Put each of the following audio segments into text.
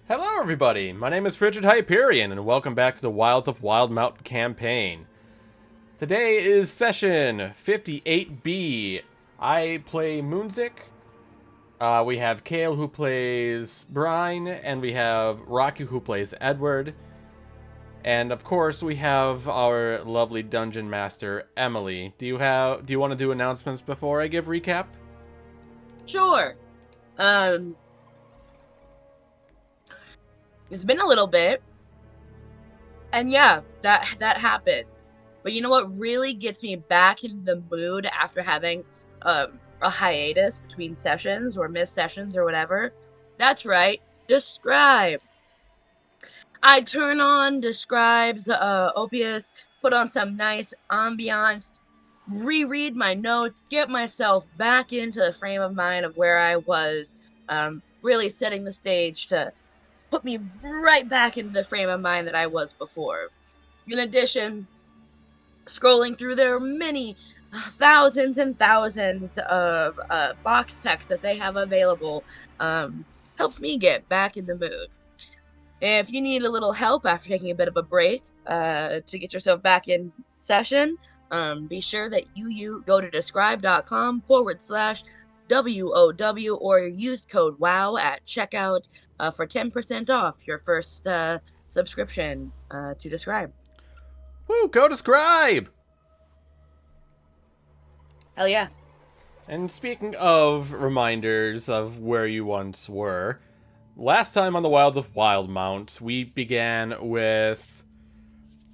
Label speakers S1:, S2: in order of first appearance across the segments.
S1: Hello, everybody! My name is Frigid Hyperion, and welcome back to the Wilds of Wildemount campaign. Today is session 58B. I play Moonzik. We have Kale who plays Brine, and we have Rocky who plays Edward. And of course, we have our lovely dungeon master, Emily. Do you want to do announcements before I give recap?
S2: Sure. Um, it's been a little bit, and yeah, that happens. But you know what really gets me back into the mood after having a hiatus between sessions or missed sessions or whatever? That's right. Describe. I turn on Describe's Opius, put on some nice ambiance, reread my notes, get myself back into the frame of mind of where I was, really setting the stage to put me right back into the frame of mind that I was before. In addition, scrolling through their many thousands and thousands of box sets that they have available helps me get back in the mood. If you need a little help after taking a bit of a break to get yourself back in session, be sure that you go to describe.com/WOW or use code WOW at checkout for 10% off your first subscription to Describe.
S1: Woo, go to Scribe!
S2: Hell yeah.
S1: And speaking of reminders of where you once were, last time on the Wilds of Wildemount, we began with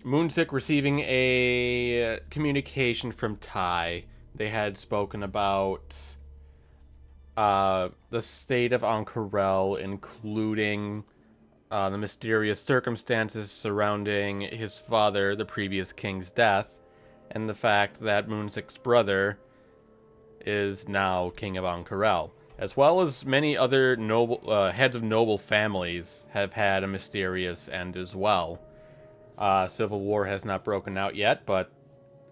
S1: Moonsick receiving a communication from Ty. They had spoken about the state of Ankarel, including the mysterious circumstances surrounding his father, the previous king's death, and the fact that Moonsick's brother is now king of Ankarel, as well as many other noble heads of noble families have had a mysterious end as well. Civil war has not broken out yet, but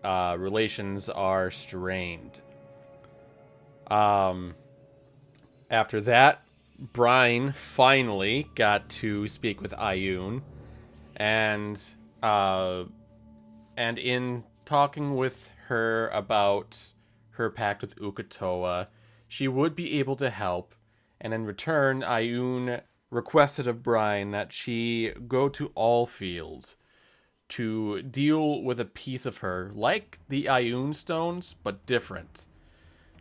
S1: relations are strained. Um, After that, Brine finally got to speak with Ayun, and uh, and in talking with her about her pact with Ukatoa, she would be able to help, and in return, Ayun requested of Brine that she go to Allfield to deal with a piece of her, like the Ayun stones, but different.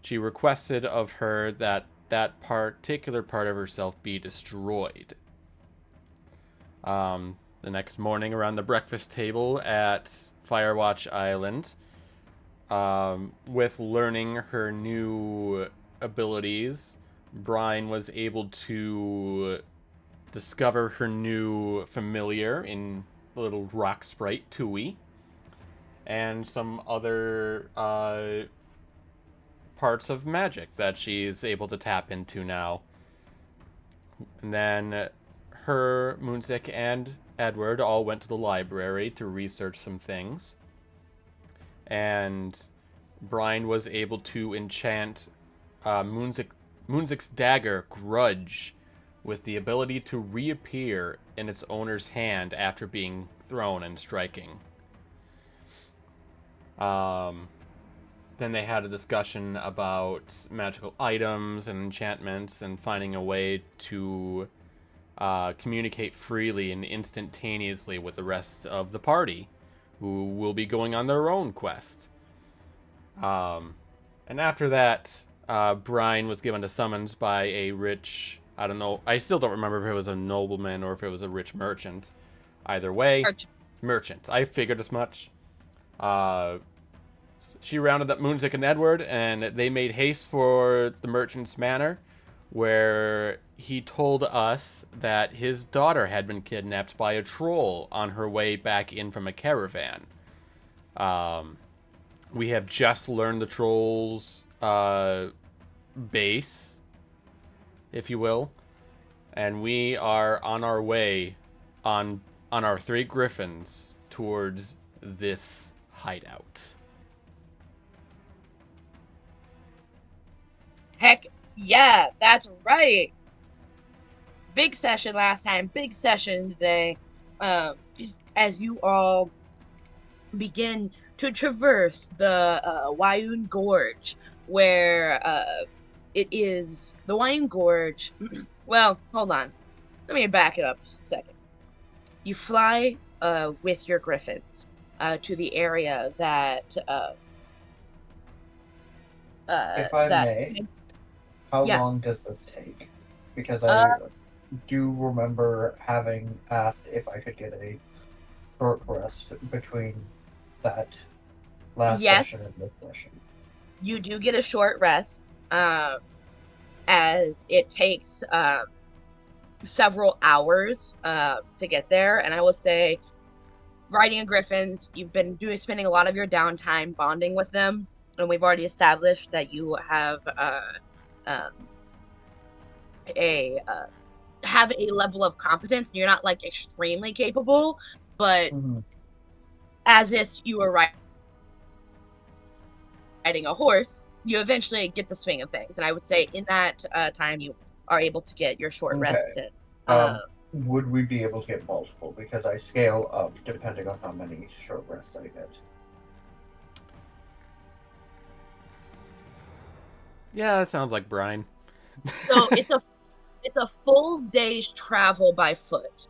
S1: She requested of her that that particular part of herself be destroyed. The next morning, around the breakfast table at Firewatch Island, with learning her new abilities, Brine was able to discover her new familiar in the little rock sprite Tui, and some other parts of magic that she's able to tap into now. And then her, Moonsick, and Edward all went to the library to research some things. And Brine was able to enchant Moonsick's dagger, Grudge, with the ability to reappear in its owner's hand after being thrown and striking. Um, then they had a discussion about magical items and enchantments and finding a way to communicate freely and instantaneously with the rest of the party, who will be going on their own quest. Um, and after that, Brine was given a summons by a rich, I don't know, I still don't remember if it was a nobleman or if it was a rich merchant. Either way,
S2: Arch-
S1: merchant. I figured as much. Uh, she rounded up Moonsick and Edward, and they made haste for the merchant's manor, where he told us that his daughter had been kidnapped by a troll on her way back in from a caravan. Um, we have just learned the troll's base, if you will, and we are on our way on our three griffins towards this hideout.
S2: Heck yeah, that's right. big session last time, big session today. Um, as you all begin to traverse the Wayun Gorge, where it is the Wayun Gorge. Well, hold on. Let me back it up just a second. You fly with your griffins to the area
S3: If I
S2: that
S3: may, how
S2: yeah.
S3: long does this take? Because
S2: Uh
S3: I do remember having asked if I could get a short rest between that last
S2: yes,
S3: session and this session.
S2: you do get a short rest. As it takes several hours to get there, and I will say riding a griffins, you've been spending a lot of your downtime bonding with them, and we've already established that you um, a have a level of competence. You're not like extremely capable, but
S3: Mm-hmm.
S2: as if you were riding a horse, you eventually get the swing of things. And I would say in that time, you are able to get your short
S3: Okay.
S2: rests in.
S3: Would we be able to get multiple? Because I scale up depending on how many short rests I get.
S1: Yeah, that sounds like Brian.
S2: So it's a full day's travel by foot.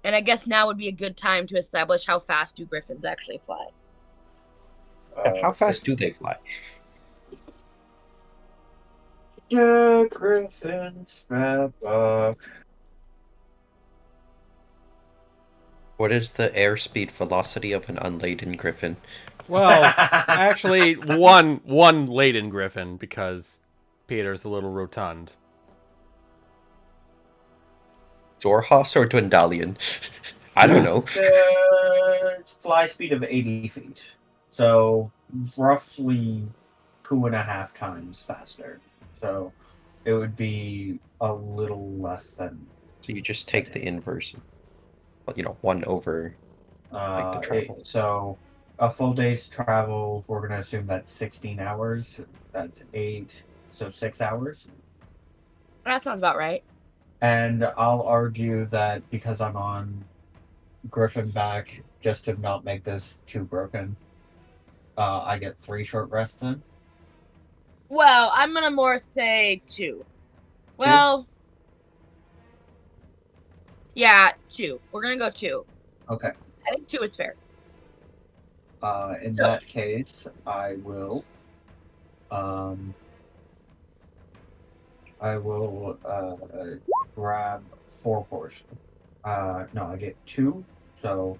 S2: And I guess now would be a good time to establish how fast do griffins actually fly.
S4: And how fast
S3: Six.
S4: do they fly?
S3: The Griffin step up.
S4: What is the airspeed velocity of an unladen griffin?
S1: Well, actually, one laden griffin because Peter's a little rotund.
S4: Zorhas or Dwendalion? I don't know.
S3: The fly speed of 80 feet. So roughly 2.5 times faster. So it would be a little less than
S4: So you just take the inverse. Well, 1 over like the travel.
S3: so a full day's travel, we're gonna assume that's 16 hours. That's 8, so 6 hours.
S2: That sounds about right.
S3: And I'll argue that because I'm on Griffin back, just to not make this too broken, I get 3 short rests in.
S2: Well, I'm gonna more say two.
S3: 2?
S2: Well, yeah, two. We're gonna go two.
S3: Okay.
S2: I think two is fair.
S3: In
S2: So
S3: that case, um, I will grab 4 portions. No, I get 2, so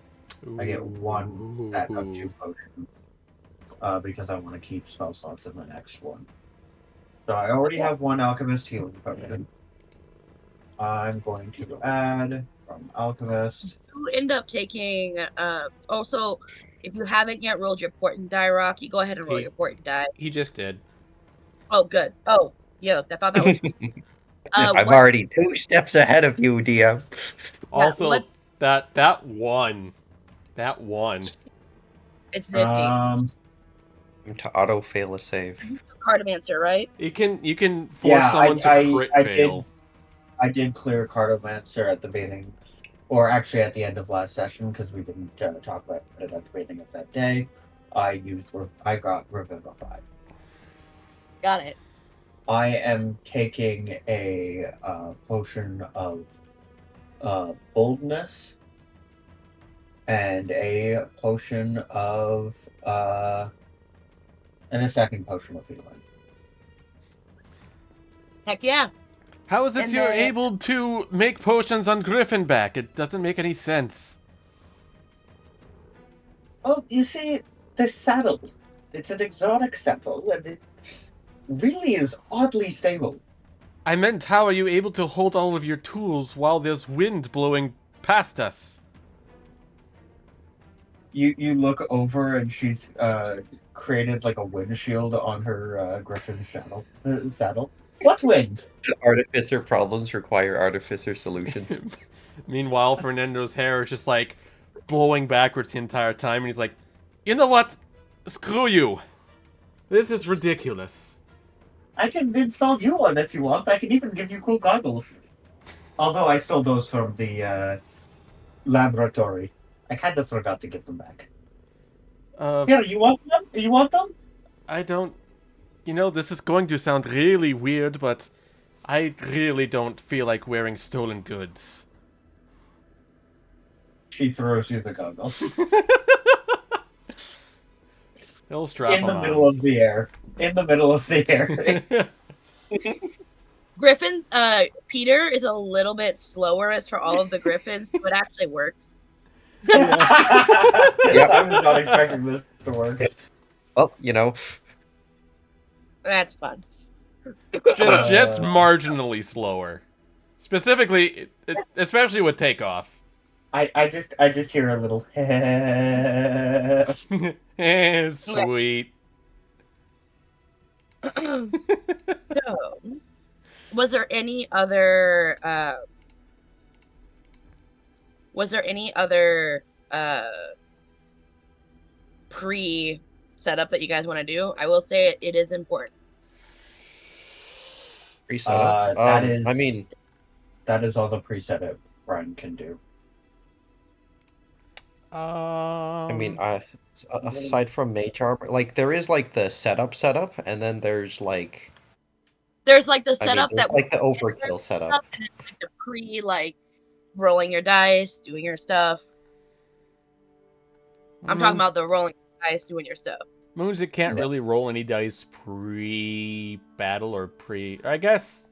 S3: I get 1 set of 2 potions. Because I want to keep spell slots in the next one. So I already have 1 alchemist healing potion. I'm going to add from alchemist.
S2: you end up taking also if you haven't yet rolled your portent die rock, you go ahead and roll
S1: He
S2: your portent die.
S1: he just did.
S2: Oh good. Oh yeah, I thought that was
S4: I'm
S2: what
S4: already 2 steps ahead of you, DM.
S2: yeah,
S1: Also, that one.
S2: it's nifty.
S3: Um,
S4: To auto fail a save.
S2: Cartomancer, right?
S1: You can force
S3: yeah,
S1: someone to crit fail.
S3: I did clear Cartomancer at the beginning, or actually at the end of last session because we didn't talk about it at the beginning of that day. I got Revivify.
S2: Got it.
S3: I am taking a potion of boldness and a potion of and a second potion of healing.
S2: Heck yeah.
S1: How is it
S2: And
S1: you're
S2: then
S1: able to make potions on Griffinback? It doesn't make any sense.
S3: Oh, you see, the saddle. It's an exotic saddle, and it really is oddly stable.
S1: I meant, how are you able to hold all of your tools while there's wind blowing past us?
S3: You look over, and she's created like a windshield on her griffin saddle. What wind?
S4: Artificer problems require artificer solutions.
S1: Meanwhile, Fernando's hair is just like blowing backwards the entire time, and he's like, you know what? Screw you. This is ridiculous.
S3: I can install you one if you want. I can even give you cool goggles. Although I stole those from the laboratory. I kind of forgot to give them back.
S1: Uh,
S3: Here, you want them? You want them?
S1: I don't. You know, this is going to sound really weird, but I really don't feel like wearing stolen goods.
S3: She throws you the goggles.
S1: He'll strap
S3: In the
S1: them
S3: middle
S1: on.
S3: of the air. In the middle of the air.
S2: Griffins, Peter is a little bit slower as for all of the Griffins, so it actually works.
S3: I was not expecting this to work.
S4: Well, you know,
S2: That's fun.
S1: Just marginally slower. Specifically, especially with takeoff.
S3: I just hear a little
S1: Sweet.
S2: So, was there any other pre setup that you guys want to do? I will say it is important.
S4: pre-setup. I mean,
S3: that is all the preset that Brian can do.
S4: Aside from mage armor, like there is like the setup, and then there's like
S2: There's like the setup
S4: there's
S2: that
S4: like the overkill setup.
S2: and it's like the pre rolling your dice, doing your stuff. I'm talking about the rolling dice, doing your stuff.
S1: Moons, it can't really roll any dice pre-battle or pre. I guess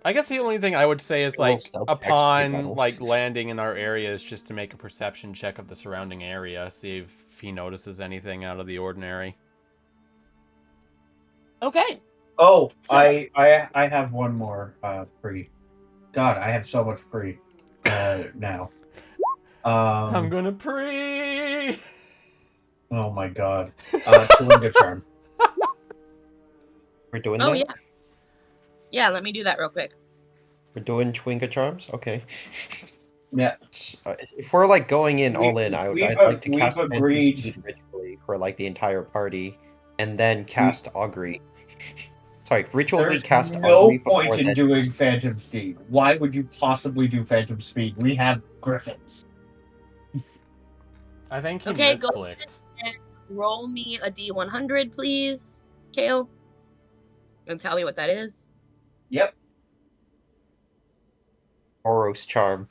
S1: the only thing I would say is like upon like landing in our area is just to make a perception check of the surrounding area, see if he notices anything out of the ordinary.
S2: Okay.
S3: Oh, so, I have one more pre. God, I have so much pre now.
S1: I'm gonna pre.
S3: Oh my god. Chewinga Charm.
S4: We're doing that?
S2: Oh, yeah. Yeah, let me do that real quick.
S4: We're doing Chewinga Charms? Okay.
S3: Yeah.
S4: If we're like going in all in, I'd like to cast Phantom Speed ritually for like the entire party, and then cast Augury. Sorry, ritually cast Augury.
S3: There's no point in doing Phantom Speed. Why would you possibly do Phantom Speed? We have Griffins.
S1: I think he misclicked.
S2: Roll me a D100, please, Kale. And tell me what that is.
S3: Yep.
S4: Oros Charm.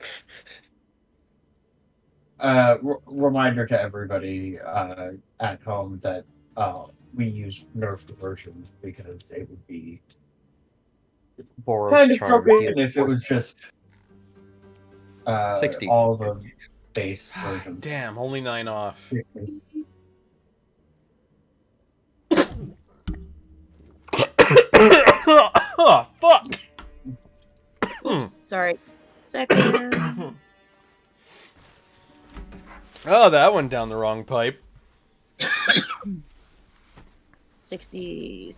S3: Reminder to everybody at home that we use nerfed versions because it would be
S4: Boros
S3: kind of
S4: Charm
S3: broken if it was just
S4: 60.
S3: all the base versions.
S1: Damn, only 9 off. Oh, fuck!
S2: Oops, sorry. Second.
S1: Oh, that went down the wrong pipe.
S2: 60.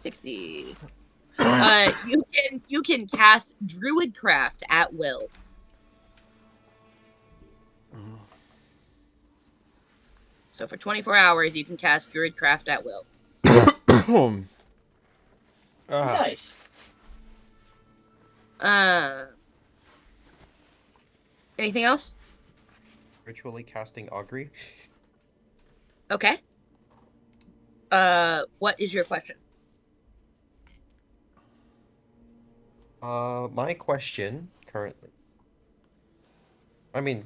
S2: You can cast Druidcraft at will. So for 24 hours, you can cast Druidcraft at will.
S3: Nice.
S2: Anything else?
S4: Ritually casting Augury.
S2: Okay. What is your question?
S4: My question currently.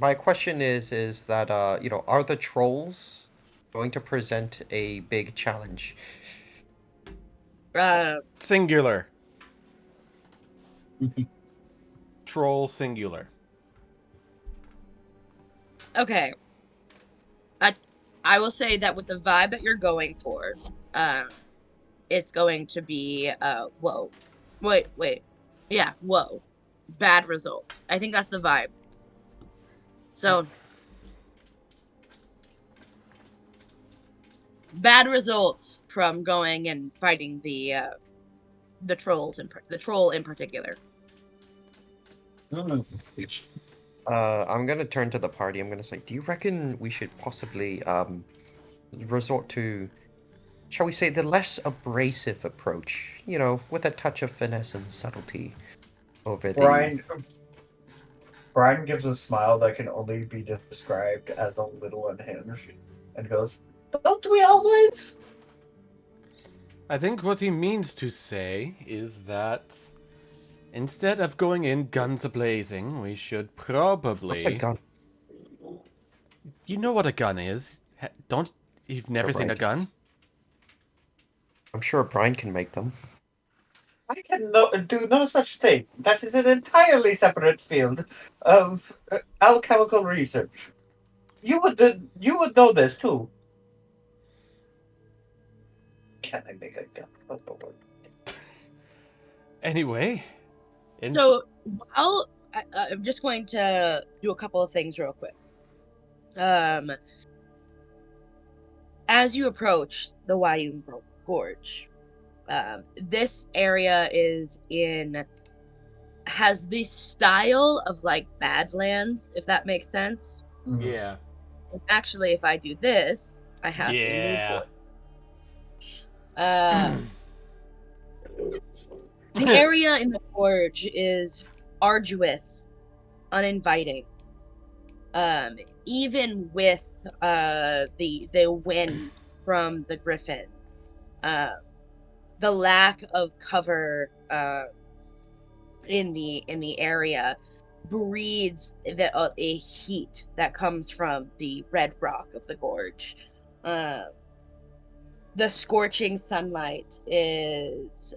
S4: My question is that are the trolls going to present a big challenge?
S1: Singular. Troll singular.
S2: Okay. I will say that with the vibe that you're going for, it's going to be whoa. Wait. Yeah, whoa. Bad results. I think that's the vibe. So bad results from going and fighting the trolls and the troll in particular.
S4: I'm gonna turn to the party. I'm gonna say, do you reckon we should possibly resort to shall we say, the less abrasive approach, with a touch of finesse and subtlety over the...
S3: Brian gives a smile that can only be described as a little unhinged and goes, "Don't we always?"
S1: I think what he means to say is that instead of going in guns a-blazing, we should probably...
S4: What's a gun?
S1: You know what a gun is. You've never seen a
S4: Right.
S1: gun?
S4: I'm sure Brian can make them.
S3: I can do no such thing. That is an entirely separate field of alchemical research. You would know this too. Can I make a gun? Oh, Lord.
S1: Anyway...
S2: So, while I'm just going to do a couple of things real quick. As you approach the Wildemount Gorge, this area has this style of like Badlands, if that makes sense.
S1: Yeah.
S2: And actually, if I do this, I have a mood board. The area in the gorge is arduous, uninviting. Even with the wind from the griffin, the lack of cover in the area breeds a heat that comes from the red rock of the gorge. The scorching sunlight is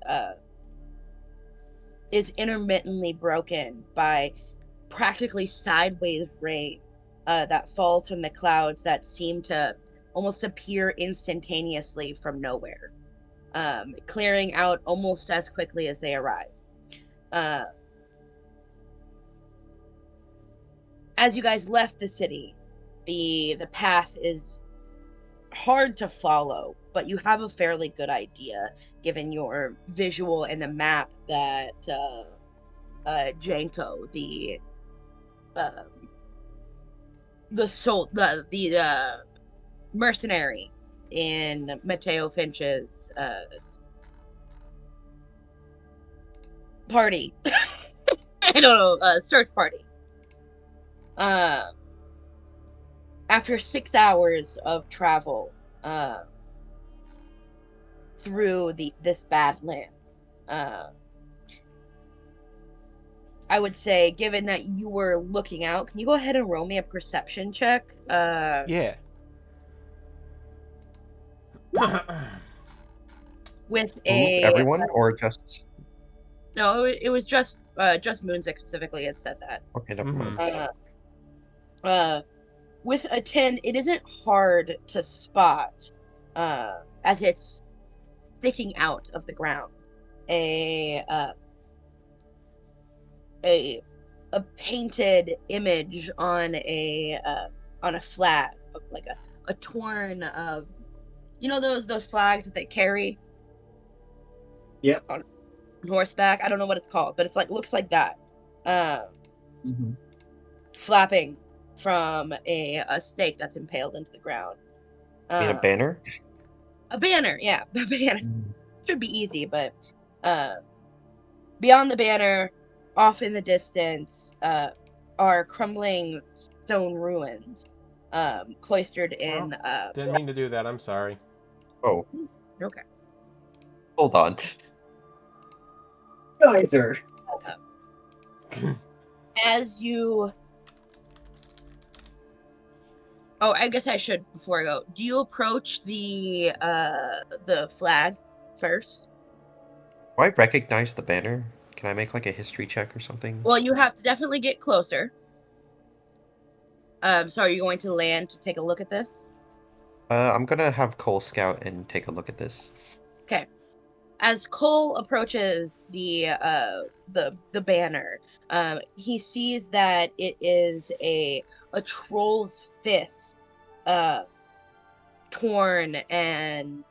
S2: intermittently broken by practically sideways rain that falls from the clouds that seem to almost appear instantaneously from nowhere, clearing out almost as quickly as they arrive. As you guys left the city, the path is hard to follow, but you have a fairly good idea given your visual and the map that Janko, the mercenary in Mateo Finch's party. I don't know, search party. After 6 hours of travel through this badland, I would say, given that you were looking out, can you go ahead and roll me a perception check?
S1: Yeah.
S2: With
S4: everyone, or just...
S2: No, it was just Moonsick specifically had said that.
S4: Okay, never mind.
S2: With a 10, it isn't hard to spot, as it's sticking out of the ground. A painted image on a flag, like a torn those flags that they carry.
S3: Yep.
S2: On horseback. I don't know what it's called, but it's like looks like that. Flapping from a stake that's impaled into the ground.
S4: You mean a banner?
S2: A banner, yeah. A banner. Should be easy, but beyond the banner, off in the distance, are crumbling stone ruins, cloistered in...
S1: Didn't mean to do that, I'm sorry.
S4: Oh.
S2: Okay.
S4: Hold on.
S3: Geyser.
S2: As you... Oh, I guess I should, before I go, do you approach the flag first?
S4: Do I recognize the banner? Can I make like a history check or something?
S2: Well, you have to definitely get closer. So are you going to land to take a look at this?
S4: I'm gonna have Cole scout and take a look at this.
S2: Okay. As Cole approaches the banner, he sees that it is a troll's fist, torn and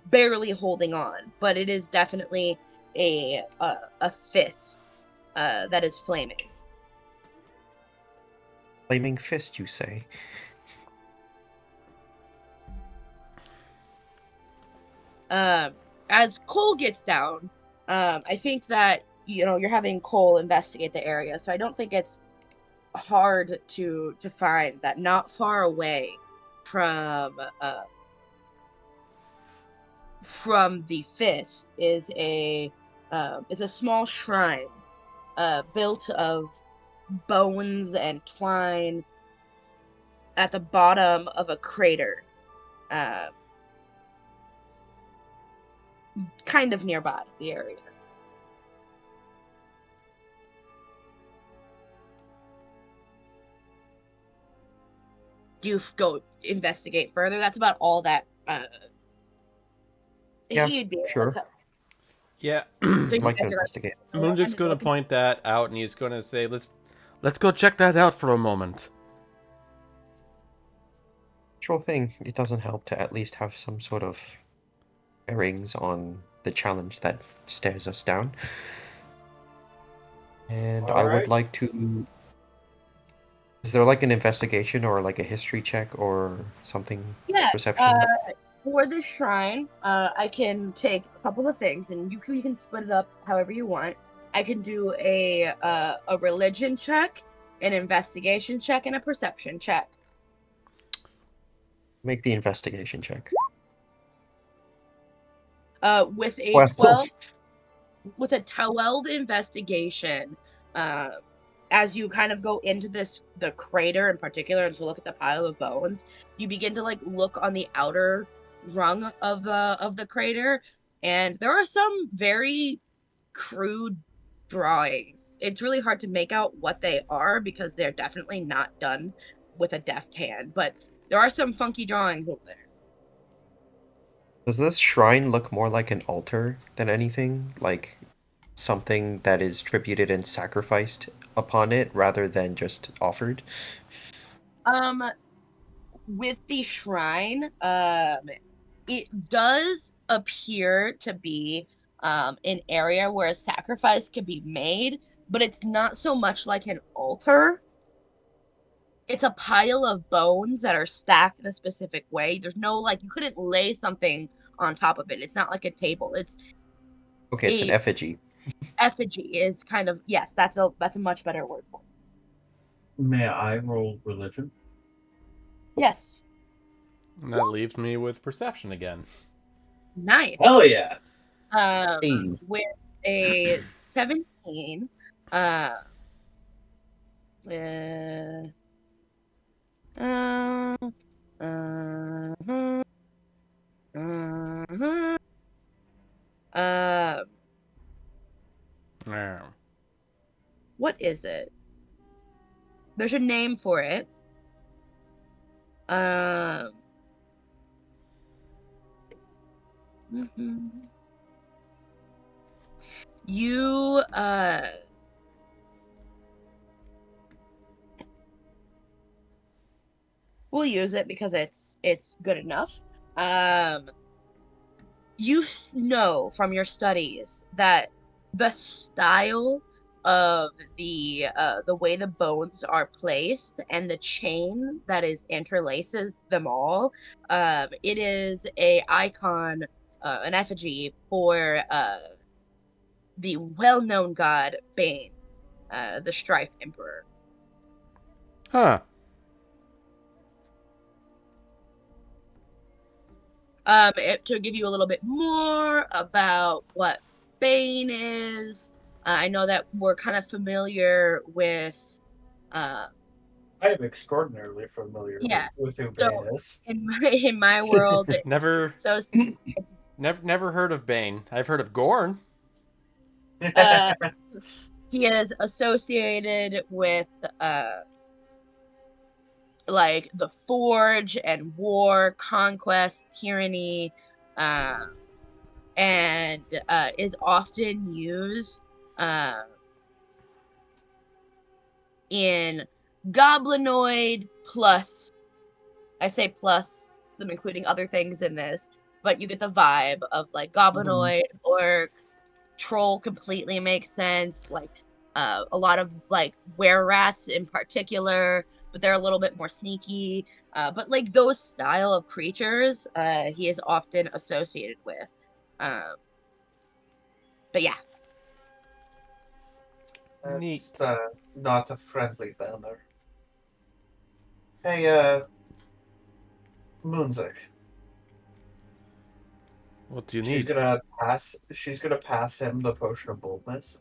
S2: barely holding on, but it is definitely a fist that is flaming.
S4: Flaming fist, you say?
S2: As Cole gets down, I think that you're having Cole investigate the area, so I don't think it's hard to find that not far away from the fist is a small shrine built of bones and twine at the bottom of a crater, uh, kind of nearby the area. Do you go investigate further? That's about all that
S4: Yeah,
S2: he'd be able
S4: sure.
S2: to.
S1: Yeah.
S2: So
S4: I'd
S2: you
S4: like to
S2: guys are
S4: investigate.
S1: Moonjake's going to point that out, and he's going to say, "Let's go check that out for a moment."
S4: Sure thing. It doesn't help to at least have some sort of bearings on the challenge that stares us down. And I would like to... Is there like an investigation or like a history check or something?
S2: Yeah.
S4: Perception?
S2: For this shrine, I can take a couple of things, and you can split it up however you want. I can do a religion check, an investigation check, and a perception check.
S4: Make the investigation check.
S2: With a
S4: Well,
S2: 12 with a 12 investigation, as you kind of go into the crater in particular, and to look at the pile of bones, you begin to like look on the outer rung of the crater, and there are some very crude drawings. It's really hard to make out what they are because they're definitely not done with a deft hand, but there are some funky drawings over there.
S4: does this shrine look more like an altar than anything? Like something that is tributed and sacrificed upon it rather than just offered?
S2: Um, with the shrine, it does appear to be an area where a sacrifice can be made, but it's not so much like an altar. It's a pile of bones that are stacked in a specific way. There's no like you couldn't lay something on top of it. It's not like a table. It's
S4: Okay, it's an
S2: a
S4: effigy.
S2: effigy is kind of yes, that's a much better word for it.
S3: May I roll religion?
S2: Yes.
S1: And that leaves me with perception again.
S2: Nice.
S3: Hell yeah.
S4: Hey.
S2: With a 17, uh, uh, uh, uh, uh,
S1: Yeah.
S2: what is it? There's a name for it. Um, you, we'll use it because it's good enough. You know from your studies that the style of the way the bones are placed and the chain that is interlaces them all, it is a icon, an effigy for the well-known god Bane, the Strife Emperor.
S1: Huh.
S2: To give you a little bit more about what Bane is, I know that we're kind of familiar with. Uh,
S3: I am extraordinarily familiar
S2: yeah.
S3: with who
S2: So
S3: Bane is.
S2: in my world,
S1: Never
S2: so
S1: never heard of Bane. I've heard of Gorn.
S2: He is associated with like the Forge and war, conquest, tyranny, and is often used in goblinoid plus. I say plus because I'm including other things in this, but you get the vibe of like goblinoid, orc, troll completely makes sense. Like a lot of like were rats in particular, but they're a little bit more sneaky. But like those style of creatures, he is often associated with. But yeah.
S1: Neat.
S5: That's not a friendly banner. Hey, Moonzik.
S1: What do you
S5: She's
S1: need?
S5: gonna pass him the potion of boldness.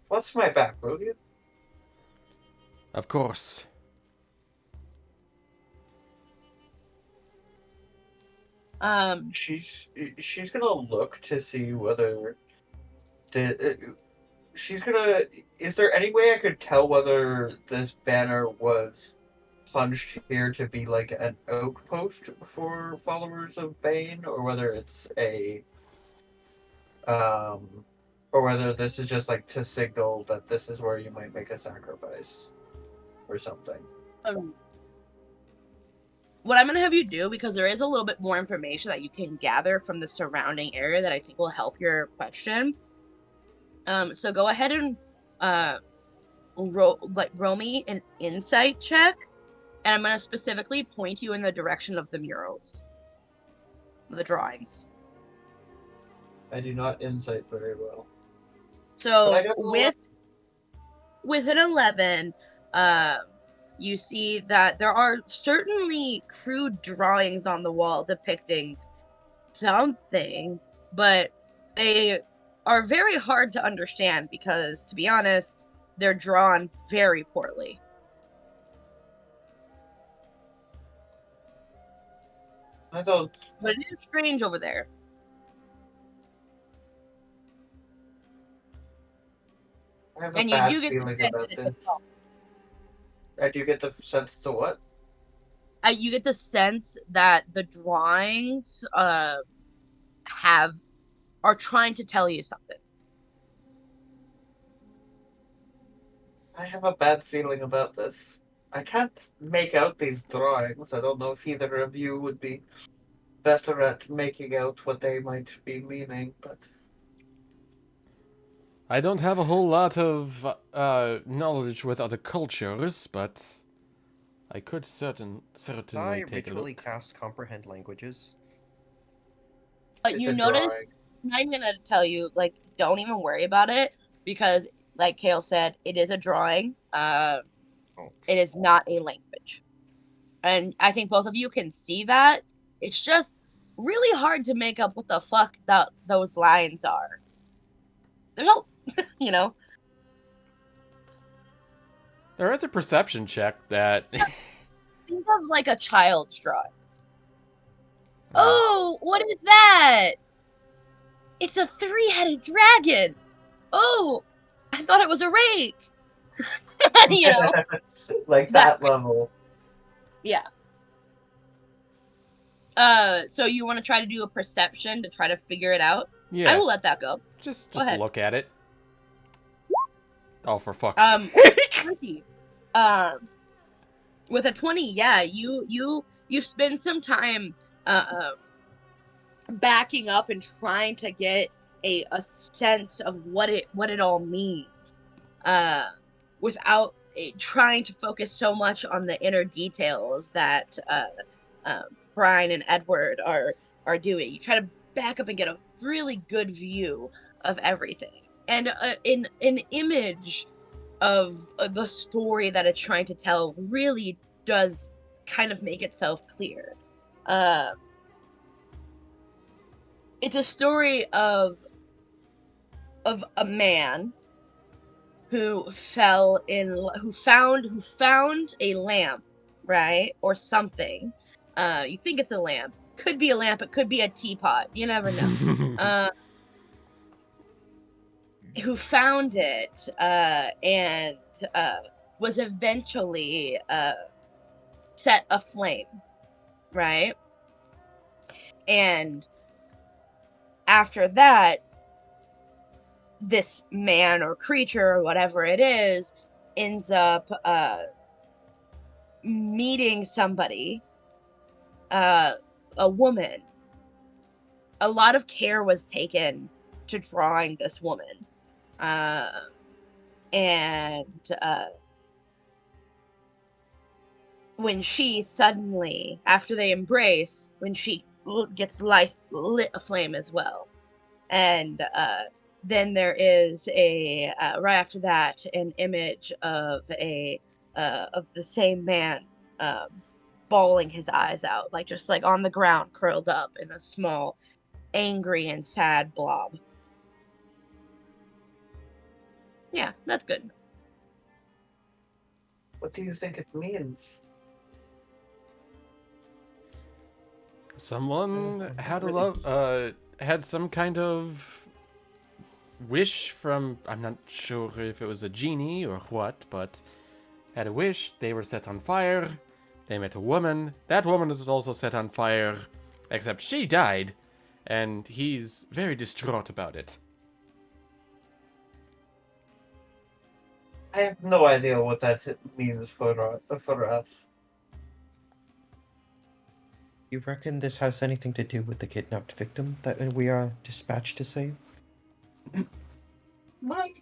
S5: What's my back, will you?
S1: Of course.
S5: She's gonna look to see whether she's gonna. Is there any way I could tell whether this banner was plunged here to be like an outpost for followers of Bane, or whether it's or whether this is just like to signal that this is where you might make a sacrifice or something?
S2: What I'm going to have you do, because there is a little bit more information that you can gather from the surrounding area that I think will help your question. So go ahead and roll me an insight check, and I'm going to specifically point you in the direction of the murals, the drawings.
S5: I do not insight very well.
S2: So with an 11, you see that there are certainly crude drawings on the wall depicting something, but they are very hard to understand because, to be honest, they're drawn very poorly.
S5: I don't.
S2: But it is strange over there.
S5: I have a
S2: And you
S5: bad
S2: do get the
S5: feeling
S2: sense
S5: about
S2: that it's a
S5: this. I do get the sense to what?
S2: you get the sense that the drawings are trying to tell you something.
S5: I have a bad feeling about this. I can't make out these drawings. I don't know if either of you would be better at making out what they might be meaning, but
S1: I don't have a whole lot of knowledge with other cultures, but I could certainly
S4: I
S1: take a
S4: ritually
S1: look.
S4: cast comprehend languages.
S5: it's
S2: You
S5: a
S2: notice,
S5: drawing.
S2: I'm gonna tell you, like, don't even worry about it because, like Kale said, it is a drawing. It is not a language, and I think both of you can see that. It's just really hard to make up what the fuck those lines are. There's no, you know.
S1: There is a perception check that.
S2: Think of like a child's drawing. Oh, what is that? It's a 3-headed dragon. Oh, I thought it was a rake. You know,
S5: Like that level.
S2: Yeah. So you want to try to do a perception to try to figure it out?
S1: Yeah.
S2: I will let that go.
S1: Just
S2: Go ahead.
S1: look at it. Oh, for fuck's sake.
S2: With a 20, yeah, you spend some time backing up and trying to get a sense of what it all means. Without trying to focus so much on the inner details that Brian and Edward are doing. You try to back up and get a really good view of everything, and in an image of the story that it's trying to tell really does kind of make itself clear. It's a story of a man who found a lamp, right? Or something. You think it's a lamp. Could be a lamp, it could be a teapot. You never know. Who found it and was eventually set aflame, right? And after that, this man or creature or whatever it is ends up meeting somebody, a woman. A lot of care was taken to drawing this woman. And when she suddenly, after they embrace, when she gets lit aflame as well. And then there is a right after that an image of the same man bawling his eyes out, like just like on the ground, curled up in a small, angry and sad blob. Yeah, that's good.
S5: What do you think it means?
S1: Someone had some kind of wish from, I'm not sure if it was a genie or what, but had a wish. They were set on fire. They met a woman. That woman was also set on fire, except she died, and he's very distraught about it.
S5: I have no idea what that means for us.
S4: You reckon this has anything to do with the kidnapped victim that we are dispatched to save?
S5: Mike?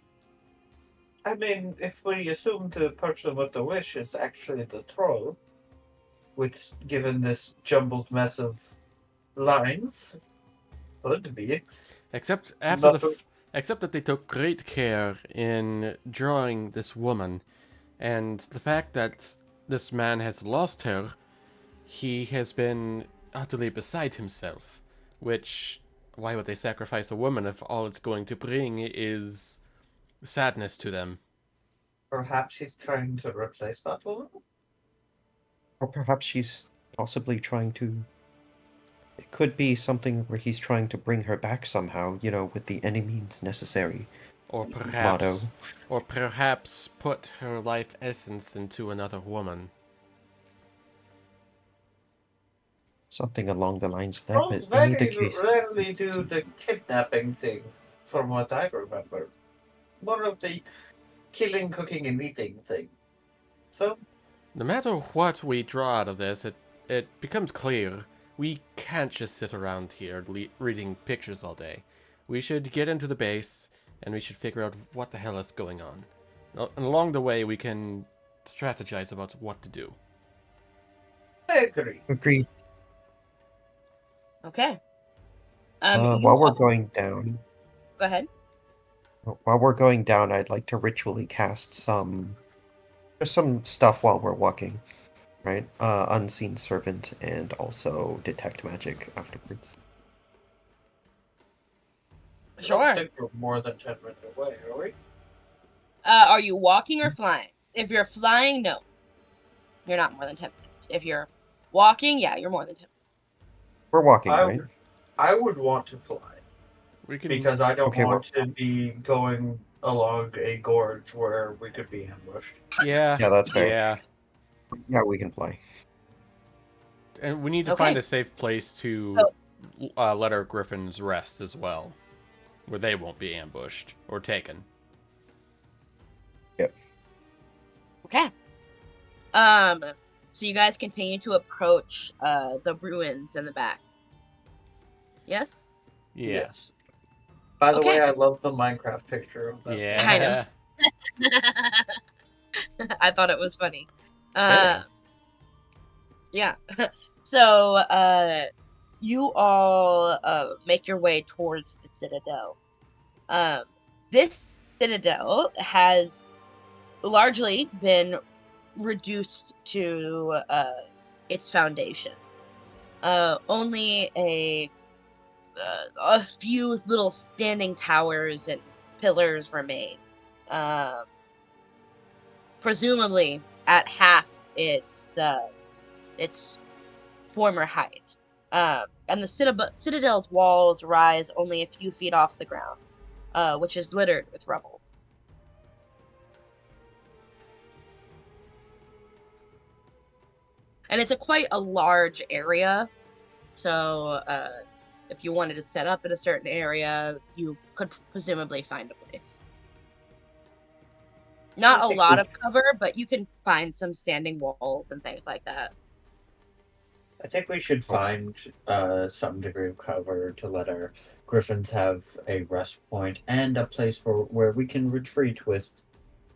S5: I mean, if we assume the person with the wish is actually the troll, which, given this jumbled mess of lines, could be.
S1: Except that they took great care in drawing this woman, and the fact that this man has lost her, he has been utterly beside himself. Which, why would they sacrifice a woman if all it's going to bring is sadness to them?
S5: Perhaps he's trying to replace that woman?
S4: Or perhaps she's possibly trying to... It could be something where he's trying to bring her back somehow, with the any means necessary
S1: Or
S4: motto.
S1: perhaps put her life essence into another woman.
S4: Something along the lines of that,
S5: Trolls
S4: but in either
S5: very
S4: case...
S5: rarely do the kidnapping thing, from what I remember. More of the killing, cooking, and eating thing. So,
S1: No matter what we draw out of this, it becomes clear we can't just sit around here reading pictures all day. We should get into the base, and we should figure out what the hell is going on. And along the way, we can strategize about what to do.
S5: I agree.
S4: Agreed.
S2: Okay.
S4: While we're going down...
S2: Go ahead.
S4: While we're going down, I'd like to ritually cast some stuff while we're walking, right? Unseen Servant and also Detect Magic afterwards.
S2: Sure.
S5: I don't think we're more than 10 minutes away, are we?
S2: Are you walking or flying? If you're flying, no. You're not more than 10 minutes. If you're walking, yeah, you're more than 10 minutes.
S4: We're walking, right?
S5: I would want to fly. Because I don't
S4: Okay,
S5: want to be going along a gorge where we could be ambushed.
S1: Yeah.
S4: Yeah, that's fair.
S1: Yeah.
S4: Yeah, we can fly.
S1: And we need to find a safe place to let our griffins rest as well, where they won't be ambushed or taken.
S4: Yep.
S2: Okay. So you guys continue to approach the ruins in the back. Yes?
S1: Yes.
S5: By the way, I love the Minecraft picture of that.
S1: Yeah.
S2: I know. I thought it was funny. Yeah. So, you all make your way towards the citadel. This citadel has largely been reduced to its foundation. Only a few little standing towers and pillars remain. Presumably at half its former height. And the citadel's walls rise only a few feet off the ground, which is littered with rubble. And it's quite a large area, so if you wanted to set up in a certain area, you could presumably find a place. Not a lot of cover, but you can find some standing walls and things like that.
S3: I think we should find some degree of cover to let our griffins have a rest point and a place where we can retreat with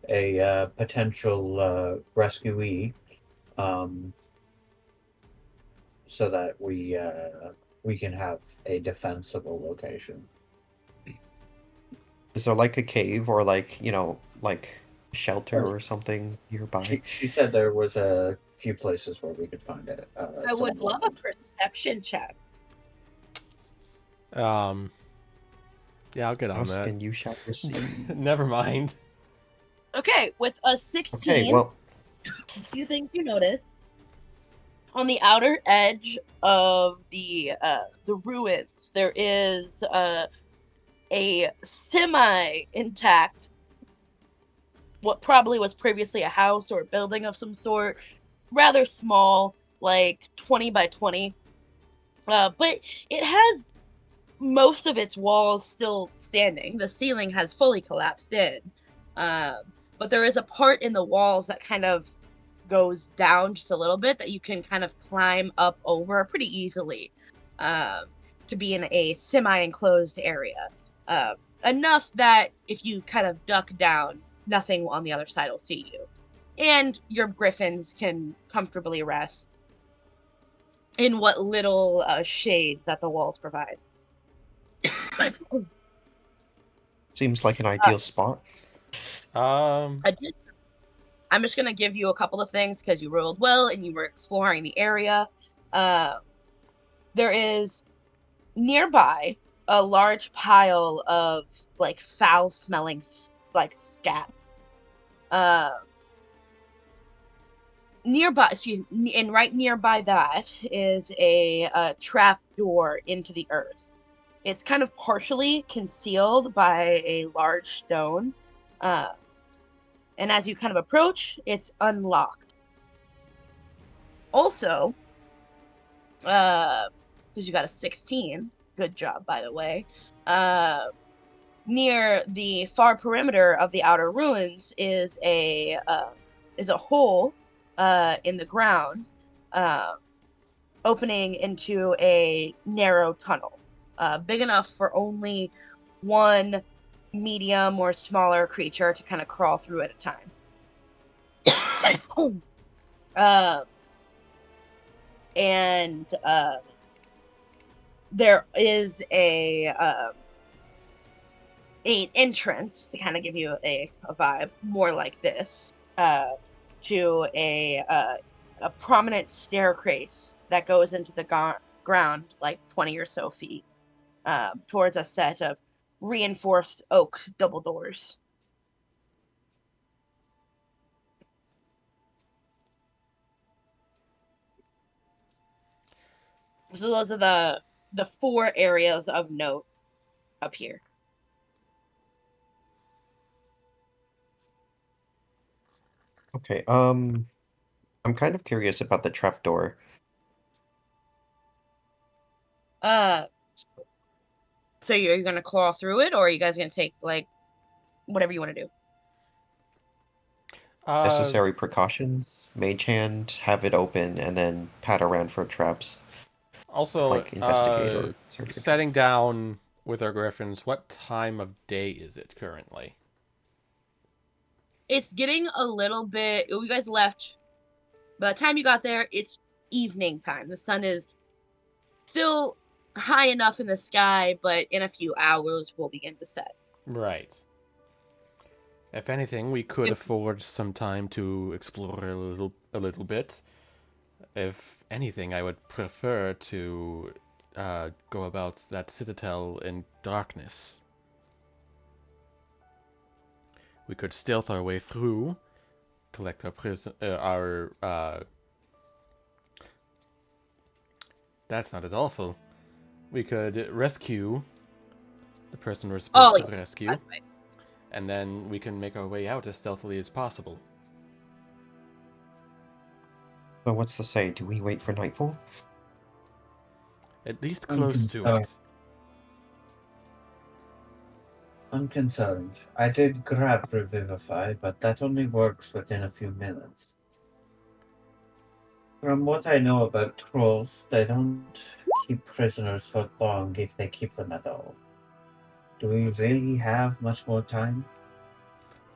S3: a potential rescuee, so that we we can have a defensible location.
S4: Is there like a cave or like, like shelter
S3: Oh,
S4: or something nearby?
S3: she said there was a few places where we could find it.
S2: I would
S3: Some
S2: love a
S3: land.
S2: perception check.
S1: Yeah, I'll get on
S4: Ask
S1: that.
S4: and you shall receive.
S1: Never mind.
S2: Okay, with a
S4: Okay,
S2: 16,
S4: well,
S2: a few things you notice. On the outer edge of the ruins, there is a semi intact, what probably was previously a house or a building of some sort, rather small, like 20 by 20. But it has most of its walls still standing. The ceiling has fully collapsed in. But there is a part in the walls that kind of goes down just a little bit that you can kind of climb up over pretty easily, um, to be in a semi-enclosed area. Uh, Enough that if you kind of duck down, nothing on the other side will see you. And your griffins can comfortably rest in what little shade that the walls provide.
S4: seems like an ideal spot.
S1: Um,
S2: I did. I'm just gonna give you a couple of things because you rolled well and you were exploring the area. Uh, there is nearby a large pile of like foul-smelling like scat. Uh, Nearby, and right nearby that is a trap door into the earth. It's kind of partially concealed by a large stone, uh, and as you kind of approach, it's unlocked. Also, because you got a 16, good job, by the way. Near the far perimeter of the outer ruins is a hole in the ground, uh, opening into a narrow tunnel, big enough for only one medium or smaller creature to kind of crawl through at a time. uh, and there is a entrance to kind of give you a vibe more like this, to a prominent staircase that goes into the ground like 20 or so feet, towards a set of reinforced oak double doors. So those are the four areas of note up here.
S4: Okay, I'm kind of curious about the trapdoor.
S2: Uh, so you're gonna claw through it, or are you guys gonna take like whatever you want to do?
S1: uh,
S4: Necessary precautions, mage hand, have it open, and then pat around for traps,
S1: also,
S4: like investigate or search for
S1: setting
S4: traps.
S1: down with our griffins, what time of day is it currently?
S2: It's getting a little bit. You guys left. By the time you got there, it's evening time. The sun is still high enough in the sky, but in a few hours will begin to set.
S1: Right. If anything, we could
S2: If
S1: afford some time to explore a little bit. If anything, I would prefer to go about that citadel in darkness. We could stealth our way through, collect our That's not as awful. We could rescue the person we're supposed
S2: oh,
S1: to
S2: yeah,
S1: rescue,
S2: that's right.
S1: and then we can make our way out as stealthily as possible.
S4: So what's the say? Do we wait for nightfall?
S1: At least
S3: I'm
S1: close to
S3: concerned.
S1: it.
S3: I'm concerned. I did grab Revivify, but that only works within a few minutes. From what I know about trolls, they don't keep prisoners for long if they keep them at all. Do we really have much more time?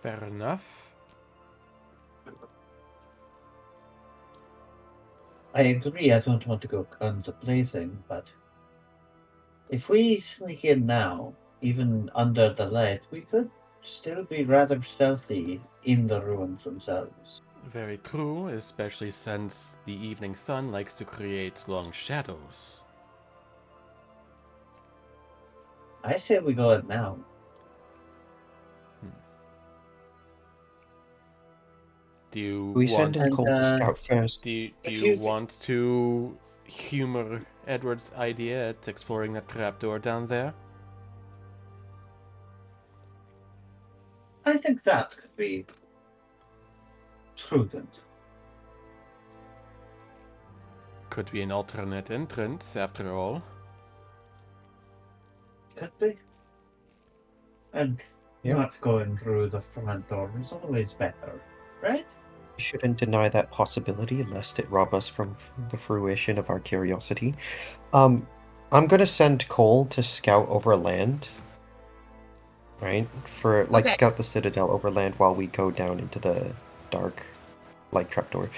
S1: Fair enough.
S3: I agree I don't want to go guns a blazing, but If we sneak in now, even under the light, we could still be rather stealthy in the ruins themselves.
S1: Very true, especially since the evening sun likes to create long shadows.
S3: I say we go in now.
S1: Do you
S4: We send in
S3: And,
S4: Cole to scout first.
S1: do you
S3: if you thi-
S1: want to humor Edward's idea at exploring that trapdoor down there?
S3: I think that could be prudent.
S1: Could be an alternate entrance, after all.
S3: Could be. And
S4: Yeah.
S3: not going through the front door is always better, right?
S4: We shouldn't deny that possibility, lest it rob us from the fruition of our curiosity. I'm gonna send Cole to scout over land. Right? For like
S2: Okay.
S4: scout the citadel over land while we go down into the dark light trapdoor.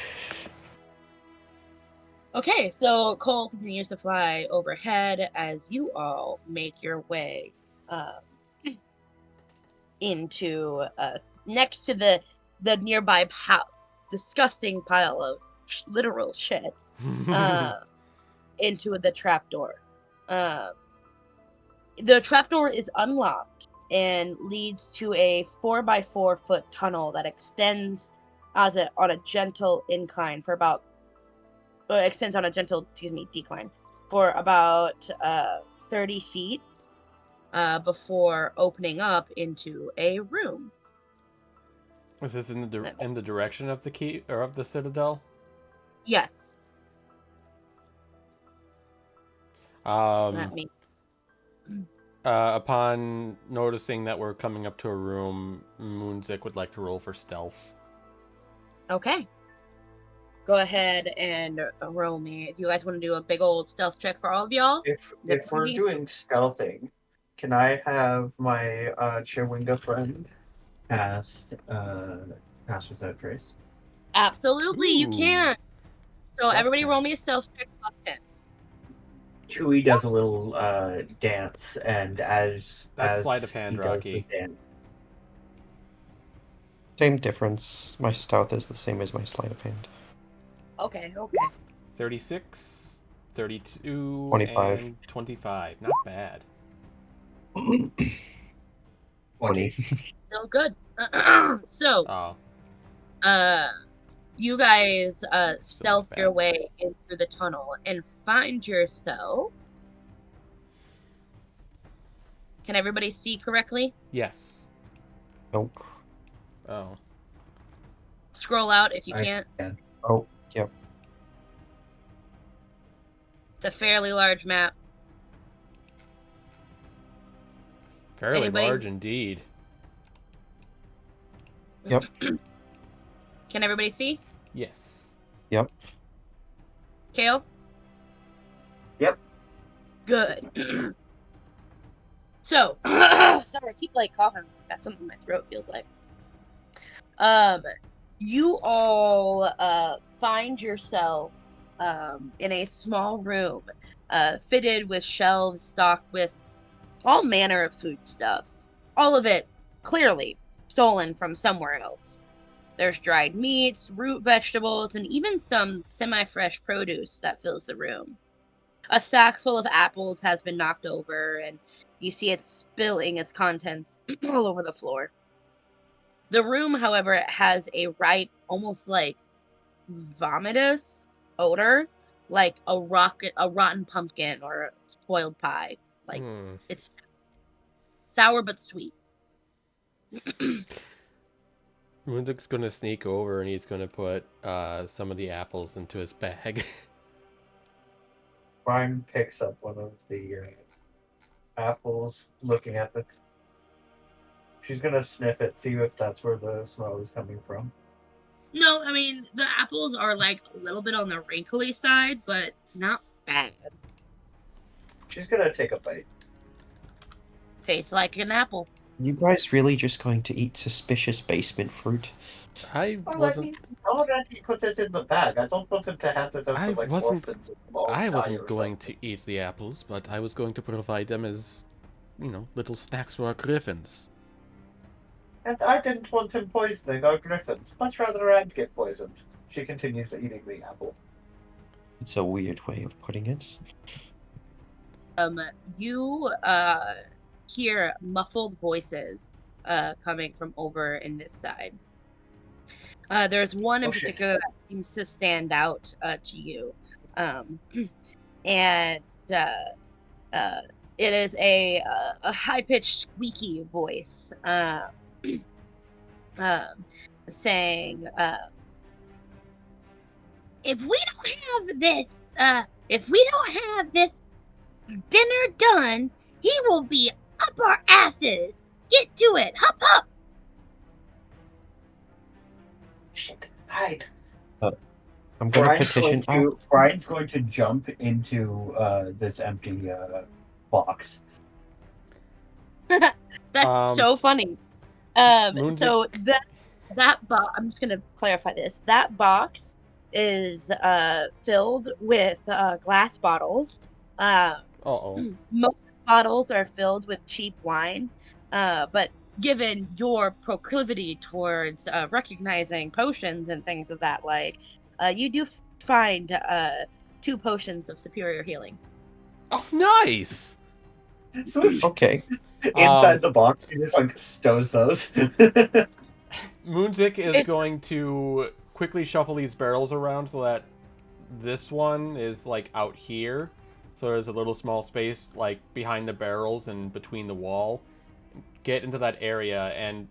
S2: Okay, so Cole continues to fly overhead as you all make your way into next to the nearby disgusting pile of literal shit into the trapdoor. The trapdoor is unlocked and leads to a 4x4 foot tunnel that extends on a gentle incline for about extends on a gentle decline for about 30 feet before opening up into a room.
S1: Is this in the direction of the key or of the citadel?
S2: Yes.
S1: Um,
S2: Let me.
S1: Upon noticing that we're coming up to a room, Moonzik would like to roll for stealth.
S2: Okay. Go ahead and roll me. Do you guys want to do a big old stealth check for all of y'all?
S3: If we're doing stealthing, can I have my Chewinga friend pass without trace?
S2: Absolutely, you
S1: Ooh.
S2: can. So
S1: Plus
S2: everybody
S1: 10.
S2: roll me a stealth check plus 10.
S3: Chewie does a little dance, and
S1: That's
S3: as
S1: sleight of hand,
S3: he does the
S1: Rocky.
S3: dance,
S4: Same difference. My stealth is the same as my sleight of hand.
S2: Okay.
S1: 36, 32,
S4: 25.
S1: and 25. Not bad.
S3: 20.
S2: Still good. So,
S1: Oh.
S2: you guys
S1: Still
S2: stealth
S1: not
S2: your
S1: bad.
S2: way in through the tunnel and find yourself. Can everybody see correctly?
S1: Yes.
S4: Nope.
S1: Oh.
S2: Scroll out if you
S3: I
S2: can't.
S3: can.
S4: Oh, yep.
S2: It's a fairly large map.
S1: Fairly
S2: Anybody?
S1: large indeed.
S4: Yep.
S2: Can everybody see?
S1: Yes.
S4: Yep.
S2: Kale?
S3: Yep.
S2: Good. So, sorry, I keep like coughing. Got something in my throat, feels like. You all find yourself in a small room fitted with shelves stocked with all manner of foodstuffs. All of it clearly stolen from somewhere else. There's dried meats, root vegetables, and even some semi-fresh produce that fills the room. A sack full of apples has been knocked over, and you see it spilling its contents all over the floor. The room, however, has a ripe, almost like vomitous odor, like a rotten pumpkin or a spoiled pie. Like it's sour but sweet.
S1: Moonzik's gonna sneak over and he's gonna put some of the apples into his bag.
S3: Brian picks up one of the apples, looking at the. She's gonna sniff it, see if that's where the smell is coming from.
S2: No, I mean the apples are like a little bit on the wrinkly side, but not bad.
S3: She's gonna take a bite.
S2: Tastes like an apple.
S4: You guys really just going to eat suspicious basement fruit?
S1: I
S5: Well, I
S1: wasn't.
S5: mean, already put it in the bag. I don't want him to hand it out
S1: I
S5: to, like,
S1: wasn't.
S5: orphans and them all
S1: I
S5: die
S1: wasn't
S5: or
S1: going
S5: something.
S1: to eat the apples, but I was going to provide them as, little snacks for our griffins.
S5: And I didn't want him poisoning our griffins. Much rather I'd get poisoned. She continues eating the apple.
S4: It's a weird way of putting it.
S2: You hear muffled voices coming from over in this side. There's one in
S3: Oh, shit.
S2: particular that seems to stand out to you. Um, and uh, it is a high-pitched squeaky voice um, saying, if we don't have this dinner done, he will be up our asses. Get to it, hop, hop.
S5: Shit, hide.
S4: I'm gonna petition.
S3: Brian's going to jump into this empty box.
S2: That's
S1: Um,
S2: so funny.
S1: Moonzik.
S2: So that box. I'm just gonna clarify this. That box is filled with glass bottles. Uh,
S1: Uh-oh.
S2: most bottles are filled with cheap wine. But given your proclivity towards recognizing potions and things of that like, you do find 2 potions of superior healing.
S1: Oh, nice!
S3: Sweet.
S4: Okay.
S1: Um,
S3: Inside the box, he just like stows those.
S1: Moonzik is
S2: It's
S1: going to quickly shuffle these barrels around so that this one is, like, out here. So there's a little small space, like, behind the barrels and between the wall. Get into that area and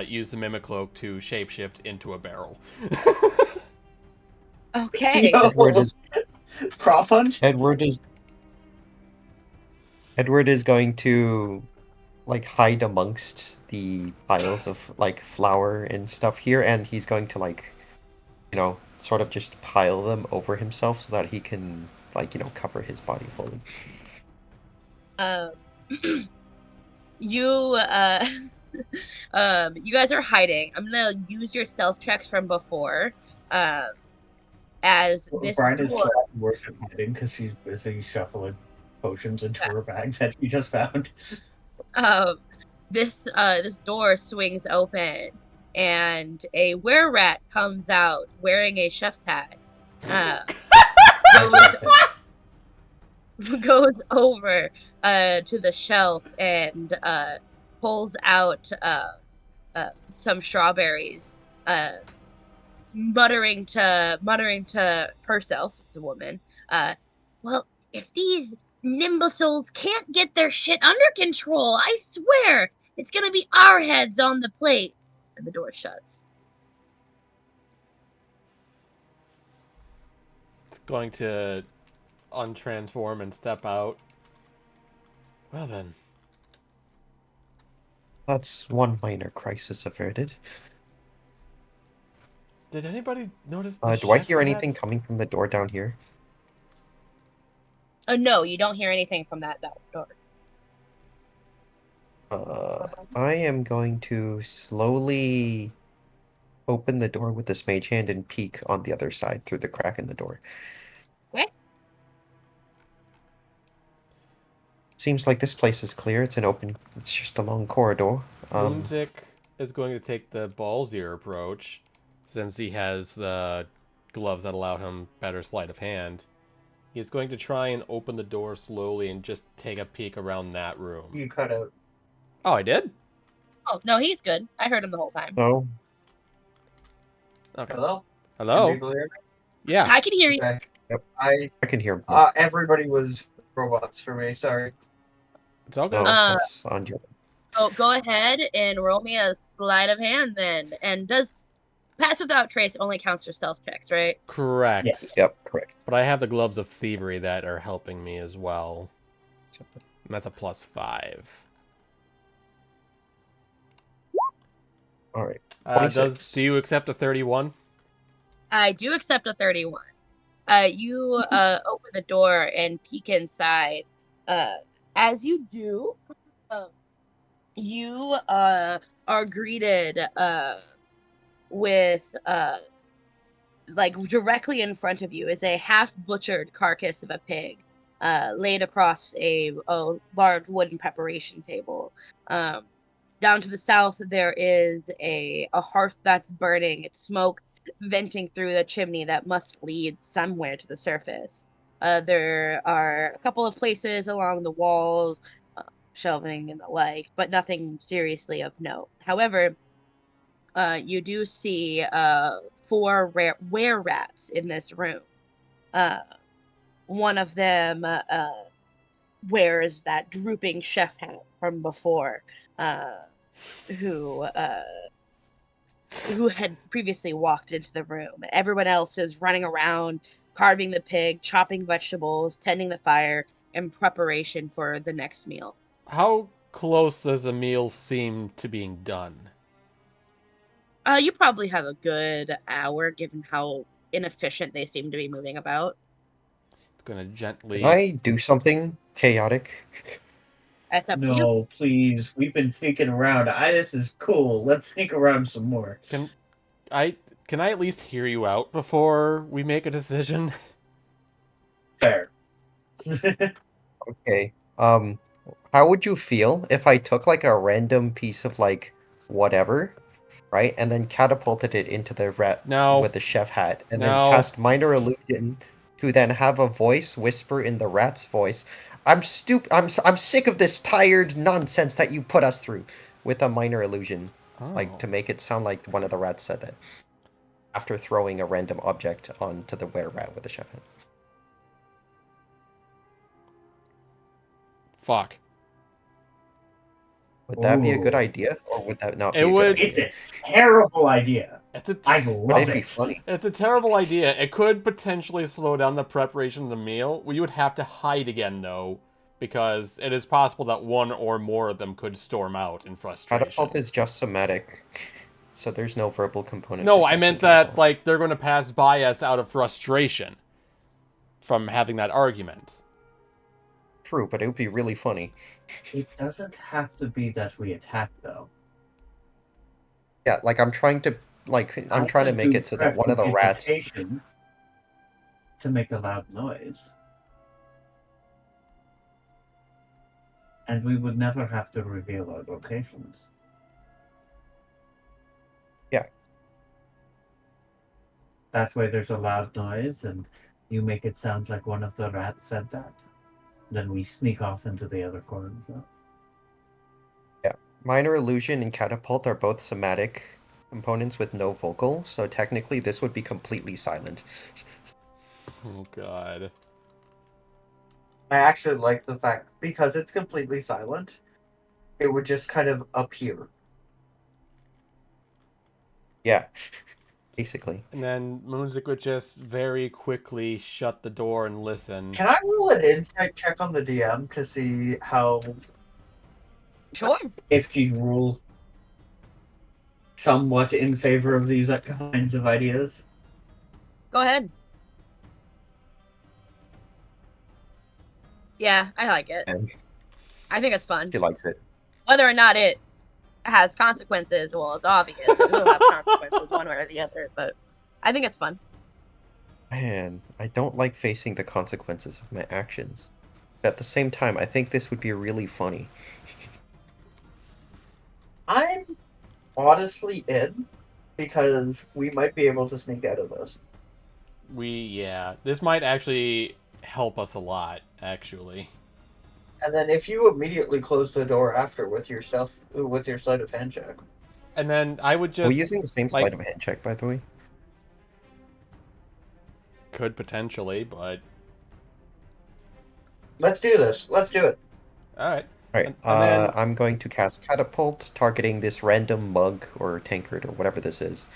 S1: use the Mimicloak to shapeshift into a barrel.
S2: okay.
S3: Yo,
S4: Edward is
S3: prop hunt.
S4: Edward is going to like hide amongst the piles of like flour and stuff here, and he's going to like, sort of just pile them over himself so that he can like, cover his body fully.
S2: Um, you you guys are hiding. I'm gonna use your stealth checks from before. Um, as this
S3: Brian is
S2: door.
S3: slightly worse at hiding because she's busy shuffling potions into her bag that she just found.
S2: Um, this door swings open, and a were-rat comes out wearing a chef's hat. Uh, goes goes over to the shelf and pulls out some strawberries, muttering to herself, as a woman. Well, if these nimbucles can't get their shit under control, I swear it's gonna be our heads on the plate. And the door shuts.
S1: It's going to untransform and step out. Well then.
S4: That's one minor crisis averted.
S1: Did anybody notice the
S4: Do I
S1: chef's
S4: hear anything
S1: hat?
S4: coming from the door down here?
S2: Oh no, you don't hear anything from that door.
S4: I am going to slowly open the door with this mage hand and peek on the other side through the crack in the door.
S2: Okay.
S4: Seems like this place is clear. It's just a long corridor.
S1: Moonzik is going to take the ballsier approach, since he has the gloves that allow him better sleight of hand. He's going to try and open the door slowly and just take a peek around that room.
S5: You cut out.
S1: Oh, I did?
S2: Oh no, he's good. I heard him the whole time.
S4: No.
S1: Okay.
S5: Hello? Can
S1: Hello?
S5: people hear me?
S1: Yeah.
S2: I can hear you.
S5: Okay.
S4: Yep.
S5: I
S4: I can hear him. Fine.
S5: everybody was robots for me. Sorry.
S1: It's all
S4: No,
S1: good.
S4: that's on your.
S2: Go ahead and roll me a sleight of hand then. And does pass without trace only counts for stealth checks, right?
S1: Correct.
S3: Yes.
S4: Yep, correct.
S1: But I have the gloves of thievery that are helping me as well. And that's a +5.
S4: All right.
S1: Do you accept a 31?
S2: I do accept a 31. You open the door and peek inside. As you do, you are greeted with like directly in front of you is a half butchered carcass of a pig laid across a large wooden preparation table. Down to the south there is a hearth that's burning, its smoke venting through the chimney that must lead somewhere to the surface. There are a couple of places along the walls, shelving and the like, but nothing seriously of note. However, you do see four were rats in this room. Uh, one of them wears that drooping chef hat from before, uh, who uh, who had previously walked into the room. Everyone else is running around, carving the pig, chopping vegetables, tending the fire in preparation for the next meal.
S1: How close does a meal seem to being done?
S2: You probably have a good hour, given how inefficient they seem to be moving about.
S1: It's gonna
S4: Can
S1: gently.
S4: I do something chaotic?
S2: That's up to you.
S3: No, please. We've been sneaking around. This is cool. Let's sneak around some more.
S1: Can I can I at least hear you out before we make a decision?
S3: Fair.
S4: Okay. How would you feel if I took like a random piece of like whatever, right, and then catapulted it into the rat
S1: No.
S4: with the chef hat, and then
S1: No.
S4: cast minor illusion to then have a voice whisper in the rat's voice, I'm sick of this tired nonsense that you put us through, with a minor illusion, like
S1: Oh.
S4: to make it sound like one of the rats said that after throwing a random object onto the were-rat with the chef hat.
S1: Fuck.
S4: Would that be a good
S3: Ooh.
S4: idea, or would that not
S1: It
S4: be a
S1: would-
S4: good
S3: It's
S4: idea?
S3: a terrible idea.
S1: It's a
S3: I
S4: Would
S3: love
S4: it be
S3: it.
S4: funny?
S1: it's a terrible idea. It could potentially slow down the preparation of the meal. You would have to hide again though, because it is possible that one or more of them could storm out in frustration.
S4: Catapult is just somatic, so there's no verbal component.
S1: No,
S4: for
S1: I meant
S4: casting
S1: that
S4: catapult.
S1: like they're going to pass by us out of frustration from having that argument.
S4: True, but it would be really funny.
S3: It doesn't have to be that we attack, though.
S4: Yeah, like I'm trying to
S3: I
S4: make
S3: could do
S4: it so that one of the rats.
S3: prestidigitation to make a loud noise. And we would never have to reveal our locations.
S4: Yeah.
S3: That way there's a loud noise and you make it sound like one of the rats said that. Then we sneak off into the other corner.
S4: Yeah, minor illusion and catapult are both somatic components with no vocal, so technically this would be completely silent.
S1: Oh god.
S5: I actually like the fact because it's completely silent, it would just kind of appear.
S4: Yeah, basically.
S1: And then Moonzik would just very quickly shut the door and listen.
S5: Can I roll an insight check on the DM to see how
S2: Sure.
S3: If she'd rule somewhat in favor of these kinds of ideas.
S2: Go ahead. Yeah, I like it.
S4: And
S2: I think it's fun.
S4: she likes it.
S2: Whether or not it has consequences, well, it's obvious. It will have consequences one way or the other, but I think it's fun.
S4: Man, I don't like facing the consequences of my actions. But at the same time, I think this would be really funny.
S5: I'm honestly in because we might be able to sneak out of this.
S1: This might actually help us a lot, actually.
S5: And then if you immediately close the door after with your sleight of hand check.
S1: And then I would just
S4: Are we using the same
S1: like,
S4: sleight of hand check, by the way?
S1: could potentially, but
S5: Let's do this. Let's do it.
S1: alright.
S4: Alright,
S1: And then-
S4: I'm going to cast Catapult, targeting this random mug or tankard or whatever this is.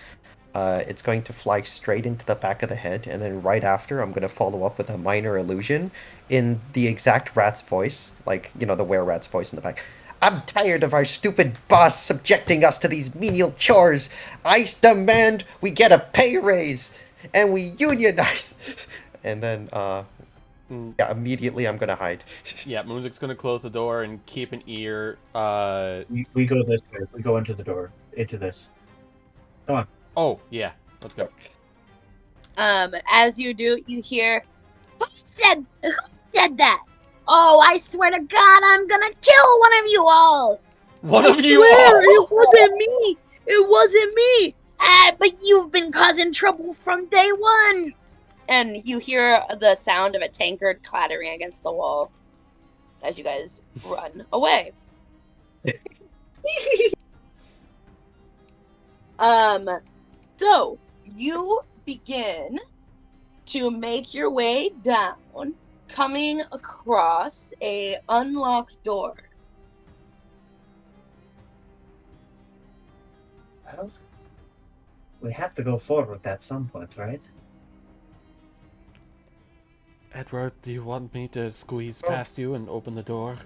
S4: It's going to fly straight into the back of the head, and then right after, I'm going to follow up with a minor illusion in the exact rat's voice, like, you know, the were-rat's voice in the back. I'm tired of our stupid boss subjecting us to these menial chores. I demand we get a pay raise, and we unionize. And then, Yeah, immediately I'm gonna hide.
S1: Yeah, Moonsig's gonna close the door and keep an ear.
S3: We go this way. We go into the door. Into this. Come on.
S1: Oh, yeah. Let's go.
S2: As you do, you hear, who said that? Oh, I swear to God, I'm gonna kill one of you all.
S1: One
S2: I
S1: of you
S2: swear,
S1: all!
S2: it wasn't me. It wasn't me. But you've been causing trouble from day one. And you hear the sound of a tankard clattering against the wall as you guys run away. So you begin to make your way down, coming across a unlocked door.
S3: Well, we have to go forward at some point, right?
S1: Edward, do you want me to squeeze
S4: Oh.
S1: past you and open the door?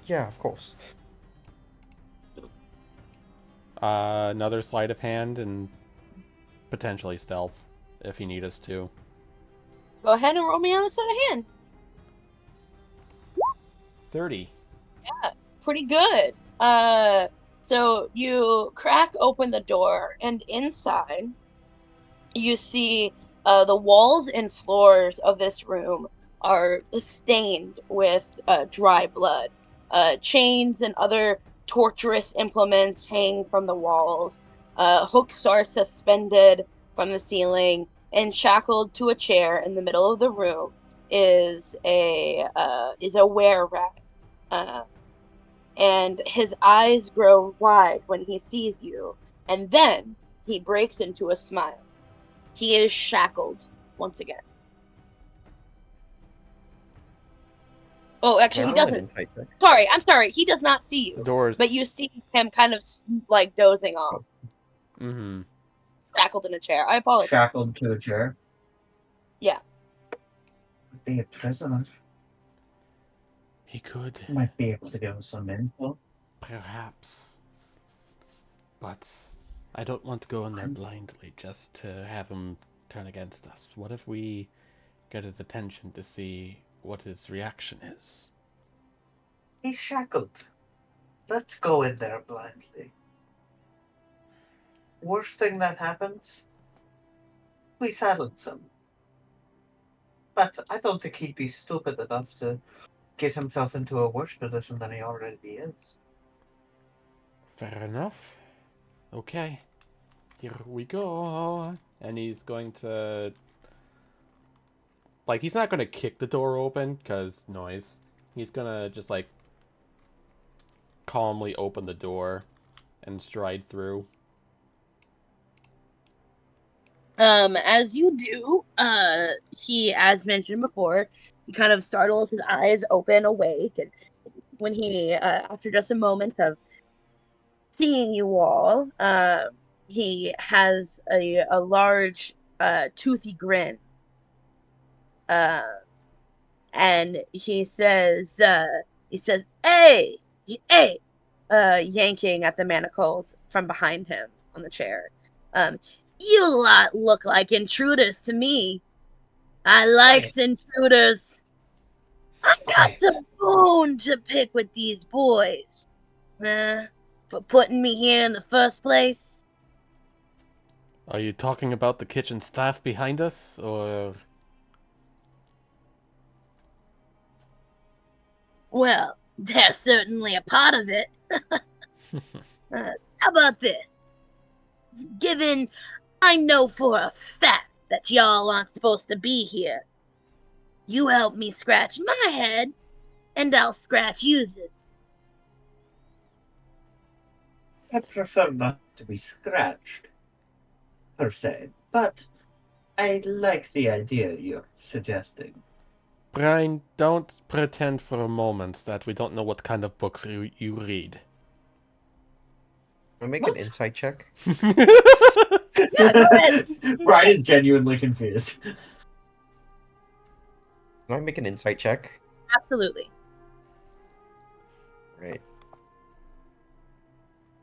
S4: Yeah, of course.
S1: Another sleight of hand and potentially stealth, if you need us to.
S2: Go ahead and roll me on the side of hand.
S1: 30.
S2: Pretty good. So you crack open the door, and inside you see the walls and floors of this room are stained with dry blood. Chains and other torturous implements hang from the walls. Hooks are suspended from the ceiling, and shackled to a chair in the middle of the room is a were rat. And his eyes grow wide when he sees you, and then he breaks into a smile. He is shackled once again. Oh, actually, he
S4: Roll an
S2: doesn't.
S4: insight check.
S2: I'm sorry. He does not see
S1: The
S2: you,
S1: doors.
S2: but you see him kind of like dozing off,
S1: Mm-hmm.
S2: shackled in a chair. I apologize.
S3: Shackled to a chair.
S2: Yeah.
S3: Be a prisoner.
S1: He could,
S3: Might be able to give us some info.
S1: perhaps. But I don't want to go in there blindly just to have him turn against us. What if we get his attention to see what his reaction is?
S5: He's shackled. Let's go in there blindly. Worst thing that happens, we silence him. But I don't think he'd be stupid enough to get himself into a worse position than he already is.
S1: Fair enough. Okay. Here we go. And he's going to... Like, he's not going to kick the door open, because noise. He's going to just, like, calmly open the door and stride through.
S2: As you do, he, as mentioned before, he kind of startles, his eyes open awake, and when he, after just a moment of seeing you all, he has a large, toothy grin. And he says, hey, hey, yanking at the manacles from behind him on the chair. You lot look like intruders to me. I likes intruders. I got
S3: Quiet.
S2: some bone to pick with these boys. For putting me here in the first place.
S1: Are you talking about the kitchen staff behind us, or...
S2: Well, they're certainly a part of it. How about this? Given I know for a fact that y'all aren't supposed to be here, you help me scratch my head, and I'll scratch you's.
S3: I prefer not to be scratched, per se, but I like the idea you're suggesting.
S1: Brian, don't pretend for a moment that we don't know what kind of books you read.
S4: Can I make
S3: What?
S4: an insight check?
S2: Yeah, go ahead.
S3: Brian is genuinely confused.
S4: Can I make an insight check?
S2: Absolutely.
S4: Right.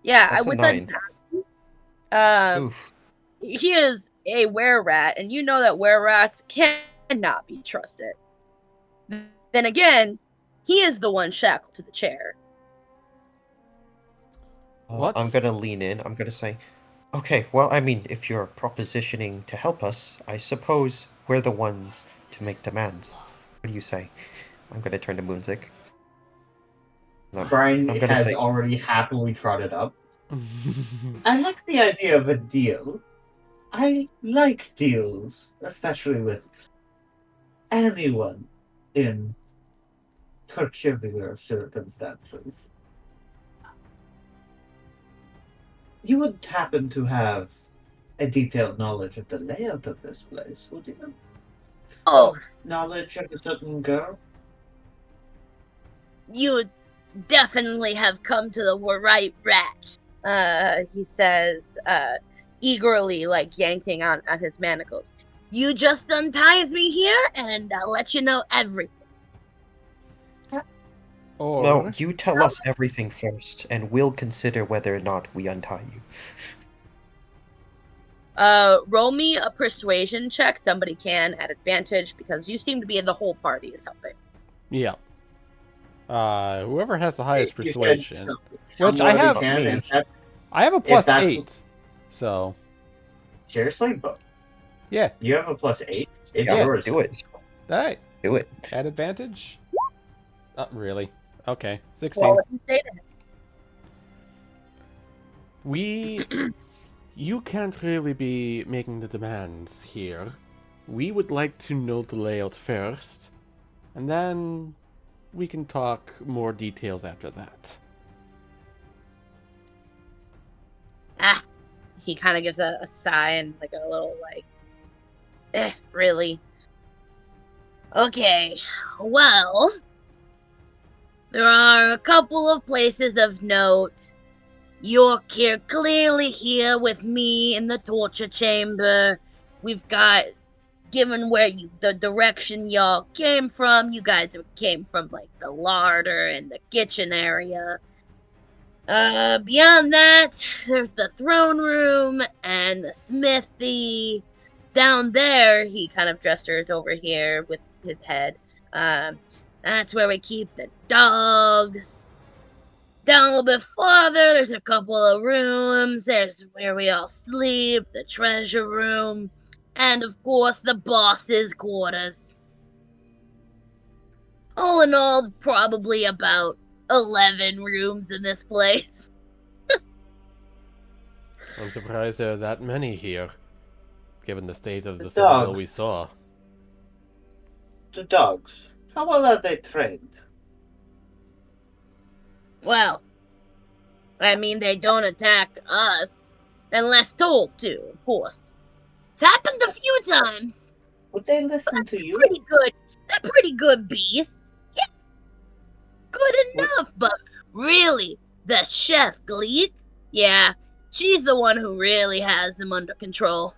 S2: Yeah,
S4: That's
S2: I
S4: a
S2: would
S4: 9.
S2: say
S4: Oof.
S2: he is a were rat, and you know that were rats can't cannot be trusted. Then again, he is the one shackled to the chair.
S1: What?
S4: I'm gonna lean in. I'm gonna say, okay, well, I mean, if you're propositioning to help us, I suppose we're the ones to make demands. What do you say? I'm gonna turn to Moonzik. No,
S3: Brian
S4: I'm gonna
S3: has
S4: say,
S3: already happily trotted up. I like the idea of a deal. I like deals, especially with anyone in peculiar circumstances. You wouldn't happen to have a detailed knowledge of the layout of this place, would you?
S2: Oh,
S3: Knowledge of a certain girl?
S2: you definitely have come to the right rat. He says, eagerly, like yanking on his manacles. You just unties me here, and I'll let you know everything.
S4: no,
S1: Or
S4: you tell us everything first, and we'll consider whether or not we untie you.
S2: Roll me a persuasion check. Somebody can at advantage because you seem to be in the whole party is helping.
S1: yeah. Whoever has the highest
S3: You said
S1: persuasion, which I
S3: somebody
S1: have
S3: can.
S1: me.
S3: If that,
S1: I have a
S3: if
S1: plus
S3: that's
S1: 8. So
S3: seriously, but
S1: yeah.
S3: you have a plus 8. It's
S4: Yeah,
S3: yours.
S4: do it.
S1: Hey,
S4: Do it.
S1: at advantage? Not really. Okay, 16.
S2: Well, what you say to him?
S1: You can't really be making the demands here. We would like to know the layout first, and then we can talk more details after that.
S2: Ah, he kind of gives a sigh and like a little like, really? Okay, well, there are a couple of places of note. You're clearly here with me in the torture chamber. We've got, given where the direction y'all came from, you guys came from like the larder and the kitchen area. Beyond that, there's the throne room and the smithy. Down there, he kind of gestures over here with his head. That's where we keep the dogs. Down a little bit farther, there's a couple of rooms. There's where we all sleep, the treasure room, and of course the boss's quarters. All in all, probably about 11 rooms in this place.
S1: I'm surprised there are that many here, given the state of the
S3: The
S1: citadel
S3: dogs.
S1: we saw.
S3: The dogs. How well are they trained?
S2: Well, I mean, they don't attack us unless told to, of course. It's happened a few times.
S3: Would they listen to
S2: They're
S3: you?
S2: pretty good. They're pretty good beasts. Yeah, good
S3: Would-
S2: enough, but really, the chef, Gleet, yeah, she's the one who really has them under control.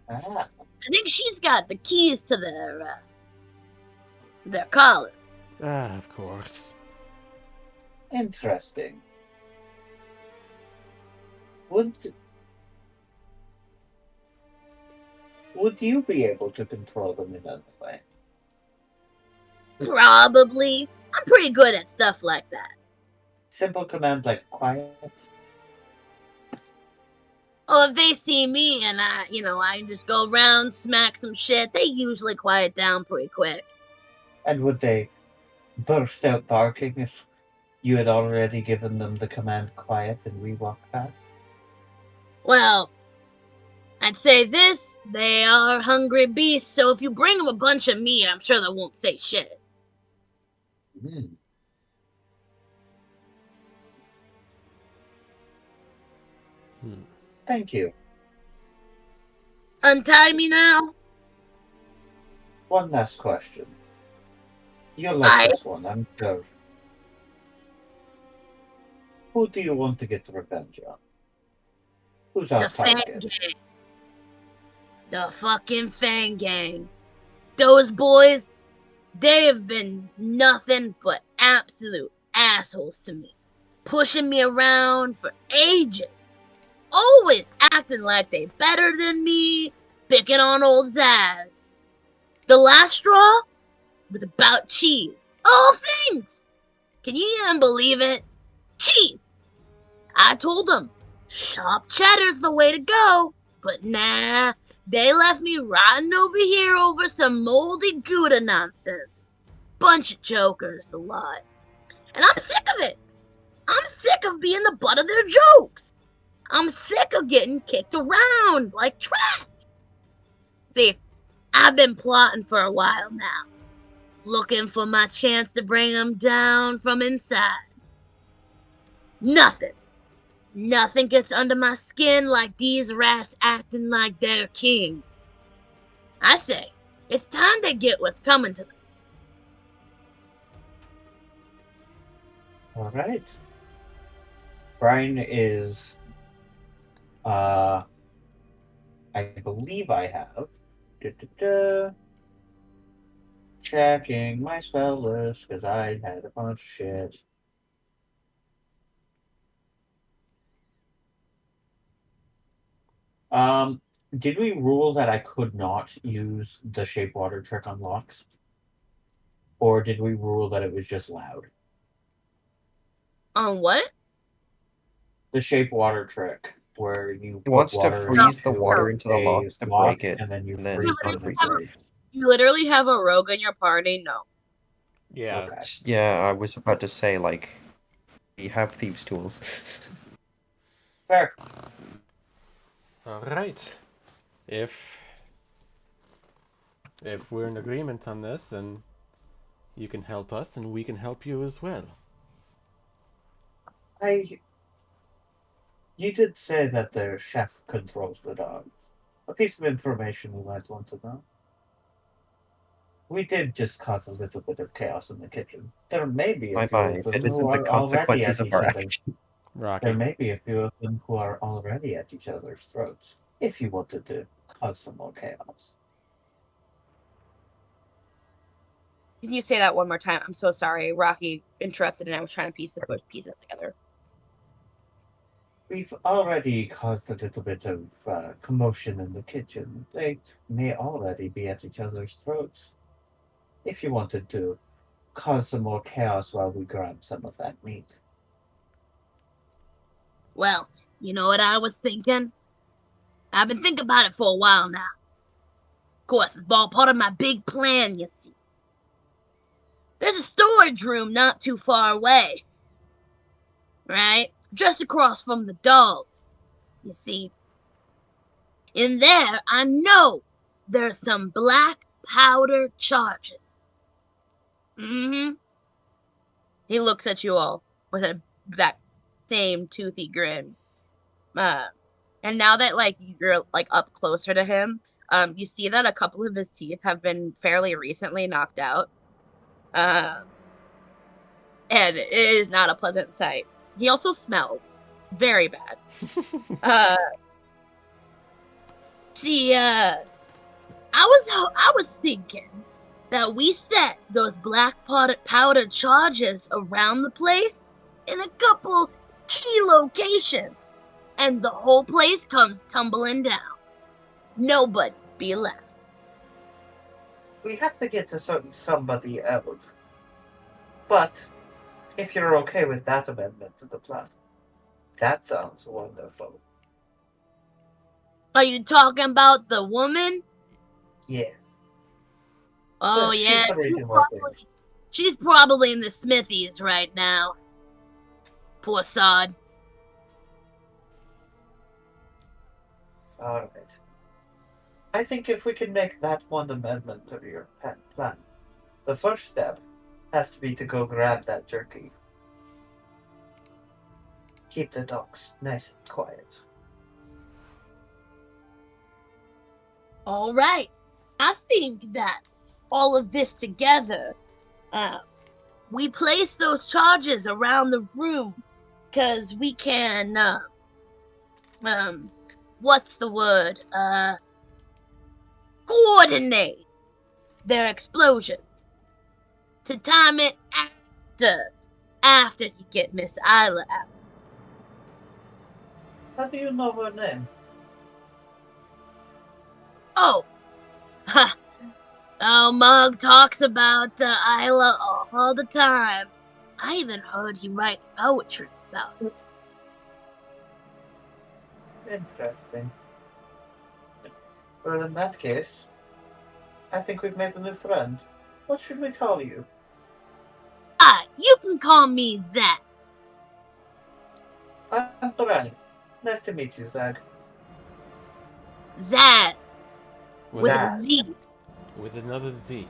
S3: Ah,
S2: I think she's got the keys to their collars.
S1: Ah, of course.
S3: interesting. Would you be able to control them in any way?
S2: Probably. I'm pretty good at stuff like that.
S3: Simple command like quiet?
S2: Oh, if they see me and I just go around, smack some shit, they usually quiet down pretty quick.
S3: And would they burst out barking if you had already given them the command quiet and we walked past?
S2: Well, I'd say this, they are hungry beasts, so if you bring them a bunch of meat, I'm sure they won't say shit.
S3: Hmm. Thank you.
S2: Untie me now?
S3: One last question. You'll like this one, I'm sure. Who do you want to get revenge on? Who's our
S2: The Fang
S3: target?
S2: Gang. The fucking Fang Gang. Those boys, they have been nothing but absolute assholes to me. Pushing me around for ages. Always acting like they better than me. picking on old Zaz. The last straw was about cheese. All things! Can you even believe it? Cheese! I told them, sharp cheddar's the way to go. But nah, they left me rotting over here over some moldy Gouda nonsense. Bunch of jokers, the lot. And I'm sick of it. I'm sick of being the butt of their jokes. I'm sick of getting kicked around like trash. See, I've been plotting for a while now, looking for my chance to bring them down from inside. Nothing gets under my skin like these rats acting like they're kings. I say, it's time to get what's coming to them.
S3: All right. Brian is, I believe I have. Da-da-da. Checking my spell list because I had a bunch of shit. Did we rule that I could not use the shape water trick on locks? Or did we rule that it was just loud?
S2: On what?
S3: The shape water trick, where you
S4: He
S3: put
S4: wants to
S3: water
S4: freeze the
S3: into
S4: water into the
S3: a
S4: lock to
S3: lock,
S4: break it,
S3: and then you
S4: and then
S3: freeze
S2: You
S3: one of the
S4: unfreeze it.
S3: blades.
S2: You literally have a rogue in your party? No.
S1: Yeah.
S3: Okay.
S4: Yeah, I was about to say, like, we have thieves' tools.
S3: Fair.
S1: All right. If we're in agreement on this, then you can help us, and we can help you as well.
S3: You did say that the chef controls the dog. A piece of information you might want to know. We did just cause a little bit of chaos in the kitchen. There may be a
S4: My,
S3: few of
S4: if
S3: them
S4: it
S3: who
S4: isn't the
S3: are already
S4: consequences
S3: at
S4: of
S3: each
S4: our
S3: other's.
S4: action.
S3: There
S1: Rocky.
S3: may be a few of them who are already at each other's throats. If you wanted to cause some more chaos.
S2: Can you say that one more time? I'm so sorry. Rocky interrupted and I was trying to piece the pieces together.
S3: We've already caused a little bit of commotion in the kitchen. They may already be at each other's throats. If you wanted to cause some more chaos while we grab some of that meat.
S2: Well, you know what I was thinking? I've been thinking about it for a while now. Of course, it's all part of my big plan, you see. There's a storage room not too far away. Right? Just across from the dogs. You see. In there, I know there's some black powder charges. Mm-hmm. He looks at you all with that same toothy grin. And now that like you're like up closer to him, you see that a couple of his teeth have been fairly recently knocked out. And it is not a pleasant sight. He also smells very bad. Uh, see, I was thinking that we set those black powder charges around the place in a couple key locations, and the whole place comes tumbling down. Nobody be left.
S3: We have to get to somebody else. But if you're okay with that amendment to the plan, that sounds wonderful.
S2: Are you talking about the woman?
S3: Yeah.
S2: Oh
S3: She's
S2: yeah,
S3: the reason we're here.
S2: she's probably in the smithies right now. Poor sod.
S3: Alright. I think if we can make that one amendment to your plan, the first step has to be to go grab that jerky. Keep the dogs nice and quiet.
S2: All right. I think that all of this together, we place those charges around the room, cause we can, what's the word? Coordinate their explosions to time it after you get Miss Isla out.
S3: How do you know her name?
S2: Oh, ha. Oh, Mug talks about Isla all the time. I even heard he writes poetry about it.
S5: Interesting. Well, in that case, I think we've made a new friend. What should we call you?
S2: You can call me Zach.
S5: I'm Brian. Nice to meet you, Zach.
S2: Zaz. With a
S5: Zaz.
S2: Z.
S1: With another Z.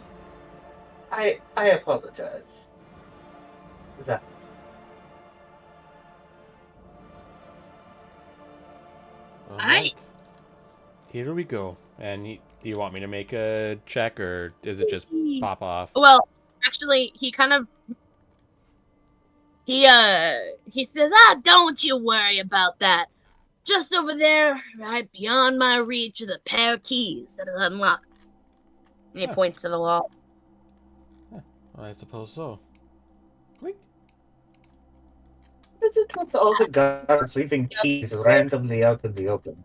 S5: I apologize. Zaz.
S1: Alright. Here we go. And do you want me to make a check, or is it just pop off?
S2: Well, actually, he kind of he says, don't you worry about that. Just over there, right beyond my reach, is a pair of keys that are unlocked. And he
S1: Huh.
S2: points to the wall.
S1: I suppose so. Click.
S3: Is it with all the guards leaving keys randomly out in the open?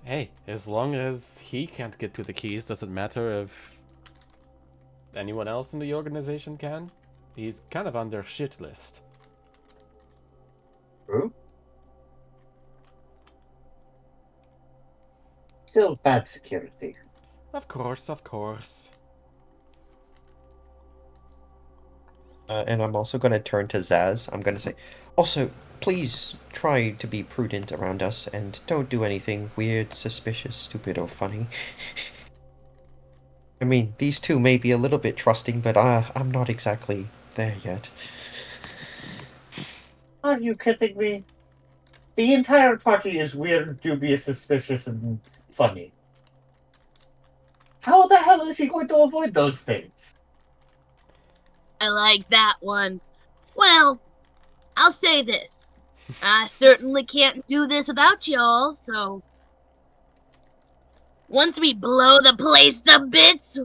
S1: Hey, as long as he can't get to the keys, doesn't matter if anyone else in the organization can. He's kind of on their shit list.
S3: True. Still bad security.
S1: Of course, of course.
S4: And I'm also going to turn to Zaz. I'm going to say, also, please try to be prudent around us and don't do anything weird, suspicious, stupid, or funny. I mean, these two may be a little bit trusting, but I'm not exactly there yet.
S3: Are you kidding me? The entire party is weird, dubious, suspicious, and funny. How the hell is he going to avoid those things?
S2: I like that one. Well, I'll say this. I certainly can't do this without y'all, so once we blow the place to bits,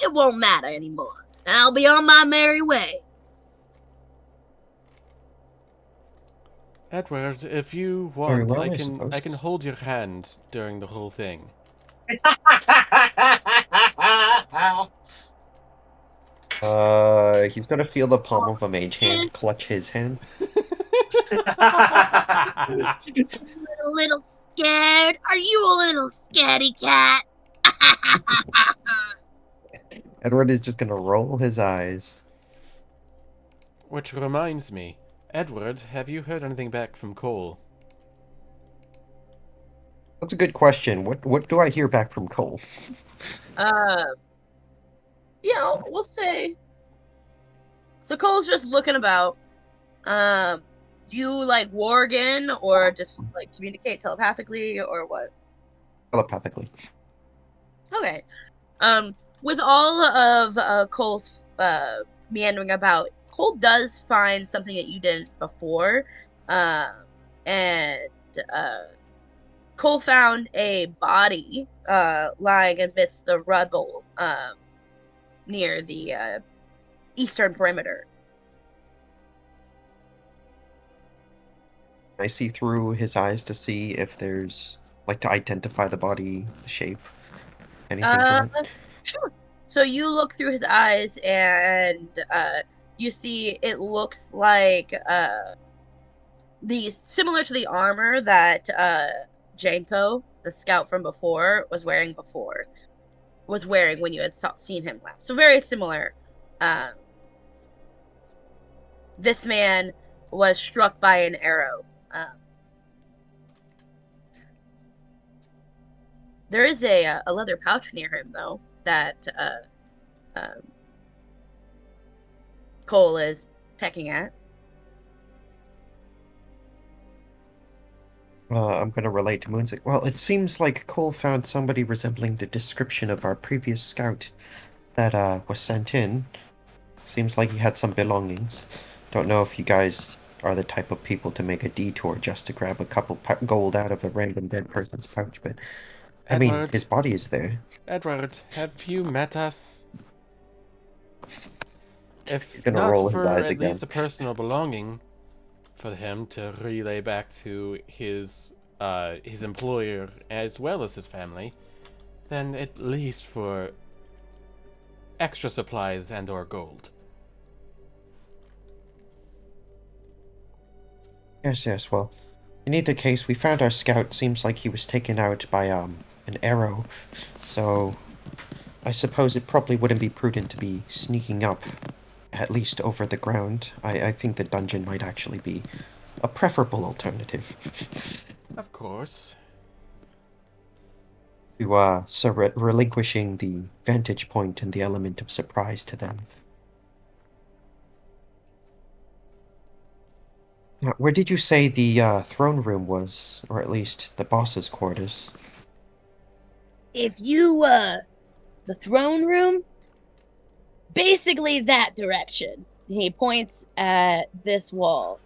S2: it won't matter anymore. And I'll be on my merry way.
S1: Edward, if you
S4: Very
S1: want,
S4: well,
S1: I
S4: I
S1: can
S4: suppose.
S1: I can hold your hand during the whole thing.
S4: He's gonna feel the palm of a mage hand clutch his hand.
S2: A little scared? Are you a little scaredy cat?
S4: Edward is just gonna roll his eyes.
S1: Which reminds me, Edward, have you heard anything back from Cole?
S4: That's a good question. What do I hear back from Cole?
S2: We'll say. So Cole's just looking about. Do you like war again, or just like communicate telepathically, or what?
S4: Telepathically.
S2: Okay. With all of Cole's meandering about, Cole does find something that you didn't before, and Cole found a body lying amidst the rubble near the eastern perimeter.
S4: I see through his eyes to see if there's like to identify the body, the shape, anything from it.
S2: Sure. So you look through his eyes and you see it looks like the similar to the armor that Janko, the scout from before, was wearing when you had seen him last. So very similar. This man was struck by an arrow. There is a leather pouch near him, though, that Cole is pecking at.
S4: I'm gonna relate to Moonsick. Well, it seems like Cole found somebody resembling the description of our previous scout that was sent in. Seems like he had some belongings. Don't know if you guys are the type of people to make a detour just to grab a couple gold out of a random dead person's pouch, but I mean,
S1: Edward,
S4: his body is there.
S1: Edward, have you met us? If
S4: He's gonna
S1: not
S4: roll his
S1: for
S4: eyes
S1: at
S4: again.
S1: least a personal belonging for him to relay back to his employer as well as his family, Then at least for extra supplies and or gold.
S4: Yes, well, in either case, we found our scout. Seems like he was taken out by, an arrow. So, I suppose it probably wouldn't be prudent to be sneaking up, at least over the ground. I think the dungeon might actually be a preferable alternative.
S1: Of course.
S4: To, so relinquishing the vantage point and the element of surprise to them. Now, where did you say the throne room was, or at least the boss's quarters?
S2: If you, the throne room, basically that direction. He points at this wall,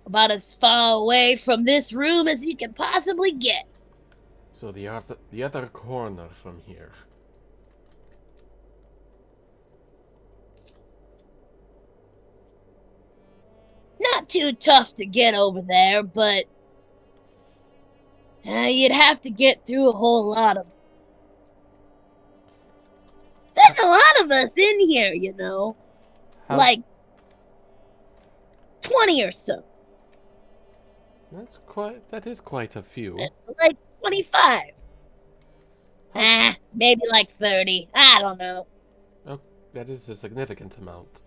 S2: about as far away from this room as he can possibly get.
S1: So the other corner from here.
S2: Not too tough to get over there, but you'd have to get through a whole lot of. There's a lot of us in here, you know.
S1: How,
S2: Like 20 or so.
S1: that is quite a few.
S2: Like 25.
S1: How,
S2: Maybe like 30. I don't know.
S1: oh, that is a significant amount.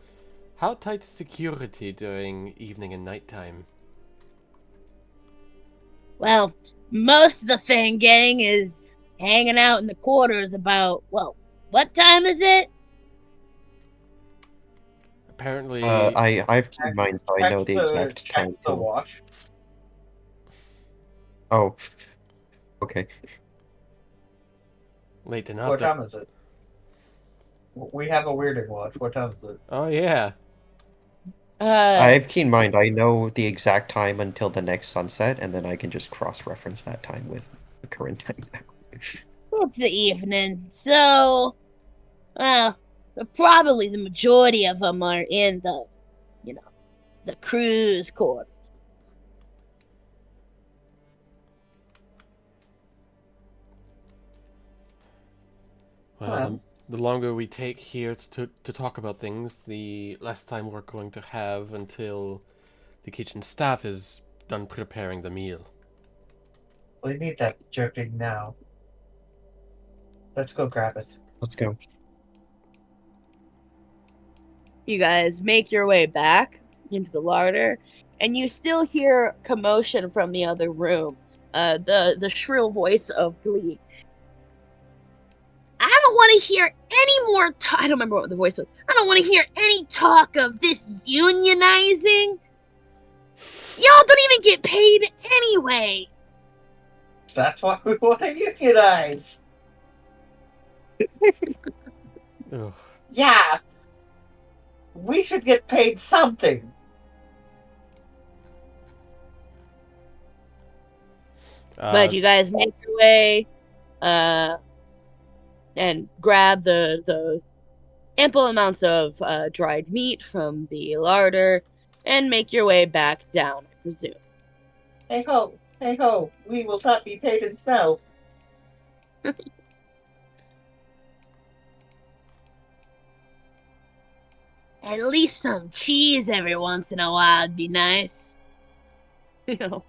S1: How tight is security during evening and nighttime?
S2: Well, most of the Fang gang is hanging out in the quarters about, well, what time is it?
S1: Apparently,
S4: I've two minds, so I know the exact time.
S5: Text the watch.
S4: Oh, okay.
S1: late enough.
S5: What time is it? We have a weirding watch. What time is it?
S1: Oh yeah.
S4: I have keen mind. I know the exact time until the next sunset, and then I can just cross-reference that time with the current time.
S2: It's the evening, so, well, probably the majority of them are in the, the cruise quarters.
S1: Well, the longer we take here to talk about things, the less time we're going to have until the kitchen staff is done preparing the meal.
S3: We need that jerky now. Let's go grab it.
S4: Let's go.
S2: You guys make your way back into the larder, and you still hear commotion from the other room. The shrill voice of Glee. I don't want to hear any more I don't remember what the voice was. I don't want to hear any talk of this unionizing. Y'all don't even get paid anyway.
S5: That's why we want to unionize.
S1: Ugh.
S5: Yeah. We should get paid something.
S2: But you guys make your way and grab the ample amounts of dried meat from the larder and make your way back down, I presume.
S5: Hey ho, we will not be paid in snow.
S2: At least some cheese every once in a while would be nice. You know,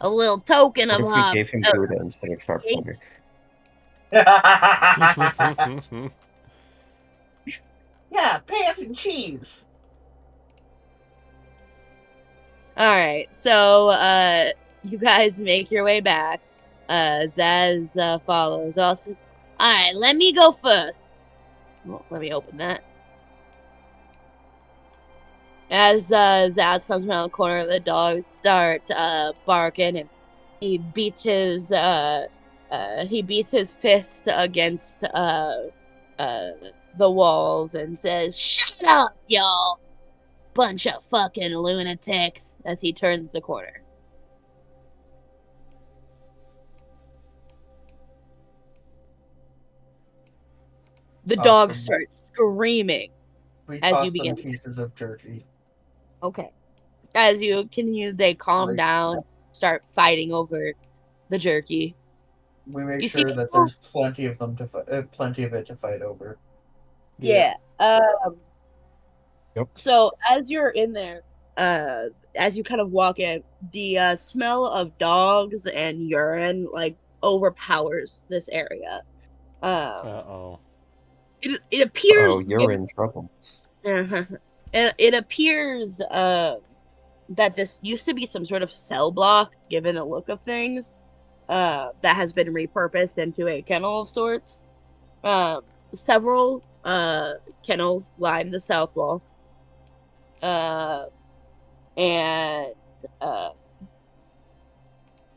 S2: a little token
S4: What
S2: of
S4: if we gave him Buddha instead of sharp corner?
S5: Yeah, pay us in cheese.
S2: Alright, so you guys make your way back. Zaz follows. Also, alright, let me go first. Well, let me open that. As Zaz comes around the corner, the dogs start barking, and he beats his fist against the walls and says, "Shut up, y'all! Bunch of fucking lunatics!" As he turns the corner. The dogs start screaming.
S5: We
S2: as
S5: toss
S2: you begin
S5: them pieces of jerky.
S2: Okay. As you continue, they calm down, start fighting over the jerky.
S3: We make
S2: You see
S3: sure that there's plenty of them to plenty of it to fight over.
S2: Yeah.
S4: Yep.
S2: So as you're in there, as you kind of walk in, the smell of dogs and urine like overpowers this area. Um,
S1: Uh-oh.
S2: it
S4: Oh,
S2: appears
S4: you're in trouble.
S2: it appears that this used to be some sort of cell block, given the look of things, that has been repurposed into a kennel of sorts. Um, Several kennels line the south wall. Uh, and uh,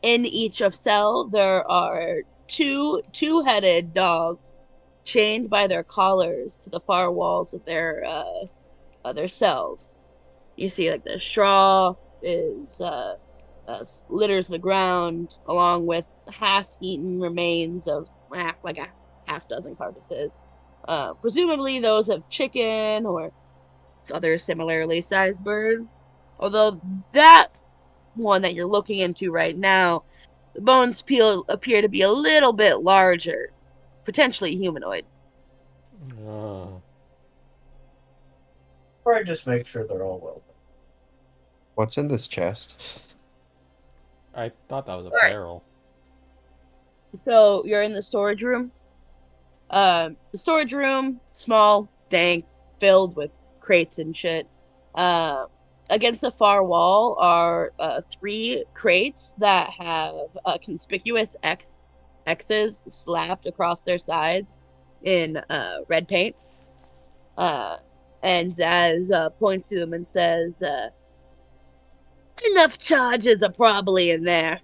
S2: in each of cell there are two-headed dogs chained by their collars to the far walls of their other cells. You see, like the straw is litters the ground along with half-eaten remains of like a half dozen carcasses. Presumably those of chicken or other similarly sized bird. Although that one that you're looking into right now, the bones appear to be a little bit larger, potentially humanoid.
S1: Uh,
S3: Or I just make sure they're all well.
S4: What's in this chest?
S1: I thought that was a
S2: All right,
S1: barrel.
S2: so you're in the storage room. The storage room, small, dank, filled with crates and shit. Uh, Against the far wall are three crates that have conspicuous X's slapped across their sides in red paint. Uh, and Zaz points to them and says, "Enough charges are probably in there."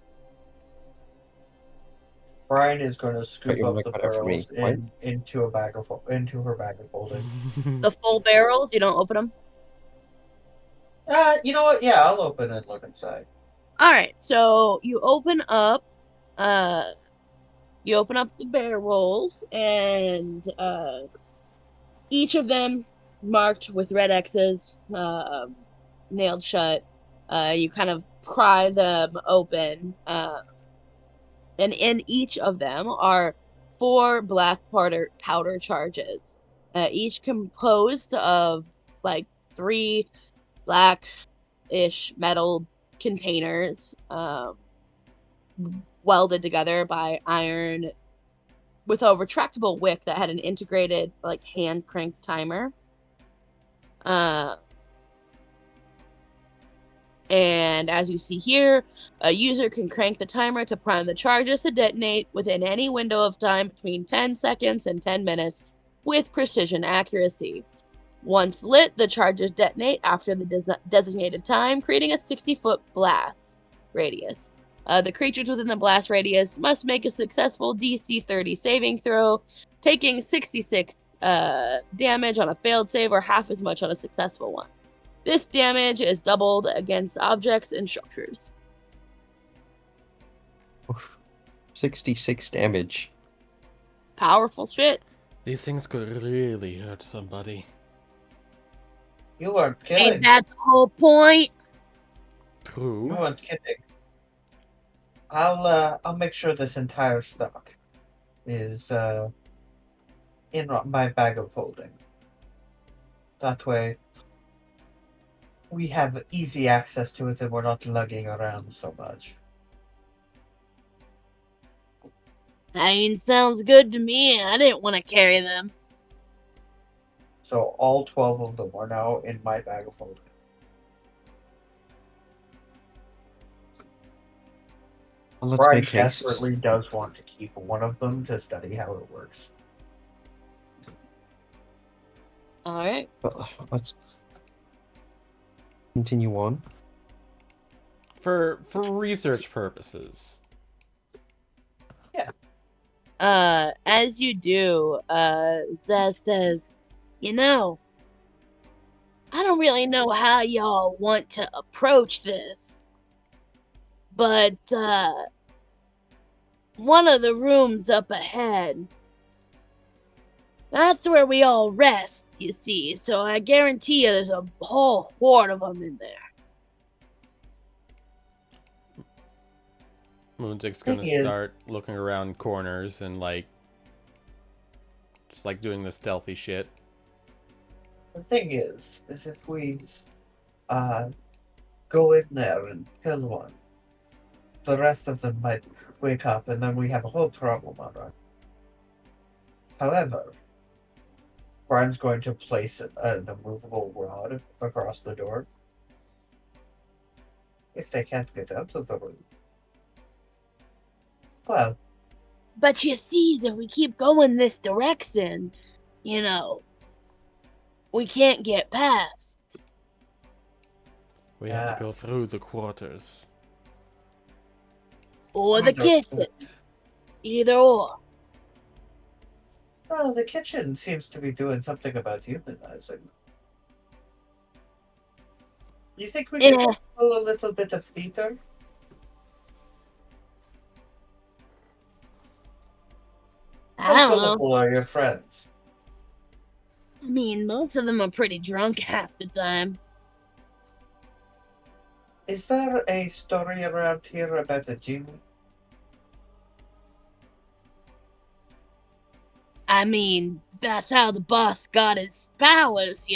S3: Brian is going to
S4: But
S3: scoop
S4: you
S3: up
S4: want
S3: the
S4: to cut it for me.
S3: barrels
S4: What?
S3: into her bag of holding.
S2: The full barrels, you don't open them.
S3: You know what? Yeah, I'll open and look inside.
S2: All right, so uh you open up the barrels, and each of them marked with red X's, nailed shut. You kind of pry them open, and in each of them are four black powder charges, each composed of like three black-ish metal containers, welded together by iron with a retractable wick that had an integrated like hand crank timer. Uh, and as you see here, a user can crank the timer to prime the charges to detonate within any window of time between 10 seconds and 10 minutes with precision accuracy. Once lit, the charges detonate after the designated time, creating a 60-foot blast radius. The creatures within the blast radius must make a successful DC 30 saving throw, taking 66 damage on a failed save or half as much on a successful one. This damage is doubled against objects and structures.
S4: 66 damage.
S2: Powerful shit.
S1: These things could really hurt somebody.
S3: You aren't
S2: Ain't
S3: kidding.
S2: that the whole point?
S1: True.
S3: You aren't kidding. I'll make sure this entire stock is in my bag of holding. That way, we have easy access to it, and we're not lugging around so much.
S2: I mean, sounds good to me. I didn't want to carry them.
S3: So all 12 of them are now in my bag of holding.
S4: Well, let's
S3: Brian
S4: make haste.
S3: desperately does want to keep one of them to study how it works.
S2: All right.
S4: But let's continue on.
S1: For research purposes.
S2: As you do, Zez says, "You know, I don't really know how y'all want to approach this, but, one of the rooms up ahead, that's where we all rest, you see, so I guarantee you there's a whole horde of them in there."
S1: Moonsig's
S3: Thing
S1: gonna
S3: is-
S1: start looking around corners and like just like doing the stealthy shit.
S3: The thing is if we go in there and kill one, the rest of them might wake up, and then we have a whole problem on our. However, Brian's going to place an immovable rod across the door. If they can't get out of the room, well,
S2: But you see, if we keep going this direction, we can't get past.
S1: We have to go through the quarters.
S2: Or the kitchen. Either or.
S3: well, the kitchen seems to be doing something about humanizing. You think we can pull a little bit of theater?
S2: I don't know.
S3: How gullible are your friends?
S2: I mean, most of them are pretty drunk half the time.
S3: Is there a story around here about a genie?
S2: I mean, that's how the boss got his powers,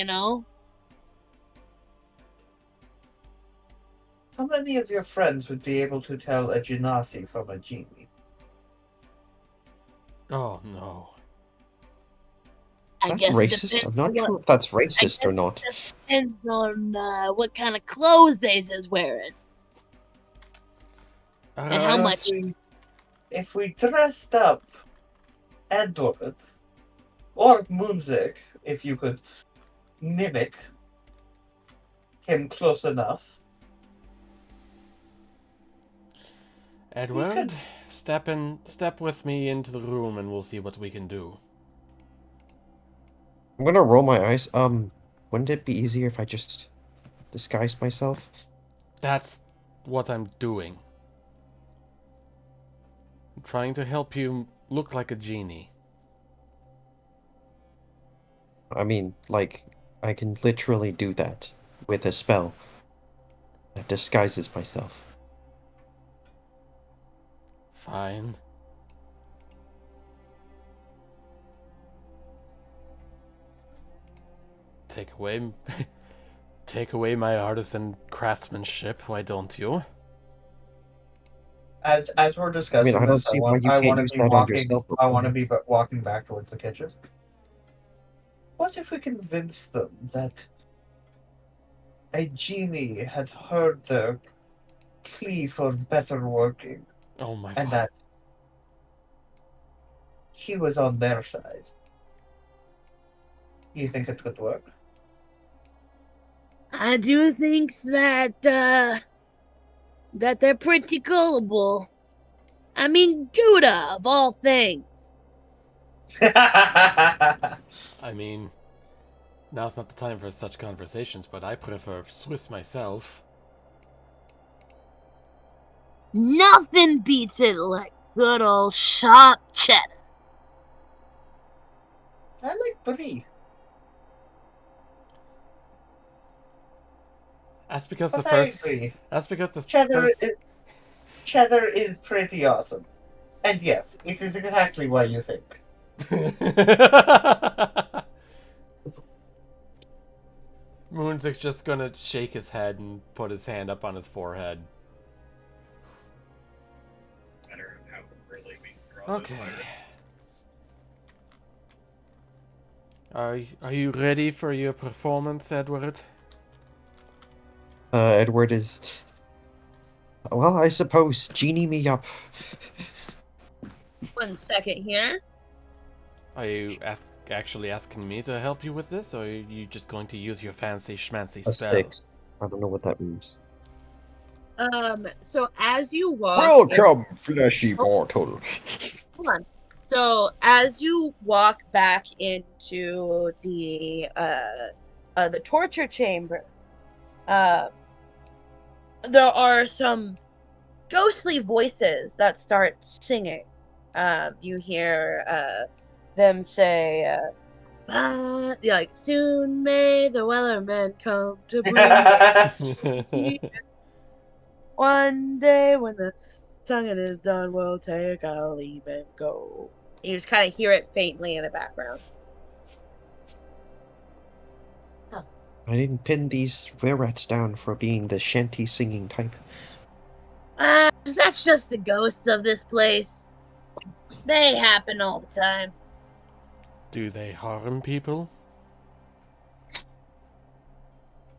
S3: How many of your friends would be able to tell a genasi from a genie?
S1: Oh no.
S4: Is that racist? I'm not sure if that's racist or not.
S2: It depends on what kind of clothes Aza's wearing. And how much.
S3: If we dressed up Edward or Moonzik, if you could mimic him close enough.
S1: Edward, step with me into the room and we'll see what we can do.
S4: I'm gonna roll my eyes. Wouldn't it be easier if I just disguised myself?
S1: That's what I'm doing. I'm trying to help you look like a genie.
S4: I mean, like, I can literally do that with a spell that disguises myself.
S1: Fine. Take away my artisan craftsmanship, why don't you?
S3: As we're discussing
S4: I don't
S3: this,
S4: see why you can't use that on yourself.
S3: I want to be walking back towards the kitchen. What if we convince them that a genie had heard their plea for better working,
S1: Oh my
S3: and that he was on their side? You think it could work?
S2: I do think that they're pretty gullible. I mean, Gouda, of all things.
S1: I mean, now's not the time for such conversations, but I prefer Swiss myself.
S2: Nothing beats it like good old sharp cheddar.
S3: I like brie.
S1: That's because
S3: But
S1: the
S3: I
S1: first.
S3: agree.
S1: That's because the
S3: Cheddar,
S1: first.
S3: cheddar is pretty awesome. And yes, it is exactly what you think.
S1: Moonsig's just gonna shake his head and put his hand up on his forehead. Okay. Are you ready for your performance, Edward?
S4: Edward is... Well, I suppose. Genie me up.
S2: 1 second here.
S1: Are you actually asking me to help you with this, or are you just going to use your fancy schmancy
S4: A
S1: spell?
S4: 6. I don't know what that means.
S2: So as you walk...
S4: Welcome, fleshy mortal.
S2: Hold on. So as you walk back into the torture chamber, there are some ghostly voices that start singing. You hear them say, like, soon may the Wellerman come to bring one day when the tonguing is done, we'll take our leave and go. You just kind of hear it faintly in the background.
S4: I didn't pin these rats down for being the shanty singing type.
S2: That's just the ghosts of this place. They happen all the time.
S1: Do they harm people?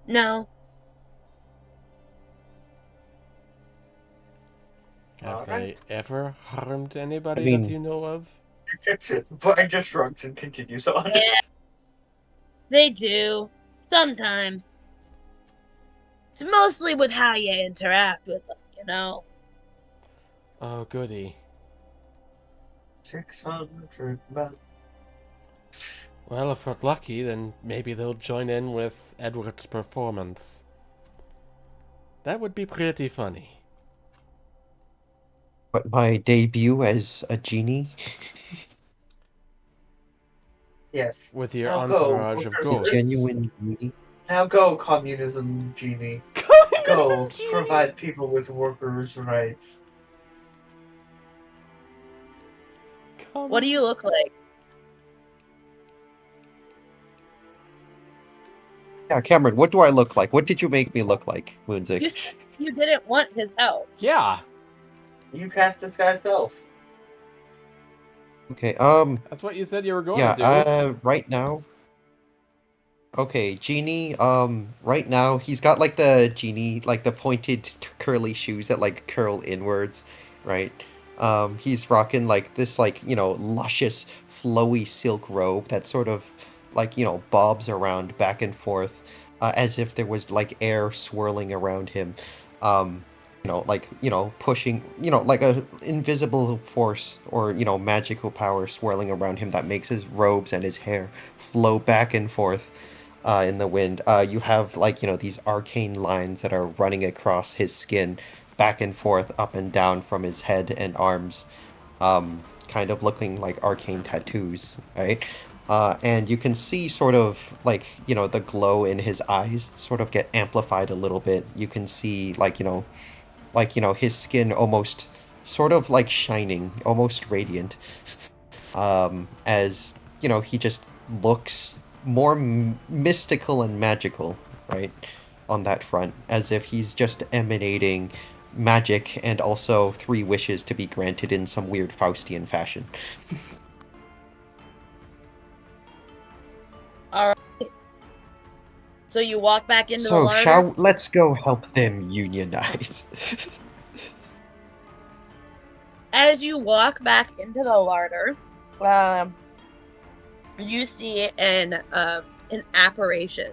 S2: No.
S1: Have
S5: Alright.
S1: they ever harmed anybody
S4: I mean-
S1: that you know of?
S5: Brian just shrugs and continues on.
S2: Yeah. They do. Sometimes. It's mostly with how you interact with them, you know?
S1: Oh, goody.
S5: 600 men.
S1: Well, if we're lucky, then maybe they'll join in with Edward's performance. That would be pretty funny.
S4: But my debut as a genie?
S5: Yes.
S1: With your
S5: Now go,
S1: entourage of
S5: workers.
S4: A
S1: ghosts.
S4: genuine genie?
S5: Now go, communism genie. Go, provide people with workers' rights.
S2: What do you look like?
S4: Yeah, Cameron, what do I look like? What did you make me look like, Moonzik?
S2: You said you didn't want his help.
S1: Yeah,
S5: You cast Disguise Self.
S4: Okay,
S1: that's what you said you were going
S4: yeah,
S1: to do.
S4: right now... Okay, Genie, right now, he's got, like, the Genie, like, the pointed curly shoes that, like, curl inwards, right? He's rocking, like, this, like, luscious, flowy silk robe that sort of, like, bobs around back and forth, as if there was, like, air swirling around him. Pushing, like a invisible force or, magical power swirling around him that makes his robes and his hair flow back and forth in the wind. You have like these arcane lines that are running across his skin, back and forth, up and down from his head and arms, kind of looking like arcane tattoos, right? And you can see sort of like the glow in his eyes sort of get amplified a little bit. You can see his skin almost sort of like shining, almost radiant, as he just looks more mystical and magical, right, on that front, as if he's just emanating magic and also 3 wishes to be granted in some weird Faustian fashion.
S2: Alright. So you walk back into the
S4: So,
S2: larder?
S4: let's go help them unionize.
S2: As you walk back into the larder, you see an apparition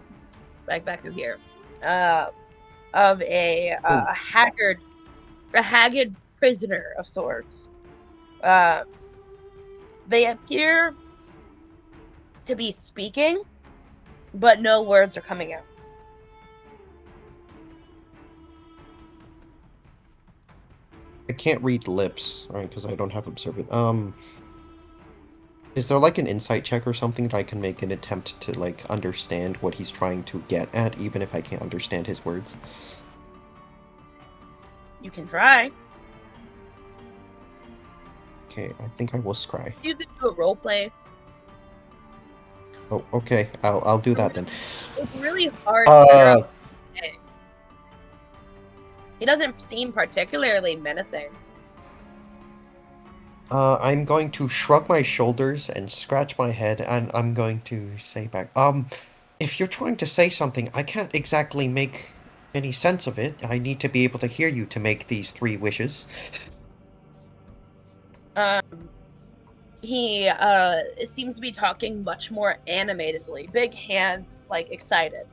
S2: back through here, of a haggard prisoner of sorts. They appear to be speaking, but no words are coming out.
S4: I can't read lips, right, because I don't have observant. Is there like an insight check or something that I can make an attempt to like understand what he's trying to get at, even if I can't understand his words?
S2: You can try.
S4: Okay, I think I will scry.
S2: You can do a role play.
S4: Oh, okay, I'll do that then.
S2: It's really hard to figure out what he's saying. He doesn't seem particularly menacing.
S4: I'm going to shrug my shoulders and scratch my head, and I'm going to say back, if you're trying to say something, I can't exactly make any sense of it. I need to be able to hear you to make these 3 wishes.
S2: He seems to be talking much more animatedly. Big hands, like excited.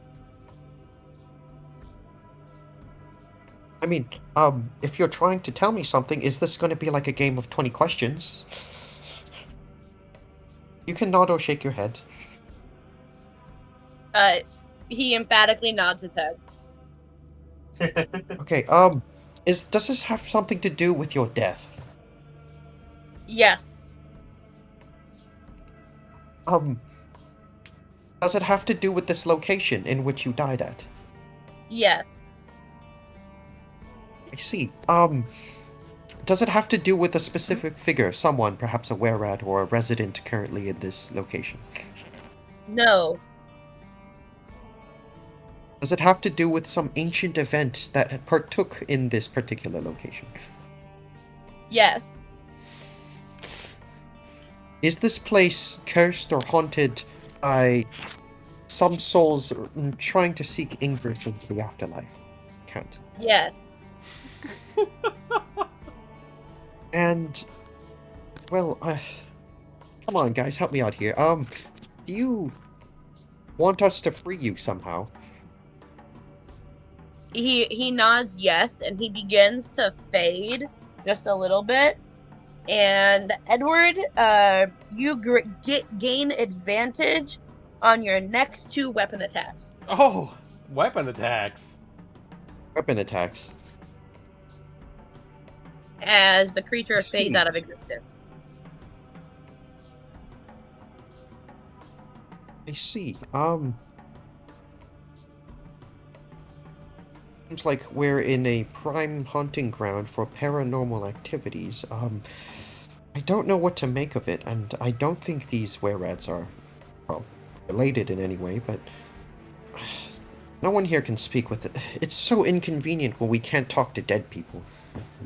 S4: I mean, if you're trying to tell me something, is this going to be like a game of 20 questions? You can nod or shake your head.
S2: He emphatically nods his head.
S4: Okay, does this have something to do with your death?
S2: Yes.
S4: Does it have to do with this location in which you died at?
S2: Yes.
S4: I see. Does it have to do with a specific figure, someone, perhaps a were-rat or a resident currently in this location?
S2: No.
S4: Does it have to do with some ancient event that partook in this particular location?
S2: Yes.
S4: Is this place cursed or haunted by some souls trying to seek ingress into the afterlife? Count.
S2: Yes.
S4: And, well, come on, guys, help me out here. Do you want us to free you somehow?
S2: He nods yes, and he begins to fade just a little bit. And Edward, you gain advantage on your next 2 weapon attacks.
S1: Oh, weapon attacks.
S4: Weapon attacks.
S2: As the creature fades
S4: See.
S2: out of existence.
S4: I see. Seems like we're in a prime hunting ground for paranormal activities. I don't know what to make of it, and I don't think these were-rats are, well, related in any way, but no one here can speak with it. It's so inconvenient when we can't talk to dead people.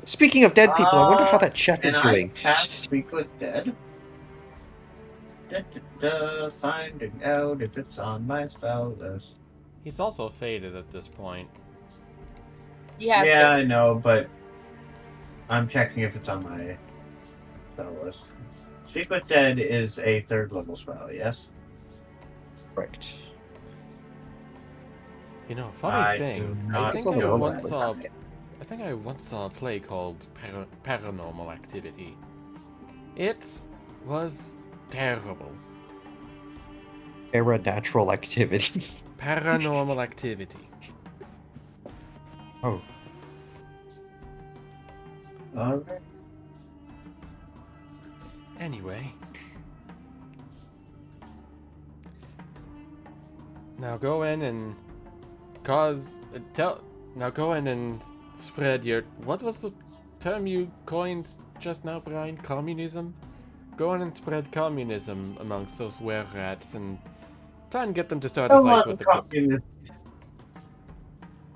S4: Speaking of dead people, I wonder how that chef is doing.
S5: I can't speak with dead. Finding out if it's on my spell list.
S1: He's also faded at this point.
S2: Yeah.
S3: Yeah, I know, but I'm checking if it's on my spell list. Speak with Dead is a 3rd level spell, yes?
S4: Correct.
S1: You know, funny
S3: I
S1: thing.
S3: do
S1: I
S3: not
S1: think
S4: know
S1: I
S4: what
S1: once
S4: that
S1: saw. I think I once saw a play called Paranormal Activity. It was terrible.
S4: Paranatural activity.
S1: Paranormal Activity.
S4: Oh.
S3: Okay.
S1: Anyway. Now go in and now go in and spread your... What was the term you coined just now, Brian? Communism? Go in and spread communism amongst those were-rats and try and get them to start a fight with the cook.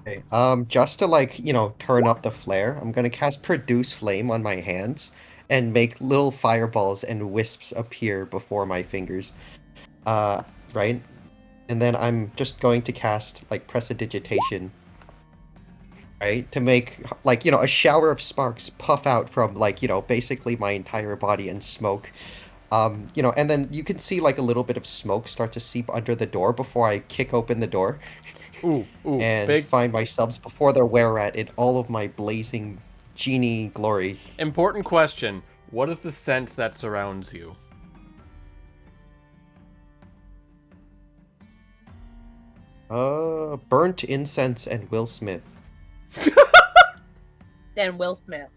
S4: Okay. Just to turn up the flare, I'm gonna cast Produce Flame on my hands and make little fireballs and wisps appear before my fingers. Right? And then I'm just going to cast Prestidigitation, right? To make a shower of sparks puff out from basically my entire body and smoke. And then you can see a little bit of smoke start to seep under the door before I kick open the door.
S1: Ooh,
S4: And find myself before they're were-rat in all of my blazing genie glory.
S1: Important question. What is the scent that surrounds you?
S4: Burnt incense and Will Smith.
S2: Then Will Smith.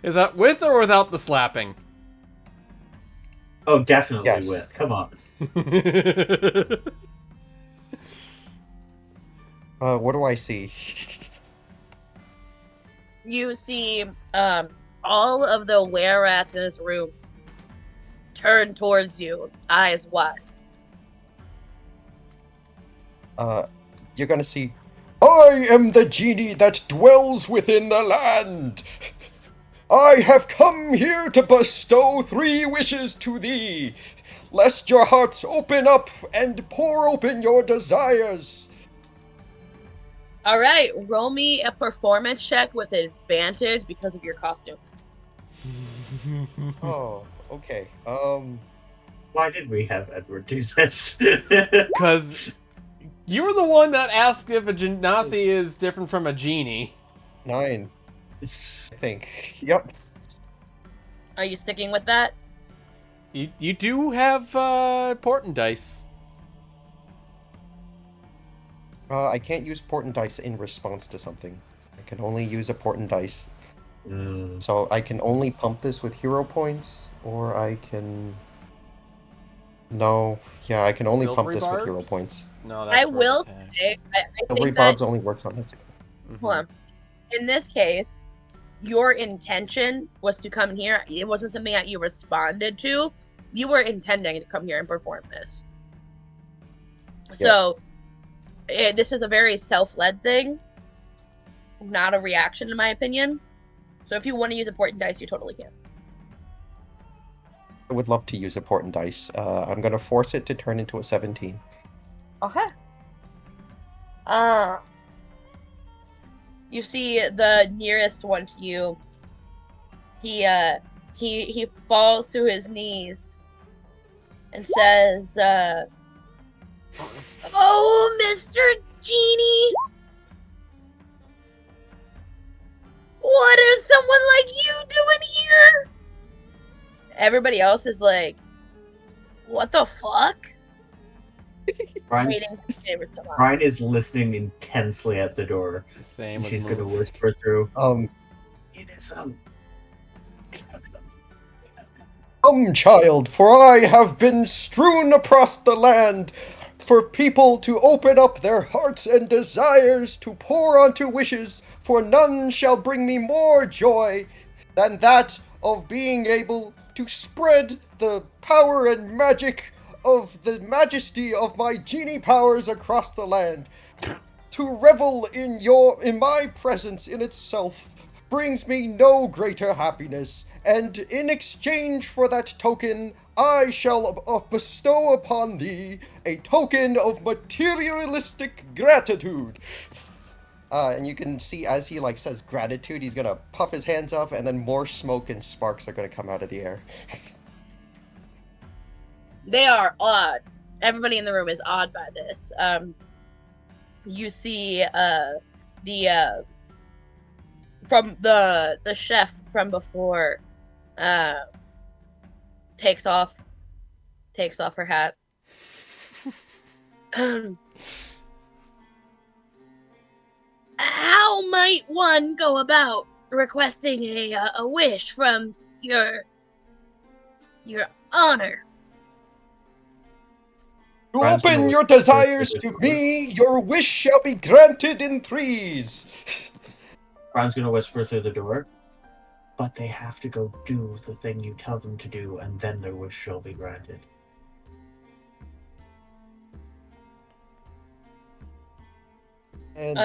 S1: Is that with or without the slapping?
S3: Oh, definitely
S4: Yes.
S3: with. Come on.
S4: What do I see?
S2: You see all of the were-rats in this room turn towards you, eyes wide.
S4: You're gonna see, I am the genie that dwells within the land. I have come here to bestow 3 wishes to thee, lest your hearts open up and pour open your desires.
S2: All right, roll me a performance check with advantage because of your costume.
S4: Oh, okay.
S3: Why did we have Edward do this?
S1: Because you were the one that asked if a genasi is different from a genie.
S4: 9. I think. Yep.
S2: Are you sticking with that?
S1: You do have portent dice.
S4: I can't use portent dice in response to something. I can only use a portent dice. So I can only pump this with hero points, or I can... No, yeah, I can only pump
S1: Silvery
S4: this with hero
S1: barbs?
S4: points.
S1: No, that's
S2: I
S1: for
S2: will
S1: attacks.
S2: say, I
S4: Silvery
S2: think that,
S4: Bobs only works on this.
S2: hold on. In this case, your intention was to come here. It wasn't something that you responded to. You were intending to come here and perform this. So this is a very self-led thing, not a reaction, in my opinion. So if you want to use important dice, you totally can.
S4: I would love to use important dice. I'm gonna force it to turn into a 17.
S2: Okay. You see the nearest one to you. He falls to his knees and says, "Oh, Mr. Genie, what is someone like you doing here?" Everybody else is like, "What the fuck?"
S3: Brian is listening intensely at the door.
S1: Same with
S3: She's gonna
S1: Moose.
S3: whisper through. It is
S4: Come, child, for I have been strewn across the land for people to open up their hearts and desires to pour onto wishes, for none shall bring me more joy than that of being able to spread the power and magic of the majesty of my genie powers across the land. To revel in my presence in itself brings me no greater happiness, and in exchange for that token, I shall bestow upon thee a token of materialistic gratitude. And you can see as he says gratitude, he's gonna puff his hands up, and then more smoke and sparks are gonna come out of the air.
S2: They are awed. Everybody in the room is awed by this. You see from the chef from before takes off her hat. How might one go about requesting a wish from your honor?
S4: To open your desires to me, your wish shall be granted in threes.
S3: Brian's gonna whisper through the door. But they have to go do the thing you tell them to do, and then their wish shall be granted.
S4: And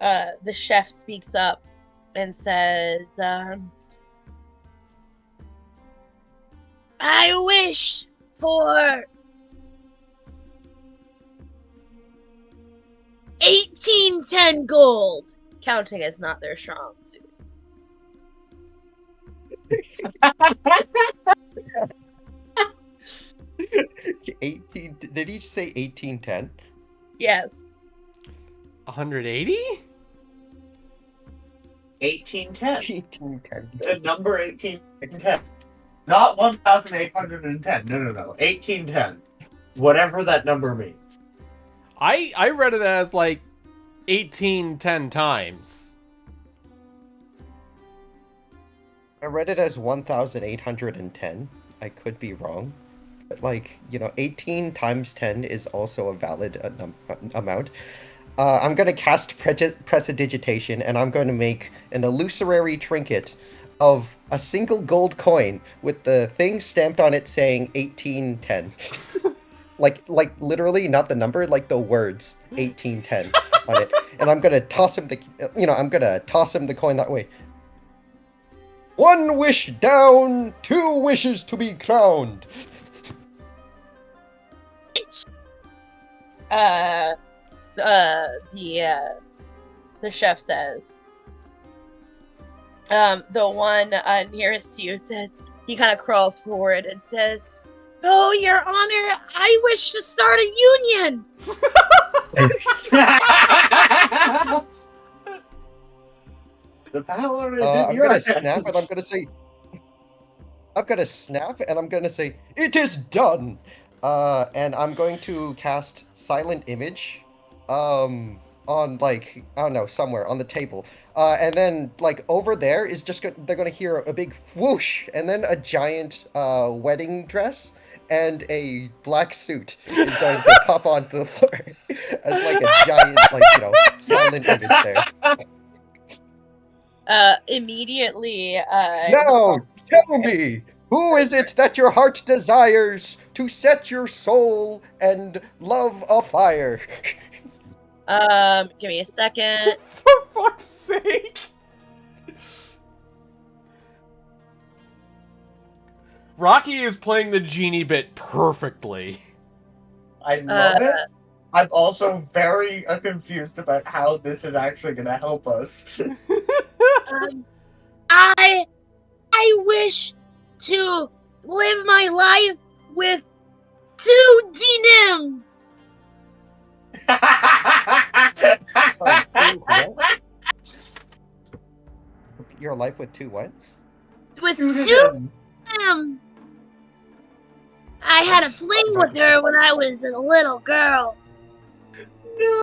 S2: the chef speaks up and says, I wish for 1810 gold. Counting is not their strong suit.
S4: 18. Did he say 1810?
S2: Yes.
S1: 180?
S3: 1810.
S4: 1810.
S3: The number 1810. Not 1,810. No. 1810. Whatever that number means.
S1: I read it as 1810 times.
S4: I read it as 1,810. I could be wrong. But 18 times 10 is also a valid amount. I'm going to cast Prestidigitation, and I'm going to make an illusory trinket of a single gold coin with the thing stamped on it saying 1810. like literally, not the number, the words 1810 on it. And I'm going to toss him the coin that way. One wish down, two wishes to be crowned.
S2: The chef says, the one nearest to you says, he kind of crawls forward and says, "Oh, Your Honor, I wish to start a union."
S3: The power is in your hands.
S4: I'm gonna snap and I'm gonna say, "It is done." And I'm going to cast Silent Image, on I don't know, somewhere on the table. And then over there is they're gonna hear a big whoosh, and then a giant wedding dress, and a black suit is going to pop onto the floor as like a giant, silent image there.
S2: Immediately,
S4: Now, tell me, who is it that your heart desires to set your soul and love afire?
S2: Give me a second.
S1: For fuck's sake! Rocky is playing the genie bit perfectly.
S3: I love it. I'm also very confused about how this is actually going to help us.
S2: I wish to live my life with two Dinim.
S4: What? Your life with two what?
S2: With two Dinim. I had a fling with her when I was a little girl.
S3: No!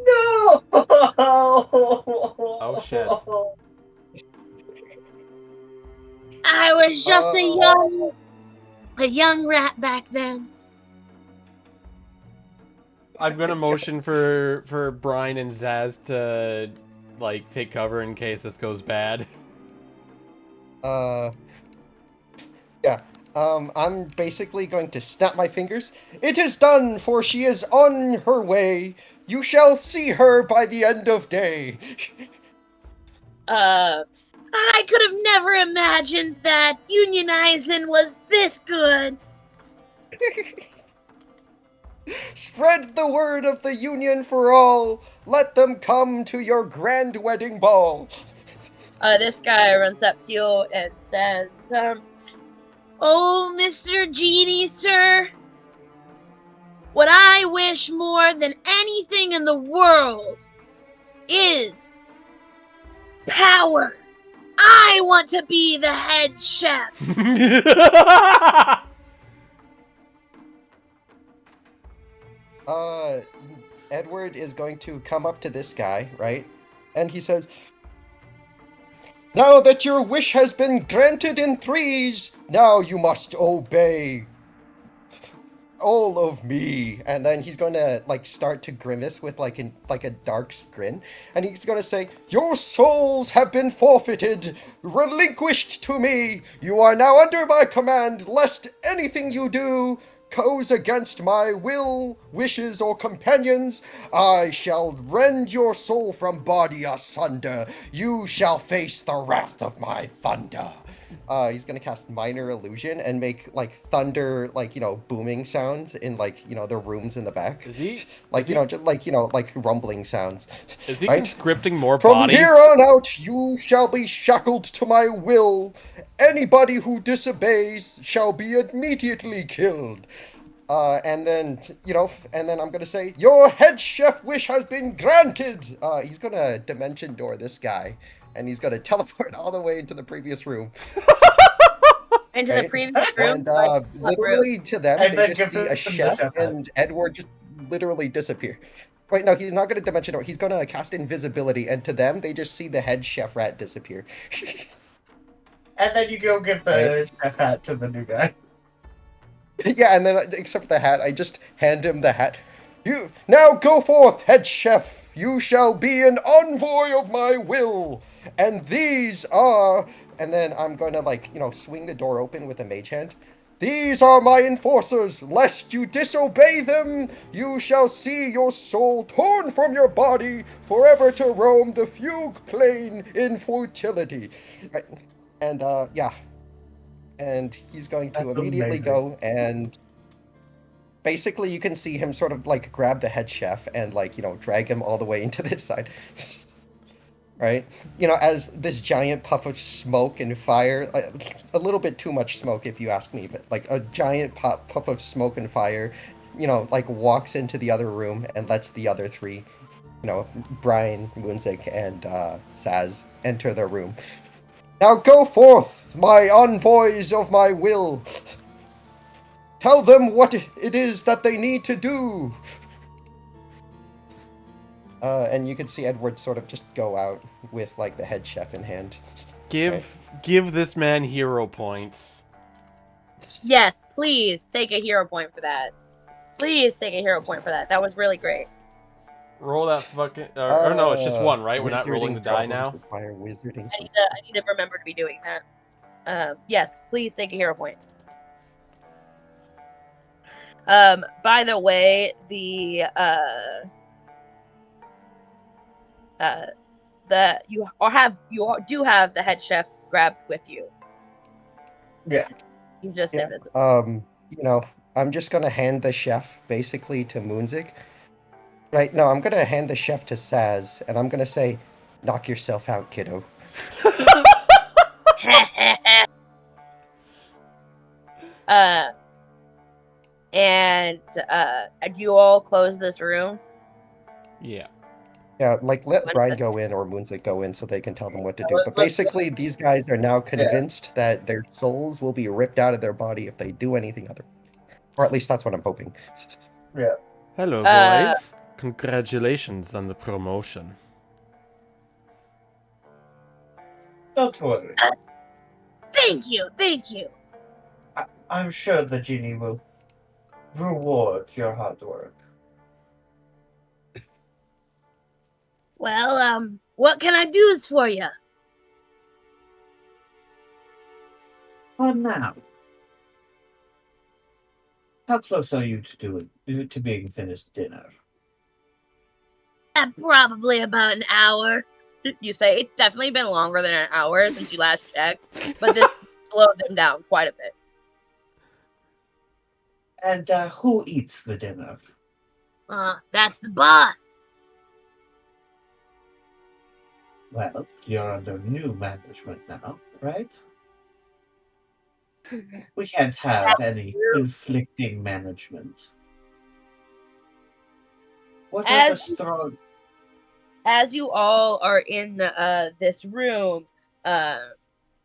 S3: No!
S1: Oh shit.
S2: I was just a young rat back then.
S1: I'm gonna motion for Brian and Zaz to like take cover in case this goes bad.
S4: Yeah. I'm basically going to snap my fingers. It is done, for she is on her way. You shall see her by the end of day.
S2: I could have never imagined that unionizing was this good.
S4: Spread the word of the union for all. Let them come to your grand wedding ball.
S2: This guy runs up to you and says, "Oh, Mr. Genie, sir, what I wish more than anything in the world is power. I want to be the head chef."
S4: Edward is going to come up to this guy, right? And he says, "Now that your wish has been granted in threes, now you must obey all of me." And then he's going to start to grimace with like a dark grin, and he's going to say, "Your souls have been forfeited, relinquished to me. You are now under my command, lest anything you do goes against my will, wishes, or companions. I shall rend your soul from body asunder. You shall face the wrath of my thunder." He's gonna cast Minor Illusion and make thunder, booming sounds in the rooms in the back.
S1: Is he
S4: just rumbling sounds.
S1: Is he
S4: right?
S1: conscripting more
S4: From
S1: bodies?
S4: here on out, you shall be shackled to my will. Anybody who disobeys shall be immediately killed. And then I'm gonna say, your head chef wish has been granted. He's gonna dimension door this guy, and he's gonna teleport all the way into the previous room.
S2: Into the previous room?
S4: And literally to them,
S3: And
S4: they
S3: then
S4: just see a chef, and Edward just literally disappear. Wait, no, he's not gonna dimension door. He's gonna cast invisibility, and to them, they just see the head chef rat disappear.
S3: And then you go give the chef hat to the new guy.
S4: Yeah, and then except for the hat, I just hand him the hat. You now go forth, head chef. You shall be an envoy of my will. And these are, and then I'm going to swing the door open with a mage hand. These are my enforcers. Lest you disobey them, you shall see your soul torn from your body, forever to roam the fugue plane in futility. And yeah. And he's going to immediately go, and basically you can see him sort of grab the head chef and drag him all the way into this side. Right? As this giant puff of smoke and fire, a little bit too much smoke if you ask me, but a giant puff of smoke and fire, walks into the other room and lets the other three, Brian, Moonzik, and Saz enter the room. Now go forth, my envoys of my will. Tell them what it is that they need to do. And you can see Edward sort of just go out with the head chef in hand.
S1: Give this man hero points.
S2: Yes, please take a hero point for that. Please take a hero point for that. That was really great.
S1: Roll that fucking. Or no, it's just one, right? We're not rolling the
S4: Wizarding
S1: die
S4: problems
S1: now.
S4: require wizarding.
S2: I need to remember to be doing that. Yes, please take a hero point. By the way, you do have the head chef grabbed with you.
S3: Yeah.
S2: He's just
S4: Yeah.
S2: invisible.
S4: I'm just gonna hand the chef basically to Moonzik. Right? No, I'm gonna hand the chef to Saz, and I'm gonna say, "Knock yourself out, kiddo."
S2: And you all close this room.
S1: Yeah.
S4: Yeah, like let
S2: What
S4: Brian
S2: is
S4: go in or Moonzik go in so they can tell them what to
S3: Yeah,
S4: do. But
S3: let's-
S4: basically, these guys are now convinced that their souls will be ripped out of their body if they do anything other. Or at least that's what I'm hoping.
S3: Yeah.
S1: Hello, boys. Congratulations on the promotion.
S3: Don't worry.
S2: Thank you, thank you.
S3: I'm sure the genie will reward your hard work.
S2: Well, what can I do for you?
S3: For now. How close are you to being finished dinner?
S2: Probably about an hour. You say it's definitely been longer than an hour since you last checked, but this slowed them down quite a bit.
S3: And who eats the dinner?
S2: That's the boss.
S3: Well, you're under new management now, right? We can't have any conflicting management. What are the strong...
S2: As you all are in this room,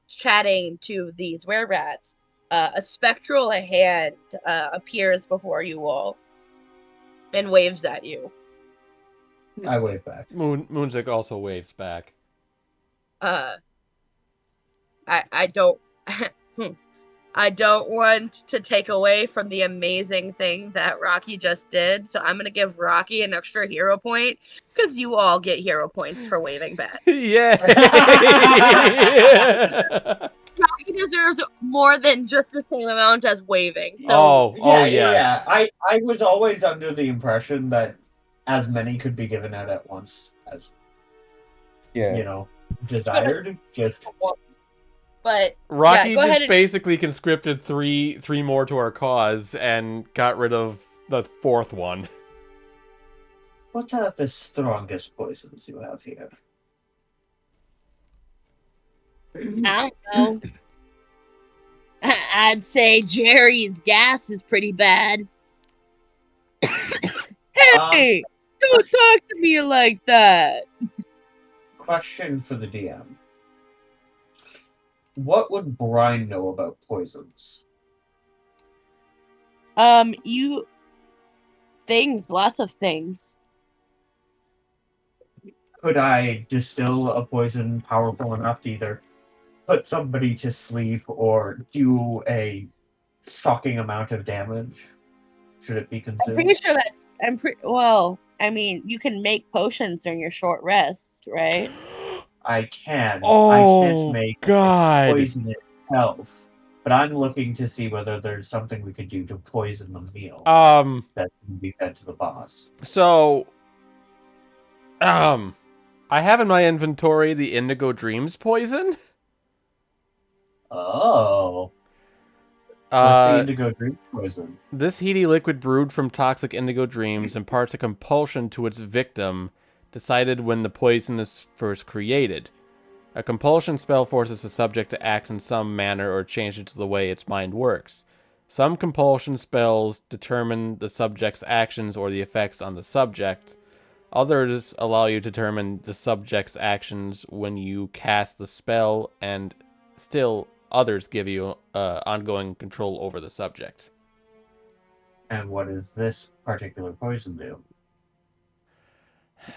S2: chatting to these were-rats, a spectral hand appears before you all and waves at you.
S3: I wave back.
S1: Moonzik also waves back.
S2: I don't I don't want to take away from the amazing thing that Rocky just did, so I'm gonna give Rocky an extra hero point because you all get hero points for waving back.
S1: Yay!
S2: Rocky deserves more than just the same amount as waving. So
S1: yes.
S3: I was always under the impression that as many could be given out at once as desired.
S2: But
S1: Rocky
S2: go ahead
S1: just basically conscripted three more to our cause and got rid of the fourth one.
S3: What are the strongest poisons you have here?
S2: I don't know. I'd say Jerry's gas is pretty bad. Hey, don't talk to me like that.
S3: Question for the DM. What would Brian know about poisons?
S2: Lots of things.
S3: Could I distill a poison powerful enough to either put somebody to sleep or do a shocking amount of damage? Should it be consumed?
S2: I'm pretty sure well, I mean, you can make potions during your short rests, right?
S3: I can.
S1: Oh,
S3: I can't make
S1: God.
S3: poison itself, but I'm looking to see whether there's something we could do to poison the meal that can be fed to the boss.
S1: So, I have in my inventory the Indigo Dreams poison.
S3: Oh. What's the Indigo Dreams poison?
S1: This heady liquid brewed from toxic indigo dreams imparts a compulsion to its victim, decided when the poison is first created. A compulsion spell forces the subject to act in some manner or changes the way its mind works. Some compulsion spells determine the subject's actions or the effects on the subject. Others allow you to determine the subject's actions when you cast the spell, and still others give you ongoing control over the subject.
S3: And what does this particular poison do?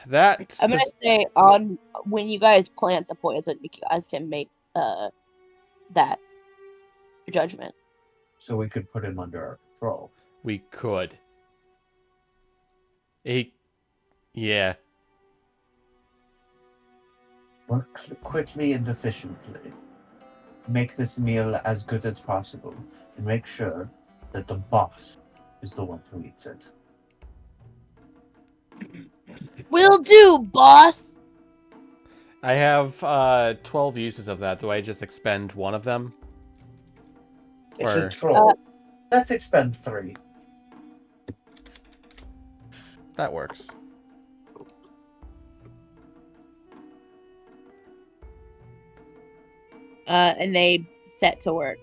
S1: That
S2: I'm gonna say when you guys plant the poison, you guys can make that judgment.
S3: so we could put him under our control.
S1: We could. Yeah.
S3: Work quickly and efficiently. Make this meal as good as possible, and make sure that the boss is the one who eats it.
S2: Will do, boss.
S1: I have 12 uses of that. Do I just expend one of them?
S3: It's
S1: Or-
S3: a troll. Let's expend 3.
S1: That works.
S2: And they set to work.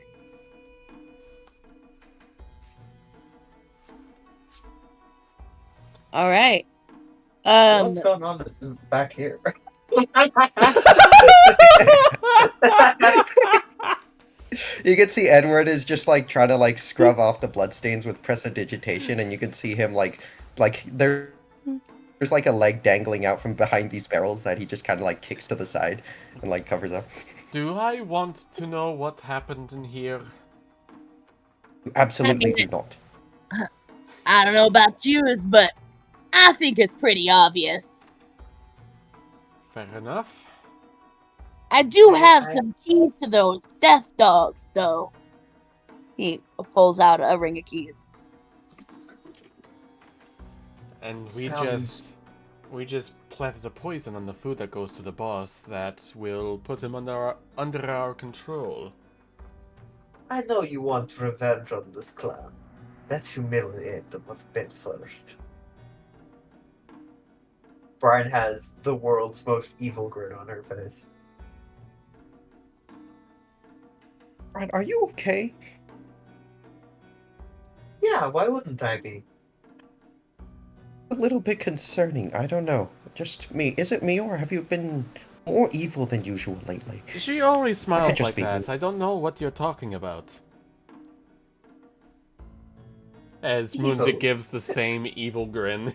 S2: All right.
S5: What's going on back here?
S4: You can see Edward is just like trying to like scrub off the bloodstains with prestidigitation, and you can see him like there's like a leg dangling out from behind these barrels that he just kind of like kicks to the side and like covers up.
S1: Do I want to know what happened in here?
S4: You absolutely do not.
S2: I don't know about yours, but I think it's pretty obvious.
S1: Fair enough.
S2: I do have some keys to those death dogs, though. He pulls out a ring of keys.
S1: And we just planted a poison on the food that goes to the boss that will put him under our control.
S5: I know you want revenge on this clan. Let's humiliate them a bit first. Brian has the world's most evil grin on her face.
S4: Brian, are you okay?
S5: Yeah, why wouldn't I be?
S4: A little bit concerning. I don't know. Just me. Is it me, or have you been more evil than usual lately?
S1: She always smiles
S4: just
S1: like
S4: be
S1: that.
S4: me.
S1: I don't know what you're talking about. As
S5: Evil.
S1: Moonzik gives the same evil grin.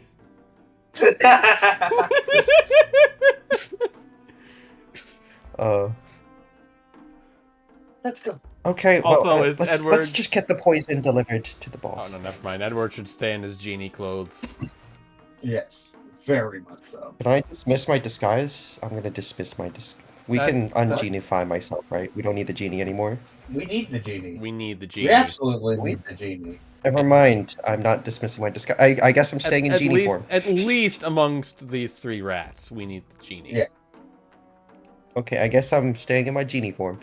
S5: Let's go.
S4: Okay,
S1: Also,
S4: well,
S1: is
S4: let's
S1: Edward-
S4: just get the poison delivered to the
S1: Oh,
S4: boss.
S1: no, never mind. Edward should stay in his genie clothes.
S3: Yes, very much so.
S4: Can I dismiss my disguise? I'm gonna dismiss my We can
S1: That's-
S4: ungenify myself, right? We don't need the genie anymore.
S3: We need the genie.
S1: We need the
S3: We
S1: genie.
S3: absolutely need the genie.
S4: Never mind. I'm not dismissing my disguise. I guess I'm staying in genie form.
S1: At least amongst these 3 rats, we need the genie.
S3: Yeah.
S4: Okay, I guess I'm staying in my genie form.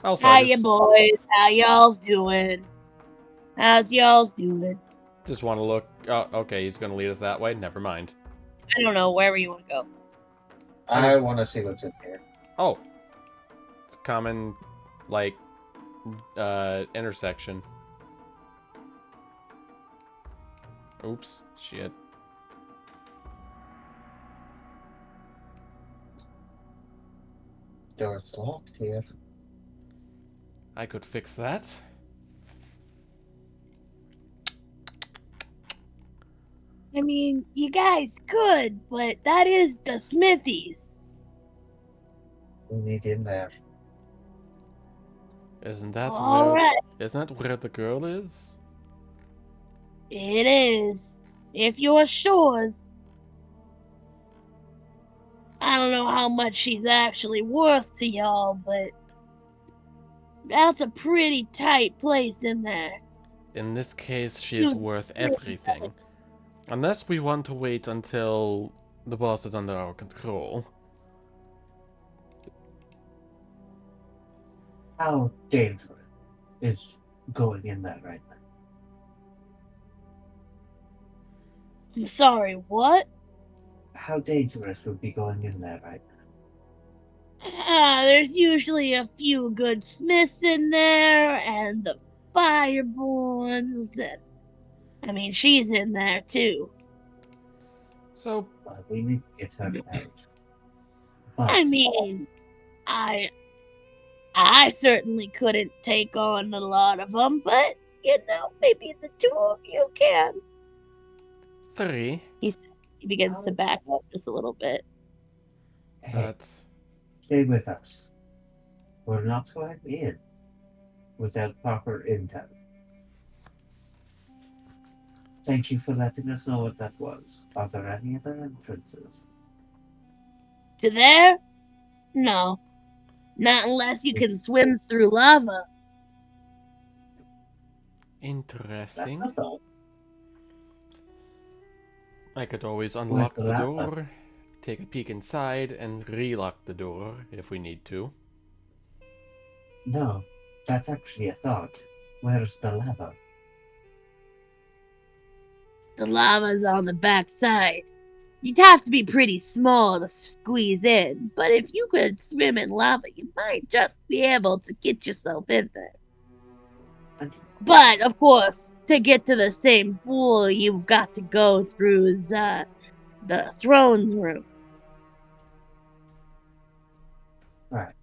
S1: Also,
S2: How
S1: I
S2: you boys? How y'all's doing? How's y'all's doing?
S1: just want to look. Oh, okay, he's going to lead us that way. Never mind.
S2: I don't know, wherever you want to go.
S3: I want to see what's in here.
S1: Oh, it's a common, like, intersection. Oops, shit.
S3: Door's locked here.
S1: I could fix that.
S2: I mean, you guys could, but that is the smithies.
S3: We need in there.
S1: Isn't that
S2: All
S1: where?
S2: right,
S1: Isn't that where the girl is?
S2: it is. If you're sure. I don't know how much she's actually worth to y'all, but that's a pretty tight place in there.
S1: In this case, she is worth everything. Unless we want to wait until the boss is under our control.
S3: How dangerous is going in there right now?
S2: I'm sorry, what?
S3: How dangerous would be going in there right
S2: There's usually a few good smiths in there, and the fireborns, and I mean, she's in there too.
S1: So,
S3: now? Well, we need to get her out. But
S2: I mean, I certainly couldn't take on a lot of them, but you know, maybe the 2 of you can.
S1: 3.
S2: He begins to back up just a little bit.
S3: hey,
S1: That's...
S3: stay with us. We're not going in. without proper intel. Thank you for letting us know what that was. Are there any other entrances?
S2: To there? No. Not unless you can swim through lava.
S3: That's
S1: Interesting.
S3: not all.
S1: I could always
S3: Where's
S1: unlock
S3: the
S1: the
S3: lava?
S1: door, take a peek inside, and relock the door if we need to.
S3: No, that's actually a thought. Where's the lava?
S2: The lava's on the back side. You'd have to be pretty small to squeeze in, but if you could swim in lava, you might just be able to get yourself in there.
S3: And
S2: But, of course, to get to the same pool, you've got to go through the throne room.
S3: right.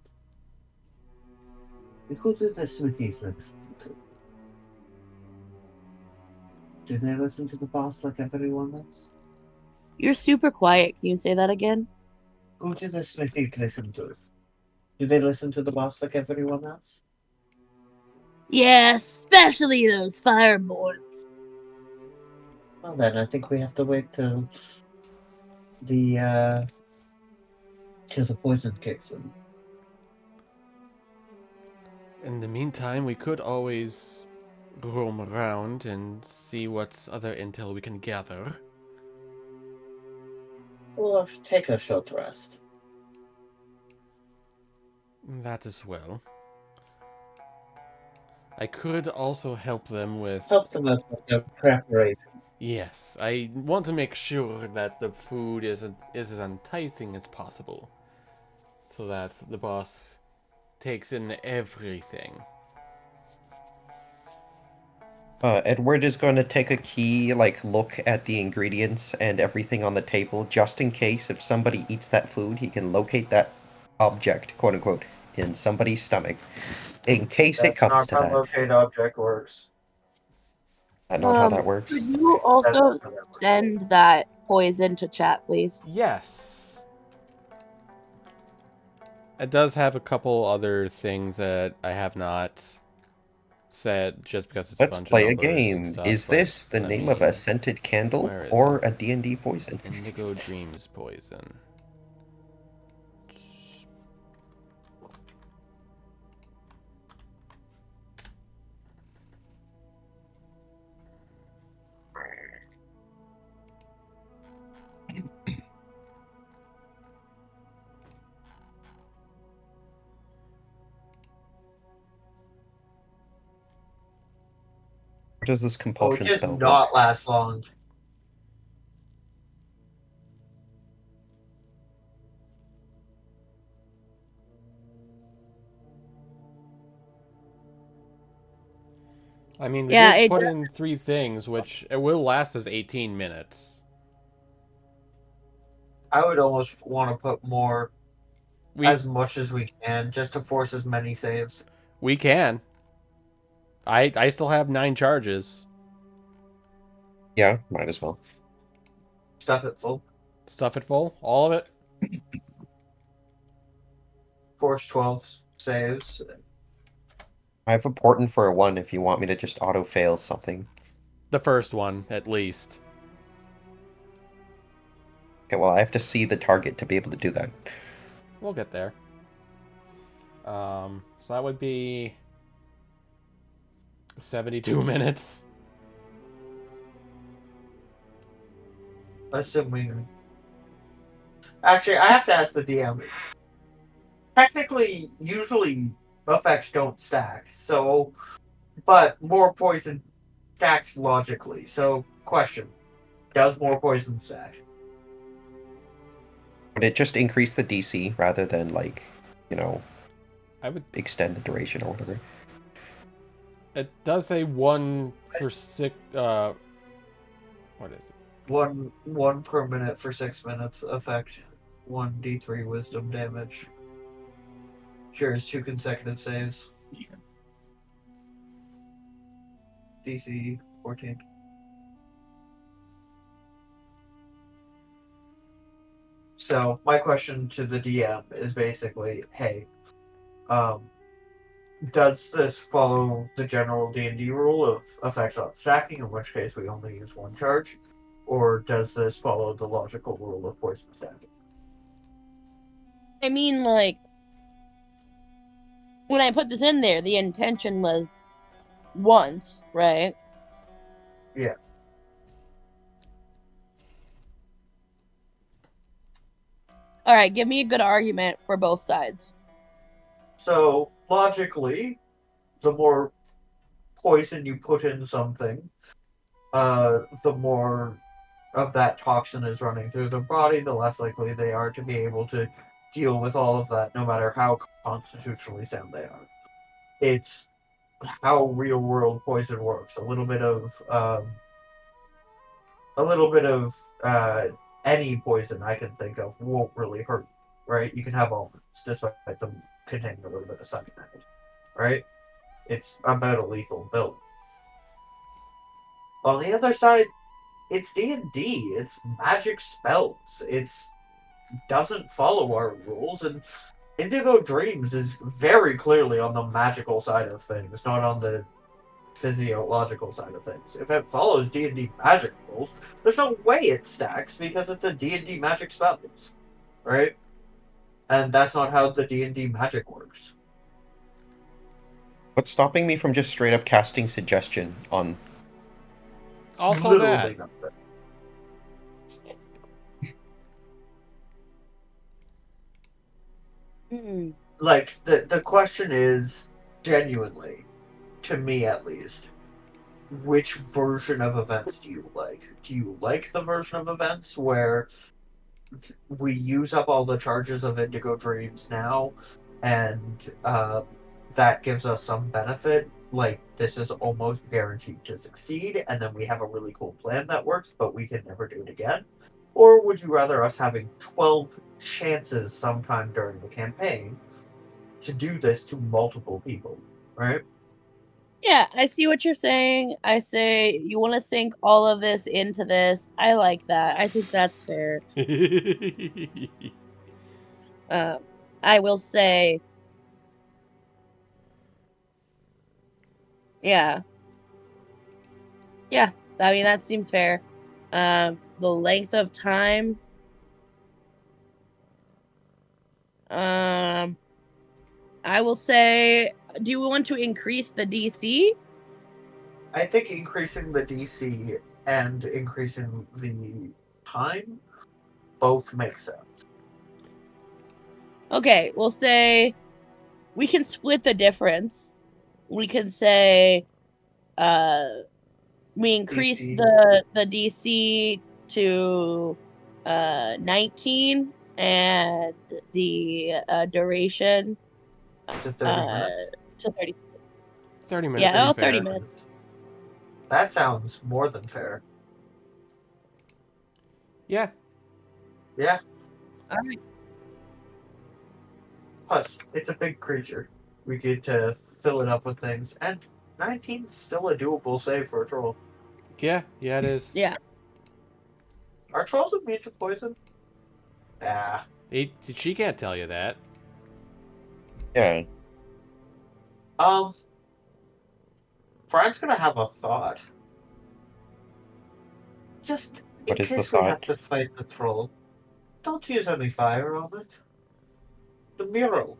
S3: Who do the Smithies listen to? Do they listen to the boss like everyone else?
S2: You're super quiet. Can you say that again?
S3: Who do the Smithies listen to? Do they listen to the boss like everyone else?
S2: Yeah, especially those fireborns.
S3: Well then, I think we have to wait the till the poison kicks in.
S1: In the meantime, we could always roam around and see what other intel we can gather.
S3: Or take a short rest.
S1: That as well. I could also help them with...
S3: Help them out with their preparation.
S1: Yes, I want to make sure that the food is as enticing as possible. So that the boss takes in everything.
S4: Edward is going to take a key look at the ingredients and everything on the table, just in case if somebody eats that food, he can locate that object, quote unquote, in somebody's stomach. In case it
S5: That's
S4: comes
S5: not
S4: to
S5: how
S4: that.
S5: locate object works.
S4: That's not how that
S2: Could
S4: works.
S2: you
S5: That's
S2: also
S5: not how that works.
S2: send that poison to chat, please?
S1: Yes. It does have a couple other things that I have not said just because it's a
S4: Let's
S1: bunch of
S4: play a
S1: numbers and
S4: game.
S1: stuff,
S4: Is
S1: but
S4: this the
S1: let
S4: name of
S1: me...
S4: a scented candle
S1: Where is
S4: or
S1: it?
S4: a D&D poison?
S1: Indigo Dreams Poison.
S4: Or does this
S5: Oh, it
S4: compulsion
S5: does
S4: spell work?
S5: not last long.
S1: I mean, we
S2: Yeah,
S1: did
S2: it
S1: put in 3 things, which it will last us 18 minutes.
S5: I would almost want to put more,
S1: We
S5: as much as we can, just to force as many saves.
S1: we can. I still have 9 charges.
S4: Yeah, might as well.
S5: Stuff it full.
S1: Stuff it full, all of it.
S5: Force 12 saves.
S4: I have a portent for a 1 if you want me to just auto-fail something.
S1: The first one, at least.
S4: Okay, well, I have to see the target to be able to do that.
S1: We'll get there. So that would be 72 minutes.
S5: Assuming. Actually, I have to ask the DM. Technically, usually effects don't stack. So, but more poison stacks logically. So, question: does more poison stack?
S4: Would it just increase the DC rather than,
S1: I would.
S4: extend the duration or whatever?
S1: It does say 1 for 6. What is it?
S5: One per minute for 6 minutes. Effect 1d3 wisdom damage. Cures 2 consecutive saves. DC 14. So my question to the DM is basically, hey,
S3: does this follow the general D&D rule of effects on stacking, in which case we only use one charge? Or does this follow the logical rule of poison stacking?
S2: I mean, like, when I put this in there, the intention was once, right?
S3: Yeah.
S2: All right, give me a good argument for both sides.
S3: So, logically, the more poison you put in something, the more of that toxin is running through the body, the less likely they are to be able to deal with all of that, no matter how constitutionally sound they are. It's how real world poison works. A little bit of any poison I can think of won't really hurt. Right? You can have almonds, despite them containing a little bit of cyanide. Right? It's about a lethal ability. On the other side, it's D&D. It's magic spells. It's doesn't follow our rules, and Indigo Dreams is very clearly on the magical side of things, not on the physiological side of things. If it follows D&D magic rules, there's no way it stacks because it's a D&D magic spells, right? And that's not how the D&D magic works.
S4: What's stopping me from just straight up casting suggestion on?
S1: Also
S3: Literally
S1: that.
S3: nothing.
S2: Hmm.
S3: Like the question is genuinely, to me at least, which version of events do you like? Do you like the version of events where we use up all the charges of Indigo Dreams now, and that gives us some benefit? Like, this is almost guaranteed to succeed, and then we have a really cool plan that works, but we can never do it again? Or would you rather us having 12 chances sometime during the campaign to do this to multiple people, right?
S2: Yeah, I see what you're saying. I say you want to sink all of this into this. I like that. I think that's fair. Um, I will say, yeah, yeah. I mean, that seems fair. The length of time. Um, I will say, do you want to increase the DC?
S3: I think increasing the DC and increasing the time both make sense.
S2: Okay, we'll say we can split the difference. We can say, uh, we increase
S3: DC
S2: the DC to 19 and the duration
S3: to 30
S2: uh
S3: minutes.
S2: to 30.
S1: 30 minutes
S2: Yeah,
S1: is
S2: oh, 30
S1: fair.
S2: minutes.
S3: That sounds more than fair.
S1: Yeah.
S3: Yeah.
S2: All right.
S3: Plus, it's a big creature. We get to fill it up with things, and 19's still a doable save for a troll.
S1: Yeah, it is.
S2: Yeah.
S3: Are trolls immune to poison? Ah.
S1: She can't tell you that.
S4: Yeah.
S3: Um, Brian's gonna have a thought. Just in
S4: What is the
S3: case we have
S4: thought?
S3: to fight the troll, don't use any fire on it. The mural.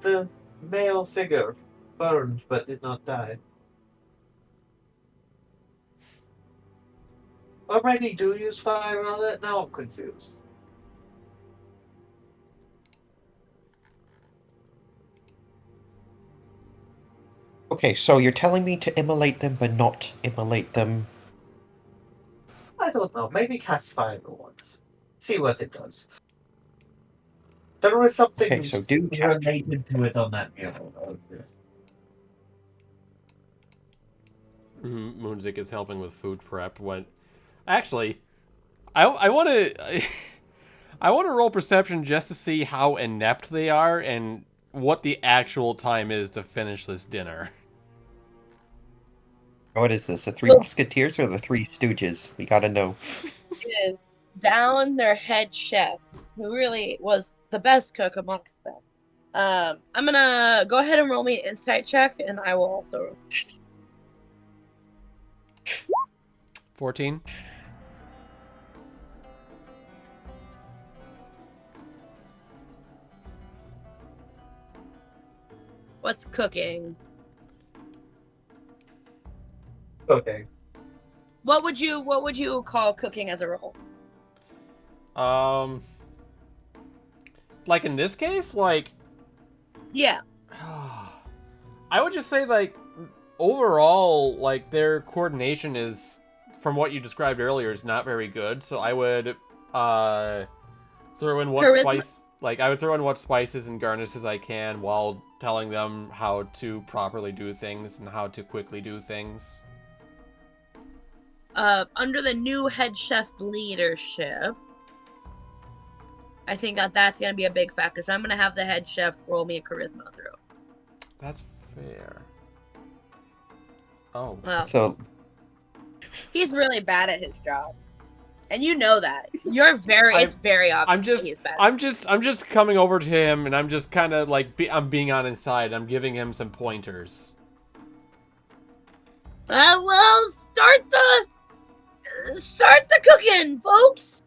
S3: The male figure burned but did not die. Or maybe do use fire on it? Now I'm confused.
S4: Okay, so you're telling me to immolate them, but not immolate them.
S3: I don't know. Maybe cast fire once. See what it does. There was
S4: Okay,
S3: something
S4: so do cast.
S3: related to it on that mural.
S1: Moonzik is helping with food prep. When actually, I want to I want to roll perception just to see how inept they are and what the actual time is to finish this dinner.
S4: What is this? The Three
S2: Well,
S4: Musketeers or the Three Stooges? We gotta know.
S2: is down their head chef, who really was the best cook amongst them. I'm gonna go ahead and roll me an insight check, and I will also roll.
S1: 14.
S2: What's cooking?
S3: Okay.
S2: What would you call cooking as a role?
S1: Like in this case, like
S2: Yeah.
S1: I would just say like overall, like their coordination is, from what you described earlier, is not very good. So I would throw in what
S2: Charisma.
S1: spice, like I would throw in what spices and garnishes I can while telling them how to properly do things and how to quickly do things.
S2: Under the new head chef's leadership, I think that's gonna be a big factor. So I'm gonna have the head chef roll me a charisma through.
S1: That's fair. Oh.
S2: Well,
S4: So
S2: he's really bad at his job, and you know that. It's very obvious that he's bad.
S1: I'm just coming over to him, and I'm just kind of like I'm being on his side. I'm giving him some pointers.
S2: Well, start the cooking, folks.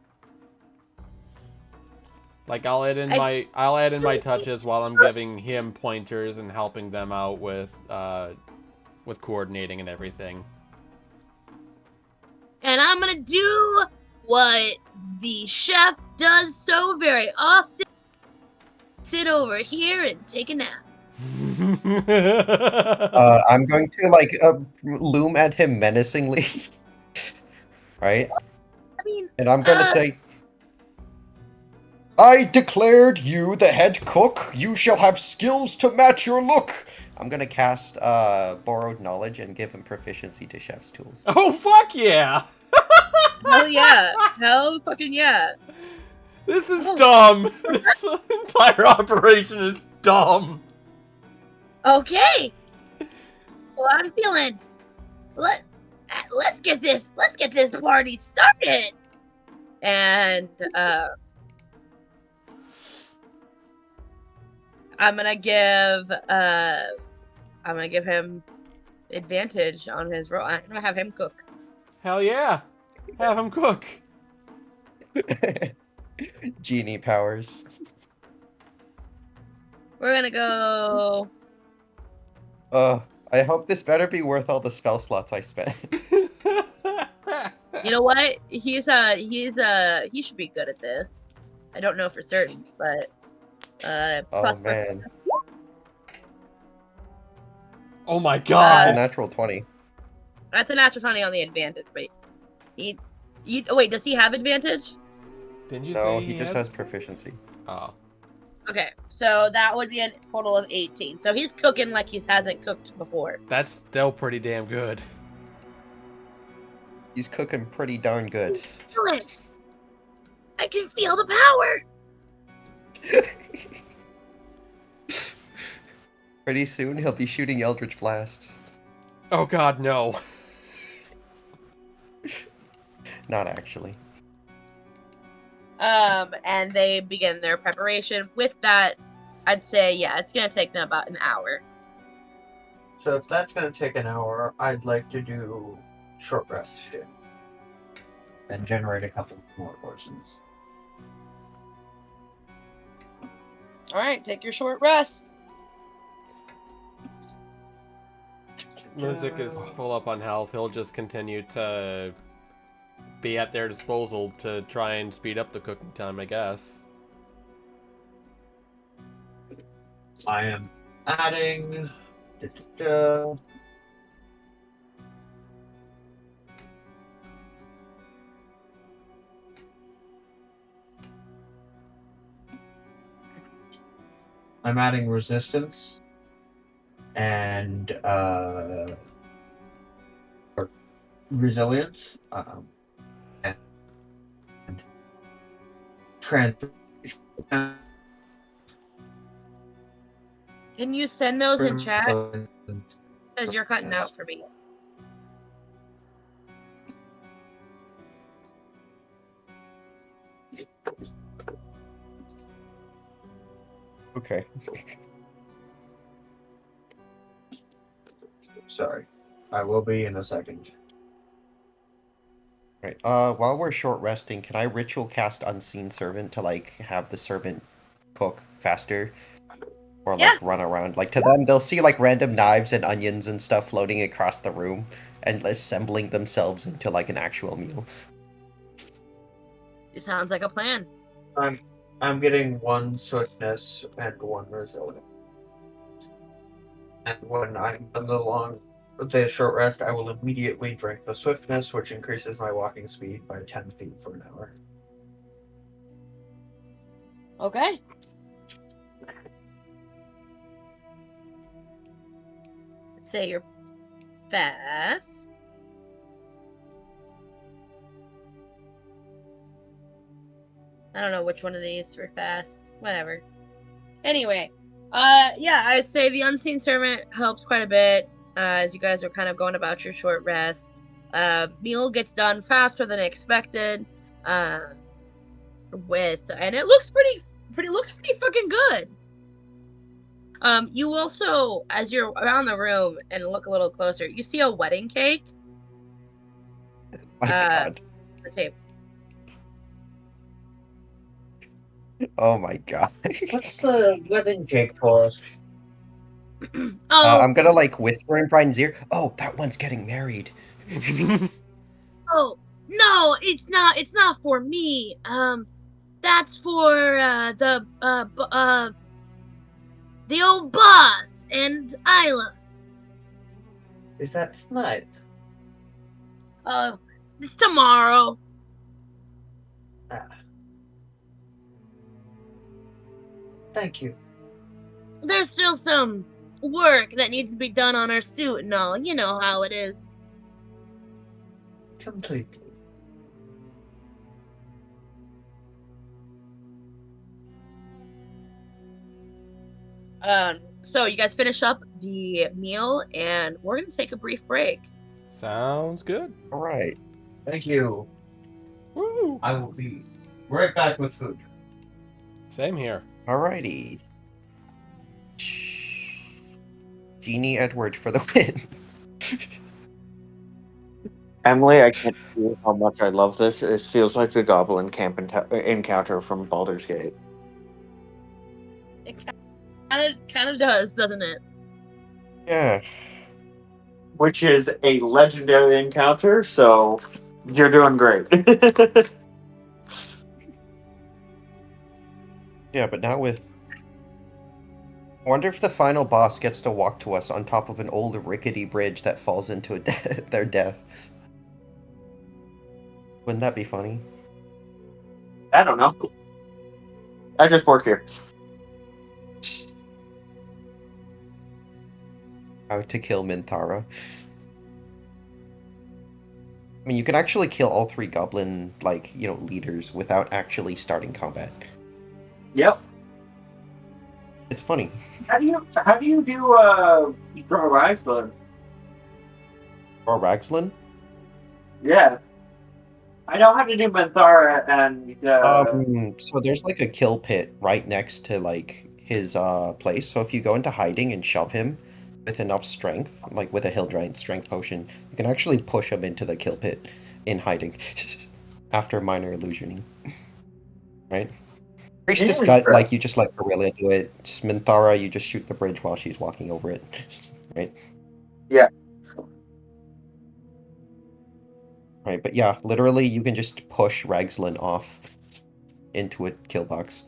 S1: Like I'll add in my touches while I'm giving him pointers and helping them out with coordinating and everything.
S2: And I'm gonna do what the chef does so very often. Sit over here and take a nap.
S4: I'm going to like loom at him menacingly, right?
S2: I mean,
S4: And I'm gonna say, I declared you the head cook. You shall have skills to match your look. I'm gonna cast borrowed knowledge and give him proficiency to chef's tools.
S1: Oh fuck yeah!
S2: hell yeah. Hell fucking yeah.
S1: This is dumb. This entire operation is dumb.
S2: Okay. Well, I'm feeling. Let's get this party started. And I'm gonna give him advantage on his roll. I'm gonna have him cook.
S1: Hell yeah! Have him cook.
S4: Genie powers.
S2: We're gonna go.
S4: I hope this better be worth all the spell slots I spent.
S2: You know what? He should be good at this. I don't know for certain, but
S4: Oh man,
S1: Oh my
S4: it's a
S1: god!
S4: natural 20.
S2: That's a natural 20 on the advantage. Wait, wait, does he have advantage?
S1: Didn't you
S4: No,
S1: say
S4: he just
S1: had?
S4: has proficiency.
S1: Oh.
S2: Okay, so that would be a total of 18. So he's cooking like he hasn't cooked before.
S1: That's still pretty damn good.
S4: He's cooking pretty darn good.
S2: Feel it. I can feel the power.
S4: Pretty soon he'll be shooting Eldritch Blasts.
S1: Oh god, no.
S4: Not actually.
S2: And they begin their preparation. With that, I'd say, yeah, it's gonna take them about an hour.
S5: So if that's going to take an hour, I'd like to do short rest shit.
S3: And generate a couple more portions.
S2: All right, take your short rest.
S1: Music is full up on health. He'll just continue to be at their disposal to try and speed up the cooking time, I guess.
S3: I am
S5: Adding.
S3: I'm adding resistance and or resilience and transformation.
S2: Can you send those in chat?
S3: So-
S2: Because you're cutting out for me.
S4: Okay.
S3: Sorry. I will be in a second.
S4: Right. While we're short resting, can I ritual cast Unseen Servant to like have the servant cook faster? Or
S2: Yeah.
S4: like run around. Like to them, they'll see like random knives and onions and stuff floating across the room and assembling themselves into like an actual meal.
S2: It sounds like a plan.
S3: I'm getting 1 swiftness and 1 resilience. And when I'm done the short rest, I will immediately drink the swiftness, which increases my walking speed by 10 feet for an hour.
S2: Okay. Let's say you're fast. I don't know which one of these for fast. Whatever. Anyway, yeah, I'd say the Unseen Servant helps quite a bit as you guys are kind of going about your short rest. Meal gets done faster than expected. And it looks pretty fucking good. You also, as you're around the room and look a little closer, you see a wedding cake.
S4: My God.
S2: The table.
S4: Oh my God.
S3: What's the wedding cake for?
S2: Oh,
S4: I'm gonna like whisper in Brian's ear. Oh, that one's getting married.
S2: oh, no, it's not. It's not for me. That's for the old boss and Isla.
S3: Is that tonight?
S2: It's tomorrow.
S3: Ah. Thank you.
S2: There's still some work that needs to be done on her suit and all. You know how it is.
S3: Completely.
S2: So you guys finish up the meal, and we're gonna take a brief break.
S1: Sounds good.
S4: All right.
S3: Thank you.
S1: Woo!
S3: I will be right back with food.
S1: Same here.
S4: Alrighty. Genie Edward for the win.
S5: Emily, I can't tell you how much I love this. It feels like the Goblin Camp encounter from Baldur's Gate.
S2: It kind of does, doesn't it?
S4: Yeah.
S5: Which is a legendary encounter, so you're doing great.
S4: Yeah, but now with. I wonder if the final boss gets to walk to us on top of an old rickety bridge that falls into their death. Wouldn't that be funny?
S5: I don't know. I just work here.
S4: How to kill Minthara. I mean, you can actually kill all 3 goblin, leaders without actually starting combat.
S5: Yep.
S4: It's funny.
S5: How do you do draw Raglan?
S4: Or Ragslan?
S5: Yeah. I know how to do Manthara and
S4: So there's like a kill pit right next to his place. So if you go into hiding and shove him with enough strength, like with a hill giant strength potion, you can actually push him into the kill pit in hiding after minor illusioning. Right? Priestess Gut, you just let Aurelia do it. Minthara, you just shoot the bridge while she's walking over it. Right?
S5: Yeah.
S4: Right, but yeah, literally you can just push Ragslan off into a kill box.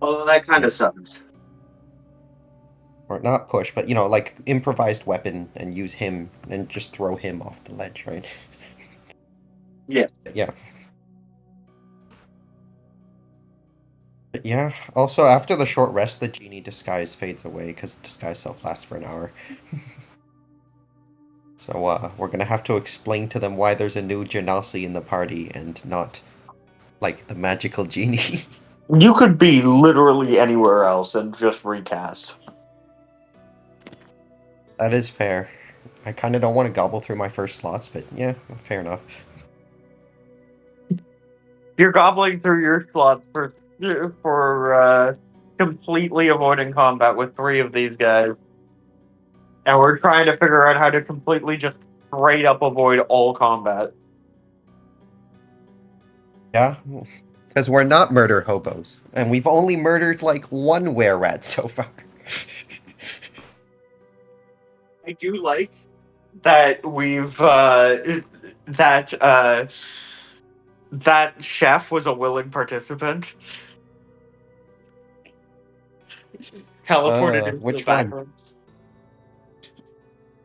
S5: Although that kind of sucks.
S4: Or not push, but like improvised weapon and use him and just throw him off the ledge, right?
S5: Yeah.
S4: Yeah. But yeah. Also, after the short rest, the genie disguise fades away because disguise self lasts for an hour. So we're gonna have to explain to them why there's a new Genasi in the party and not like the magical genie.
S5: You could be literally anywhere else and just recast.
S4: That is fair. I kind of don't want to gobble through my first slots, but yeah, fair enough.
S5: You're gobbling through your slots for for completely avoiding combat with 3 of these guys. And we're trying to figure out how to completely just straight up avoid all combat.
S4: Yeah, because we're not murder hobos, and we've only murdered like one were-rat so far.
S5: I do like that that chef was a willing participant. Teleported into the
S4: Which
S5: back
S4: one?
S5: room.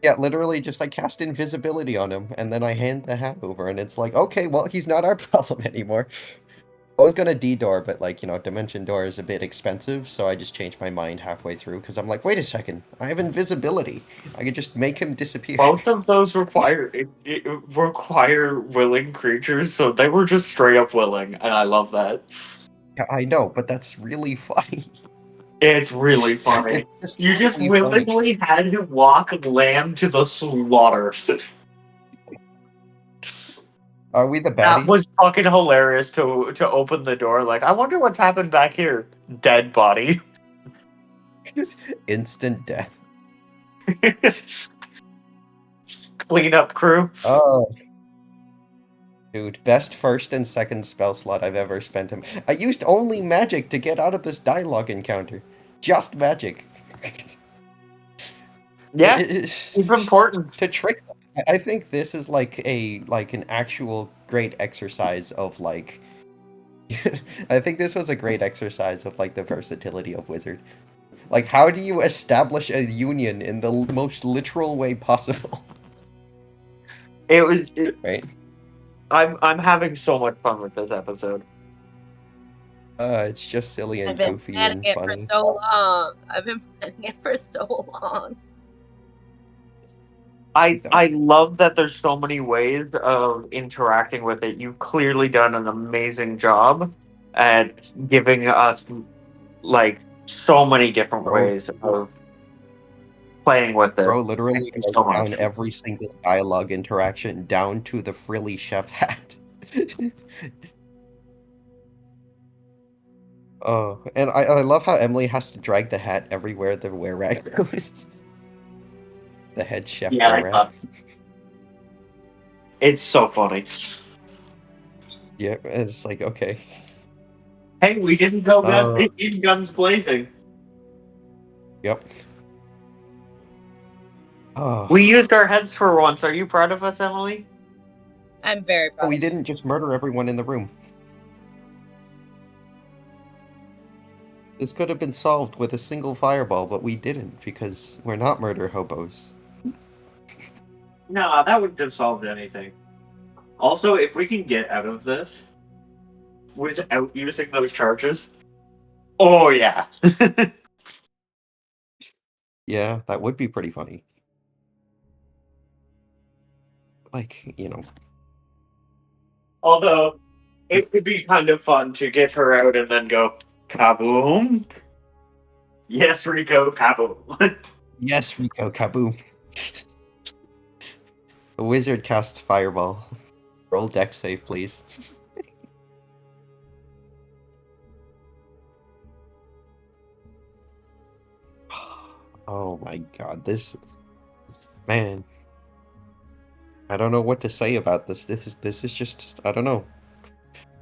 S4: Yeah, literally just I cast invisibility on him, and then I hand the hat over, and it's like, okay, well, he's not our problem anymore. I was gonna D-door, but like, Dimension Door is a bit expensive, so I just changed my mind halfway through, because I'm like, wait a second, I have invisibility. I could just make him disappear.
S5: Most of those require willing creatures, so they were just straight up willing, and I love that.
S4: Yeah, I know, but that's really funny.
S5: It's really funny.
S4: It's
S5: You just
S4: really funny.
S5: willingly had to walk lamb to the slaughter.
S4: Are we the
S5: That
S4: baddies?
S5: was fucking hilarious to open the door. Like, I wonder what's happened back here. Dead body.
S4: Instant death.
S5: Cleanup crew.
S4: Oh, dude, best first and second spell slot I've ever spent him. I used only magic to get out of this dialogue encounter. Just magic.
S5: Yeah,
S4: It's
S5: it's important.
S4: to trick them. I think this is like an actual great exercise of like I think this was a great exercise of like the versatility of wizard. Like, how do you establish a union in the most literal way possible?
S5: It was.
S4: Right?
S5: I'm having so much fun with this episode.
S4: It's just silly
S2: I've
S4: and
S2: been
S4: goofy
S2: planning
S4: and
S2: it
S4: funny.
S2: for so long. I've been planning it for so long.
S5: I love that there's so many ways of interacting with it. You've clearly done an amazing job at giving us like so many different
S4: Bro,
S5: ways of playing with it.
S4: bro
S5: Thank
S4: literally
S5: you
S4: wrote
S5: so
S4: down
S5: much.
S4: every single dialogue interaction down to the frilly chef hat. Oh, and I love how Emily has to drag the hat everywhere the were-rat goes. The head chef
S5: Yeah, I
S4: were-rat.
S5: thought it's so funny.
S4: Yeah, and it's like, okay.
S5: Hey, we didn't go
S4: Uh,
S5: in guns blazing.
S4: Yep. Oh,
S5: We used our heads for once. Are you proud of us, Emily?
S2: I'm very proud.
S4: we didn't just murder everyone in the room. This could have been solved with a single fireball, but we didn't because we're not murder hobos.
S5: No, that wouldn't have solved anything. Also, if we can get out of this without using those charges, oh yeah.
S4: Yeah, that would be pretty funny. Like,
S5: Although, it would be kind of fun to get her out and then go, kaboom. Yes, Rico, kaboom.
S4: yes, Rico, kaboom. The wizard casts fireball. Roll dex save, please. Oh my god, this... Man. I don't know what to say about this. This is just... I don't know.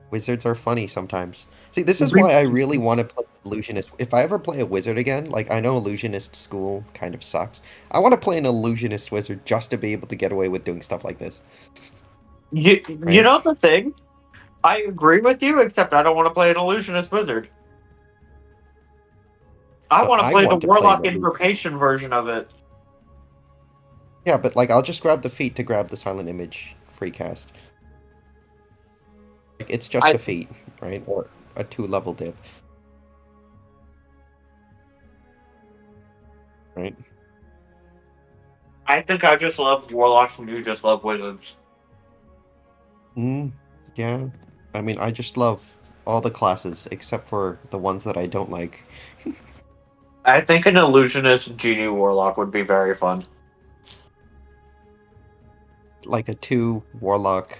S4: Wizards are funny sometimes. See, this is why I really want to play Illusionist. If I ever play a wizard again, like, I know Illusionist school kind of sucks. I want to play an Illusionist wizard just to be able to get away with doing stuff like this.
S5: You
S4: Right?
S5: know the thing? I agree with you, except I don't want to play an illusionist wizard. I
S4: But
S5: want to
S4: I
S5: play the
S4: want to play
S5: warlock
S4: an illusion.
S5: invocation version of it.
S4: Yeah, but, like, I'll just grab the feat to grab the Silent Image free cast. Like, it's just
S5: I
S4: a feat, right? Or a 2-level dip. Right?
S5: I think I just love warlocks and you just love wizards.
S4: Yeah. I mean, I just love all the classes, except for the ones that I don't like.
S5: I think an illusionist genie warlock would be very fun.
S4: Like a 2 warlock,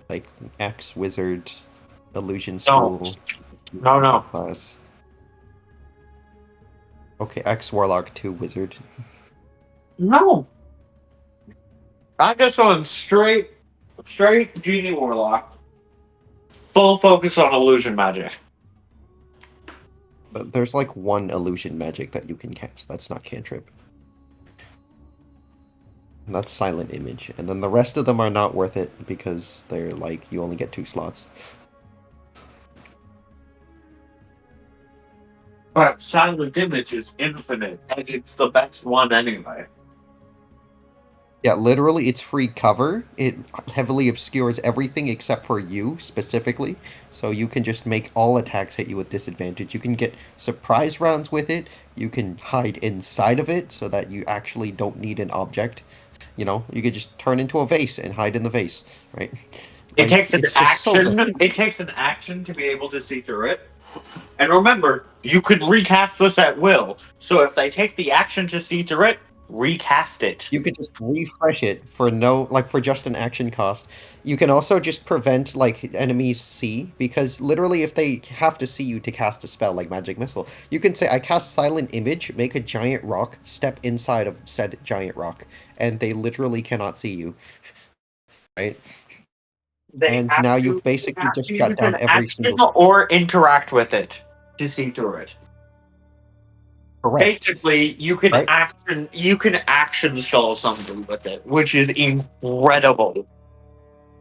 S4: like X wizard, illusion
S5: No.
S4: school.
S5: No.
S4: Class. Okay, X Warlock 2 Wizard.
S5: No. I just going straight Genie Warlock. Full focus on illusion magic.
S4: But there's like one illusion magic that you can cast. That's not cantrip. And that's Silent Image. And then the rest of them are not worth it because they're like, you only get 2 slots.
S5: But Silent Image is infinite, and it's the best one anyway.
S4: Yeah, literally, it's free cover. It heavily obscures everything except for you, specifically. So you can just make all attacks hit you with disadvantage. You can get surprise rounds with it. You can hide inside of it so that you actually don't need an object. You know, you could just turn into a vase and hide in the vase, right?
S5: It
S4: Like,
S5: takes an
S4: it's just so
S5: action. It takes an action to be able to see through it. And remember, you can recast this at will. So if they take the action to see through it, recast it.
S4: You could just refresh it for for just an action cost. You can also just prevent like enemies see, because literally if they have to see you to cast a spell like Magic Missile, you can say I cast Silent Image, make a giant rock, step inside of said giant rock, and they literally cannot see you. Right? And now you've basically just shut down every single spell.
S5: Or interact with it to see through it.
S4: Correct.
S5: Basically, you can
S4: Right?
S5: action stall something with it, which is incredible.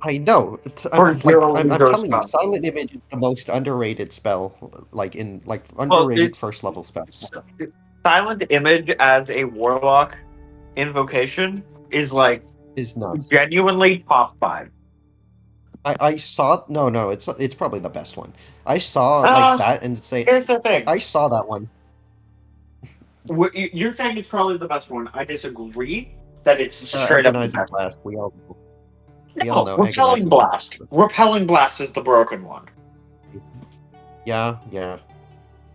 S4: I know. I'm telling you, Silent Image is the most underrated spell, underrated first level spell.
S5: Silent Image as a warlock invocation is
S4: nuts.
S5: genuinely top 5.
S4: I saw it's probably the best one. I saw that and say
S5: Here's the thing.
S4: I saw that one.
S5: You're saying it's probably the best one. I disagree that it's straight up the
S4: Agonizing
S5: best.
S4: Blast. We all know.
S5: Repelling Blast. Repelling Blast is the broken one.
S4: Yeah.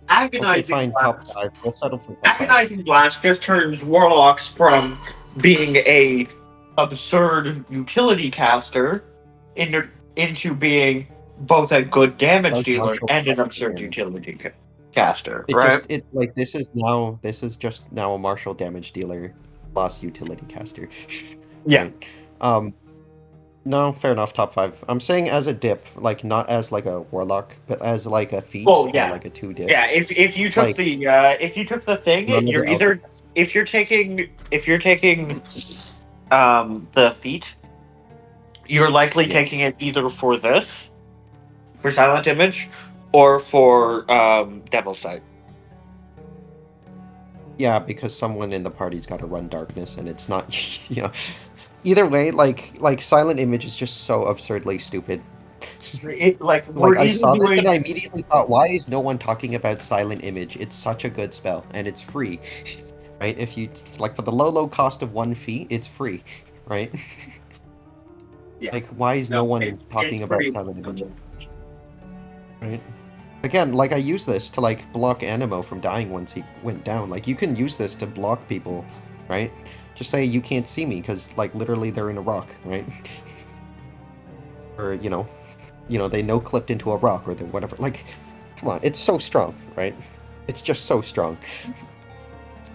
S5: Agonizing
S4: Top
S5: Blast.
S4: 5. We'll settle for top 5.
S5: Agonizing Blast just turns warlocks from being a absurd utility caster into being both a good damage dealer and an absurd utility caster.
S4: This is just now a martial damage dealer plus utility caster.
S5: Yeah.
S4: Right? No, fair enough. Top 5. I'm saying as a dip, like not as like a warlock, but as like a feat or like a 2 dip.
S5: Yeah, if you took the thing, you're either if you're taking the feat, you're likely taking it either for this, for Silent Image, or for Devil's Sight.
S4: Yeah, because someone in the party's got to run darkness, and it's not, Either way, like Silent Image is just so absurdly stupid. I saw this and I immediately thought, why is no one talking about Silent Image? It's such a good spell, and it's free, right? If you for the low cost of 1 fee, it's free, right?
S5: Yeah.
S4: Why is no one talking about Silent Image? Right? Again, I use this to block Animo from dying once he went down. You can use this to block people, right? Just say you can't see me because literally they're in a rock, right? Or they no-clipped into a rock or whatever. Come on, it's so strong, right? It's just so strong.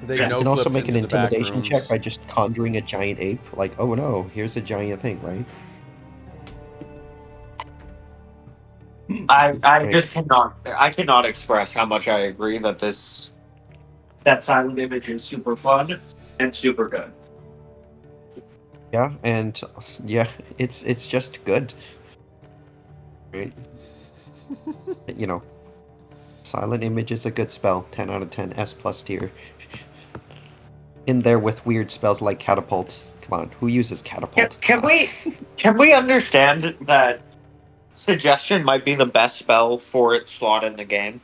S1: They
S4: You can also make an intimidation check by just conjuring a giant ape. Oh no, here's a giant thing, right?
S5: I cannot express how much I agree that that Silent Image is super fun and super good.
S4: Yeah, and it's just good. Right? Silent Image is a good spell. 10 out of 10, S+ tier. In there with weird spells like Catapult. Come on, who uses Catapult?
S5: Can we understand that Suggestion might be the best spell for its slot in the game?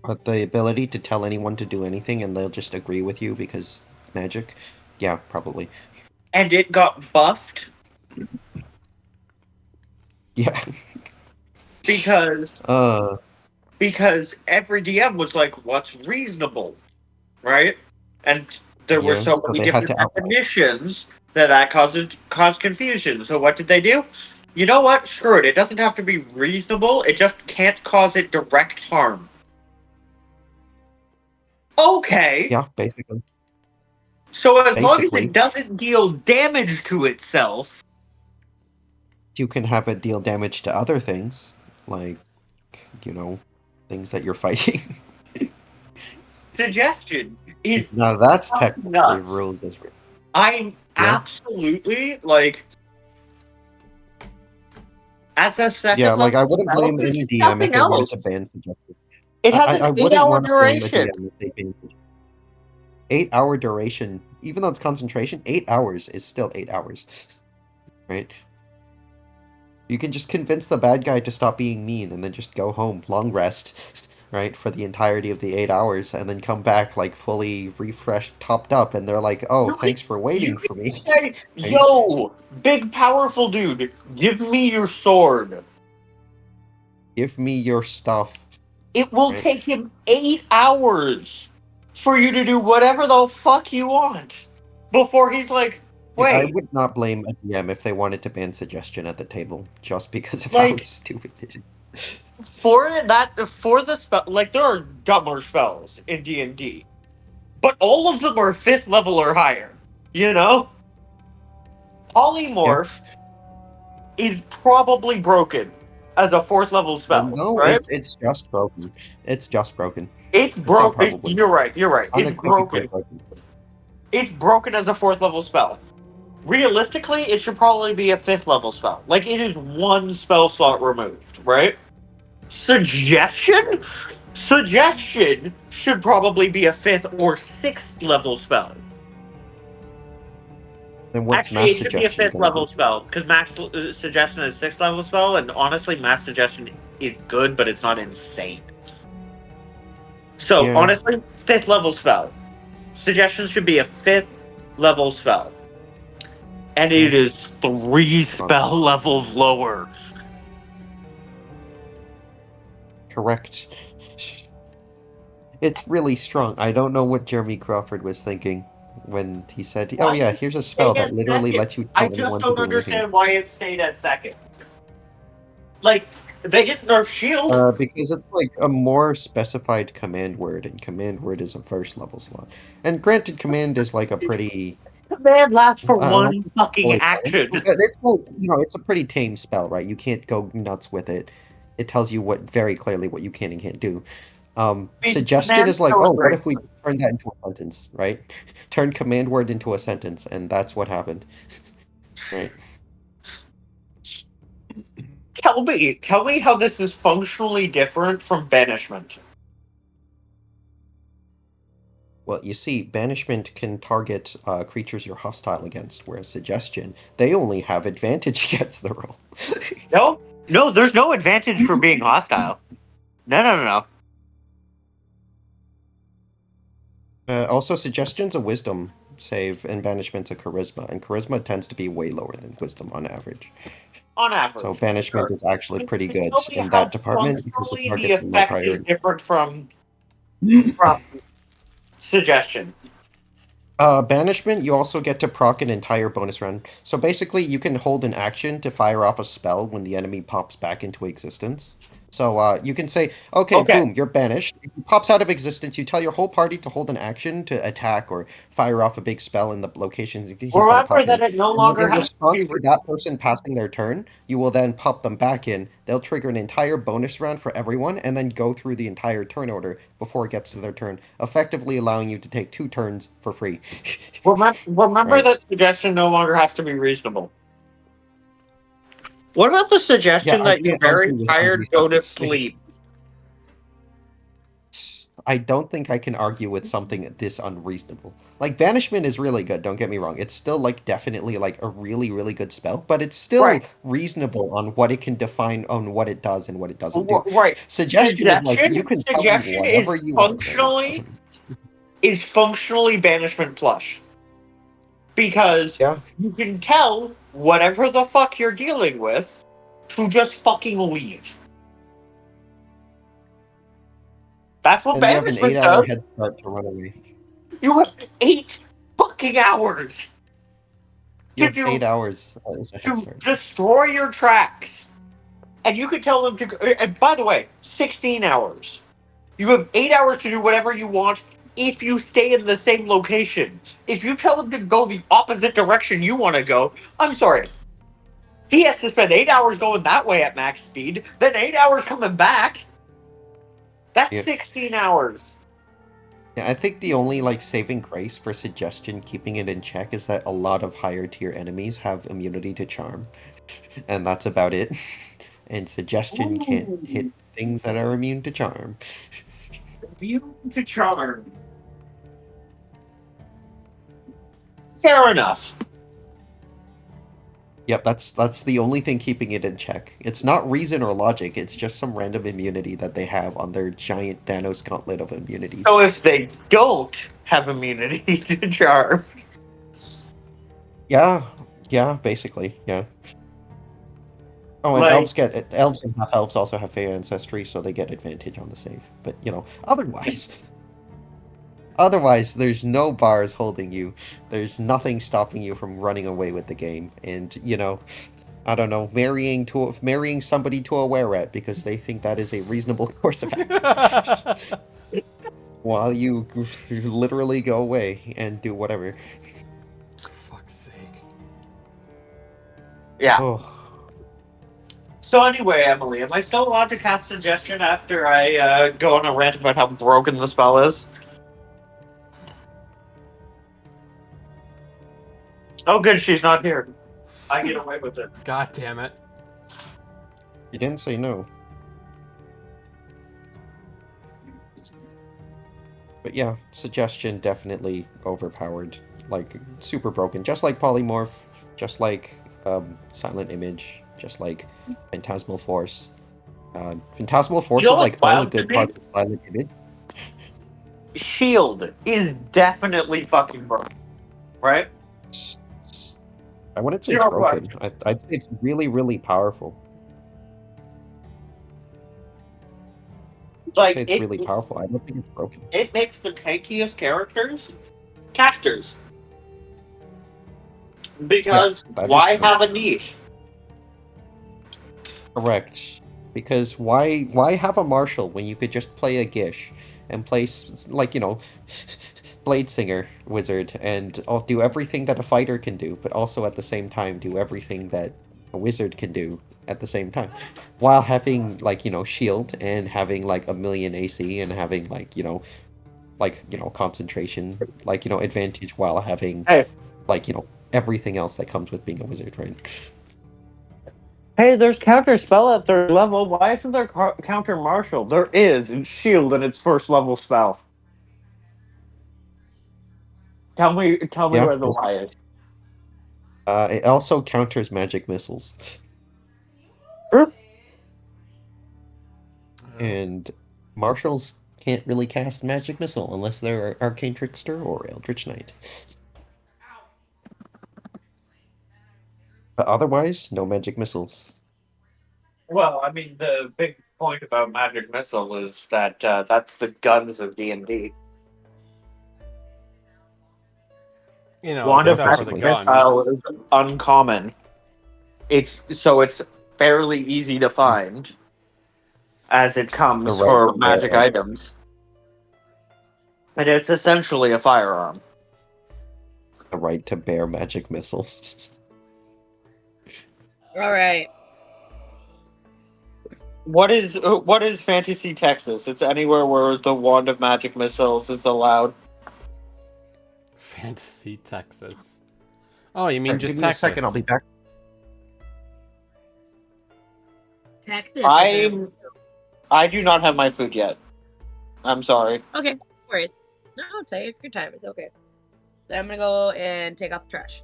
S4: But the ability to tell anyone to do anything and they'll just agree with you because magic? Yeah, probably.
S5: And it got buffed?
S4: Yeah.
S5: Because every DM was like, what's reasonable? Right? And there were so many different definitions that caused confusion. So what did they do? You know what? Screw it. It doesn't have to be reasonable. It just can't cause it direct harm. Okay.
S4: Yeah, basically.
S5: So as long as
S4: Basically.
S5: it doesn't deal damage to itself,
S4: You can have it deal damage to other things, like, things that you're fighting.
S5: suggestion is
S4: Now that's
S5: fucking
S4: technically
S5: nuts.
S4: rules as written.
S5: I'm
S4: Yeah.
S5: absolutely like, as a second
S4: Yeah,
S5: level
S4: I wouldn't
S5: spell,
S4: blame
S5: this
S4: any
S5: is
S4: DM if
S5: nothing
S4: they wanted
S5: else.
S4: to ban suggestion.
S5: It has an
S4: I wouldn't
S5: 8-hour
S4: want to blame a
S5: duration.
S4: DM if they ban suggestion. 8-hour duration, even though it's concentration, 8 hours is still 8 hours. Right? You can just convince the bad guy to stop being mean and then just go home, long rest, right, for the entirety of the 8 hours, and then come back fully refreshed, topped up, and they're like, "Oh, thanks for waiting for me."
S5: Say, yo, big powerful dude, give me your sword.
S4: Give me your stuff.
S5: It will
S4: Right.
S5: take him 8 hours for you to do whatever the fuck you want before he's like,
S4: Yeah, I
S5: wait,
S4: would not blame a DM if they wanted to ban suggestion at the table, just because of how
S5: like,
S4: stupid it is.
S5: for the spell, like, there are dumber spells in D&D, but all of them are 5th level or higher, you know?
S4: Yeah.
S5: Polymorph is probably broken as a 4th level spell,
S4: No,
S5: right?
S4: it's just broken. It's just broken.
S5: It's
S4: It's not
S5: broken.
S4: probably.
S5: You're right. It's
S4: Unequivocally
S5: broken.
S4: broken.
S5: It's broken as a 4th level spell. Realistically, it should probably be a 5th level spell. Like, it is one spell slot removed, right? Suggestion? Suggestion should probably be a 5th or 6th level spell.
S4: Then what's
S5: Actually,
S4: mass
S5: it should be a
S4: suggestion
S5: 5th
S4: gonna
S5: level
S4: do?
S5: spell, because max suggestion is 6th level spell, and honestly, mass suggestion is good, but it's not insane. So,
S4: Yeah.
S5: honestly, 5th level spell. Suggestion should be a 5th level spell. And it is 3 spell levels lower.
S4: Correct. It's really strong. I don't know what Jeremy Crawford was thinking when he said, "Oh
S5: Why
S4: yeah,
S5: did
S4: here's a
S5: it
S4: spell
S5: stay
S4: that
S5: at
S4: literally
S5: second?
S4: lets you
S5: I
S4: tell
S5: just
S4: anyone to
S5: don't
S4: do anything."
S5: understand why it stayed at second. Like, they get nerf shield.
S4: Because it's a more specified command word, and command word is a first level slot. And granted, command is a pretty.
S5: Command lasts for
S4: I don't
S5: one fucking
S4: fully
S5: action.
S4: but it's it's a pretty tame spell, right? You can't go nuts with it. It tells you very clearly what you can and can't do. Suggestion
S5: Command
S4: is oh, what
S5: delivery.
S4: if we turn that into a sentence, right? Turn command word into a sentence, and that's what happened. Right.
S5: Tell me how this is functionally different from banishment.
S4: Well, you see, banishment can target creatures you're hostile against, whereas suggestion, they only have advantage against the roll.
S5: No, there's no advantage for being hostile. No.
S4: Also, suggestion's a wisdom save, and banishment's a charisma, and charisma tends to be way lower than wisdom on average.
S5: On average.
S4: So banishment
S5: Sure.
S4: is actually pretty good
S5: Tell me
S4: in
S5: how
S4: that department because it
S5: functionally the
S4: targets a low
S5: effect is
S4: priority.
S5: different from suggestion.
S4: Banishment, you also get to proc an entire bonus round. So basically, you can hold an action to fire off a spell when the enemy pops back into existence. So you can say, okay,
S5: Okay.
S4: boom, you're banished. If he pops out of existence, you tell your whole party to hold an action to attack or fire off a big spell in the locations he's going to
S5: Remember
S4: pop
S5: that
S4: in.
S5: it no
S4: And then
S5: longer
S4: in
S5: has to
S4: response
S5: be.
S4: to that person passing their turn, you will then pop them back in. They'll trigger an entire bonus round for everyone and then go through the entire turn order before it gets to their turn, effectively allowing you to take 2 turns for free.
S5: Remember
S4: Right.
S5: that suggestion no longer has to be reasonable. What about the
S4: Yeah,
S5: suggestion
S4: I
S5: that you're
S4: can't
S5: very
S4: argue with
S5: tired, go to
S4: unreasonable.
S5: sleep?
S4: I don't think I can argue with something this unreasonable. Banishment is really good, don't get me wrong. It's still definitely a really, really good spell, but it's still
S5: Right.
S4: reasonable on what it can define, on what it does and what it doesn't do.
S5: Right.
S4: Suggestion is you can tell me
S5: Suggestion
S4: whatever you want.
S5: is functionally banishment plush. Because
S4: Yeah.
S5: you can tell whatever the fuck you're dealing with to just fucking leave. That's what
S4: And you have an
S5: banishment
S4: 8-hour
S5: does.
S4: head start to run away.
S5: You have 8 fucking hours.
S4: You have
S6: do
S4: 8 hours as a head
S6: to
S4: start.
S6: destroy your tracks. And you could tell them to go, and by the way, 16 hours. You have 8 hours to do whatever you want if you stay in the same location. If you tell him to go the opposite direction you want to go, I'm sorry. He has to spend 8 hours going that way at max speed, then 8 hours coming back. That's
S4: Yeah.
S6: 16 hours.
S4: Yeah, I think the only like saving grace for suggestion keeping it in check is that a lot of higher tier enemies have immunity to charm. And that's about it. And suggestion can't hit things that are immune to charm.
S6: Immune to charm. Fair enough.
S4: Yep, that's the only thing keeping it in check. It's not reason or logic, it's just some random immunity that they have on their giant Thanos gauntlet of immunities.
S6: So if they don't have immunity to charm,
S4: Yeah, basically, yeah. Oh, and
S6: like,
S4: elves and half elves also have Fey ancestry, so they get advantage on the save. But otherwise, there's no bars holding you. There's nothing stopping you from running away with the game. And I don't know, marrying somebody to a were-rat because they think that is a reasonable course of action. While you literally go away and do whatever.
S1: For fuck's sake.
S6: yeah.
S4: Oh.
S6: So anyway, Emily, am I still allowed to cast suggestion after I go on a rant about how broken the spell is? Oh, good, she's not here. I get away with it.
S1: God damn it.
S4: You didn't say no. But yeah, suggestion definitely overpowered. Like, super broken. Just like Polymorph, just like Silent Image, just like Phantasmal Force. Phantasmal Force
S6: You know
S4: is like
S6: what's
S4: all the
S6: wild to
S4: good
S6: me?
S4: parts of Silent Image.
S6: Shield is definitely fucking broken, right?
S4: I wouldn't say
S6: You're
S4: it's
S6: right.
S4: broken. I'd say it's really, really powerful. I'd say
S6: Like,
S4: it's really powerful. I don't think it's broken.
S6: it makes the tankiest characters casters. Because
S4: that is
S6: why
S4: true.
S6: have a niche?
S4: Correct. Because why have a marshal when you could just play a Gish and play Blade Singer wizard and do everything that a fighter can do, but also at the same time do everything that a wizard can do at the same time, while having shield and having like a million AC and having concentration advantage while having
S6: Hey.
S4: everything else that comes with being a wizard, right?
S6: Hey, there's counter spell at third level. Why isn't there counter martial? There is in shield in its first level spell. Tell me
S4: Yeah,
S6: where the lie is.
S4: it also counters magic missiles. And marshals can't really cast magic missile unless they're Arcane Trickster or Eldritch Knight. But otherwise, no magic missiles.
S6: Well, I mean, the big point about magic missile is that that's the guns of D&D. Wand of
S1: Except for the
S6: magic
S1: guns.
S6: missile is uncommon. It's fairly easy to find as it comes
S4: The right
S6: for
S4: to
S6: magic
S4: bear.
S6: items. And it's essentially a firearm.
S4: The right to bear magic missiles.
S2: All right.
S6: What is Fantasy Texas? It's anywhere where the wand of magic missiles is allowed.
S1: Fantasy Texas. Oh, you mean
S4: Right,
S1: just
S4: give me
S1: Texas?
S4: a second, I'll be back.
S2: Texas.
S6: I do not have my food yet. I'm sorry.
S2: Okay, no worries. No, take your time. It's okay. Then I'm gonna go and take out the trash.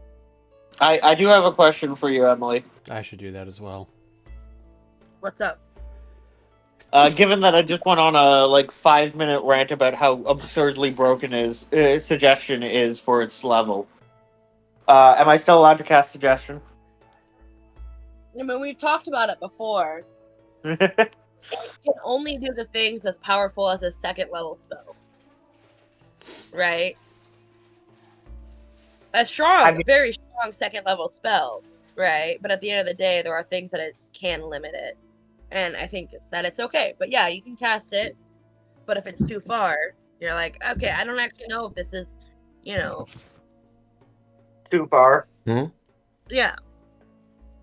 S6: I do have a question for you, Emily.
S1: I should do that as well.
S2: What's up?
S6: Given that I just went on a 5-minute rant about how absurdly broken suggestion is for its level, am I still allowed to cast suggestion?
S2: I mean, we talked about it before. It can only do the things as powerful as a second level spell. Right? As strong,
S6: I mean-
S2: very strong strong second level spell, right? But at the end of the day, there are things that it can limit it. And I think that it's okay. But yeah, you can cast it. But if it's too far, you're like, okay, I don't actually know if this is, you know,
S6: Too far.
S2: yeah.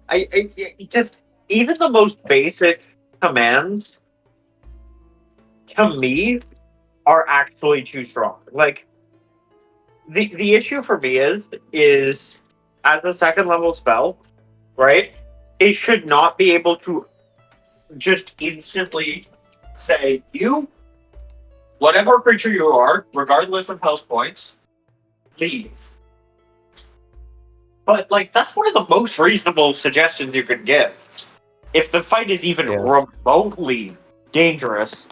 S6: I just even the most basic commands to me are actually too strong. Like the issue for me is as a second level spell, right? It should not be able to just instantly say you, whatever creature you are, regardless of health points, leave. But like that's one of the most reasonable suggestions you could give. If the fight is even
S4: Yeah.
S6: remotely dangerous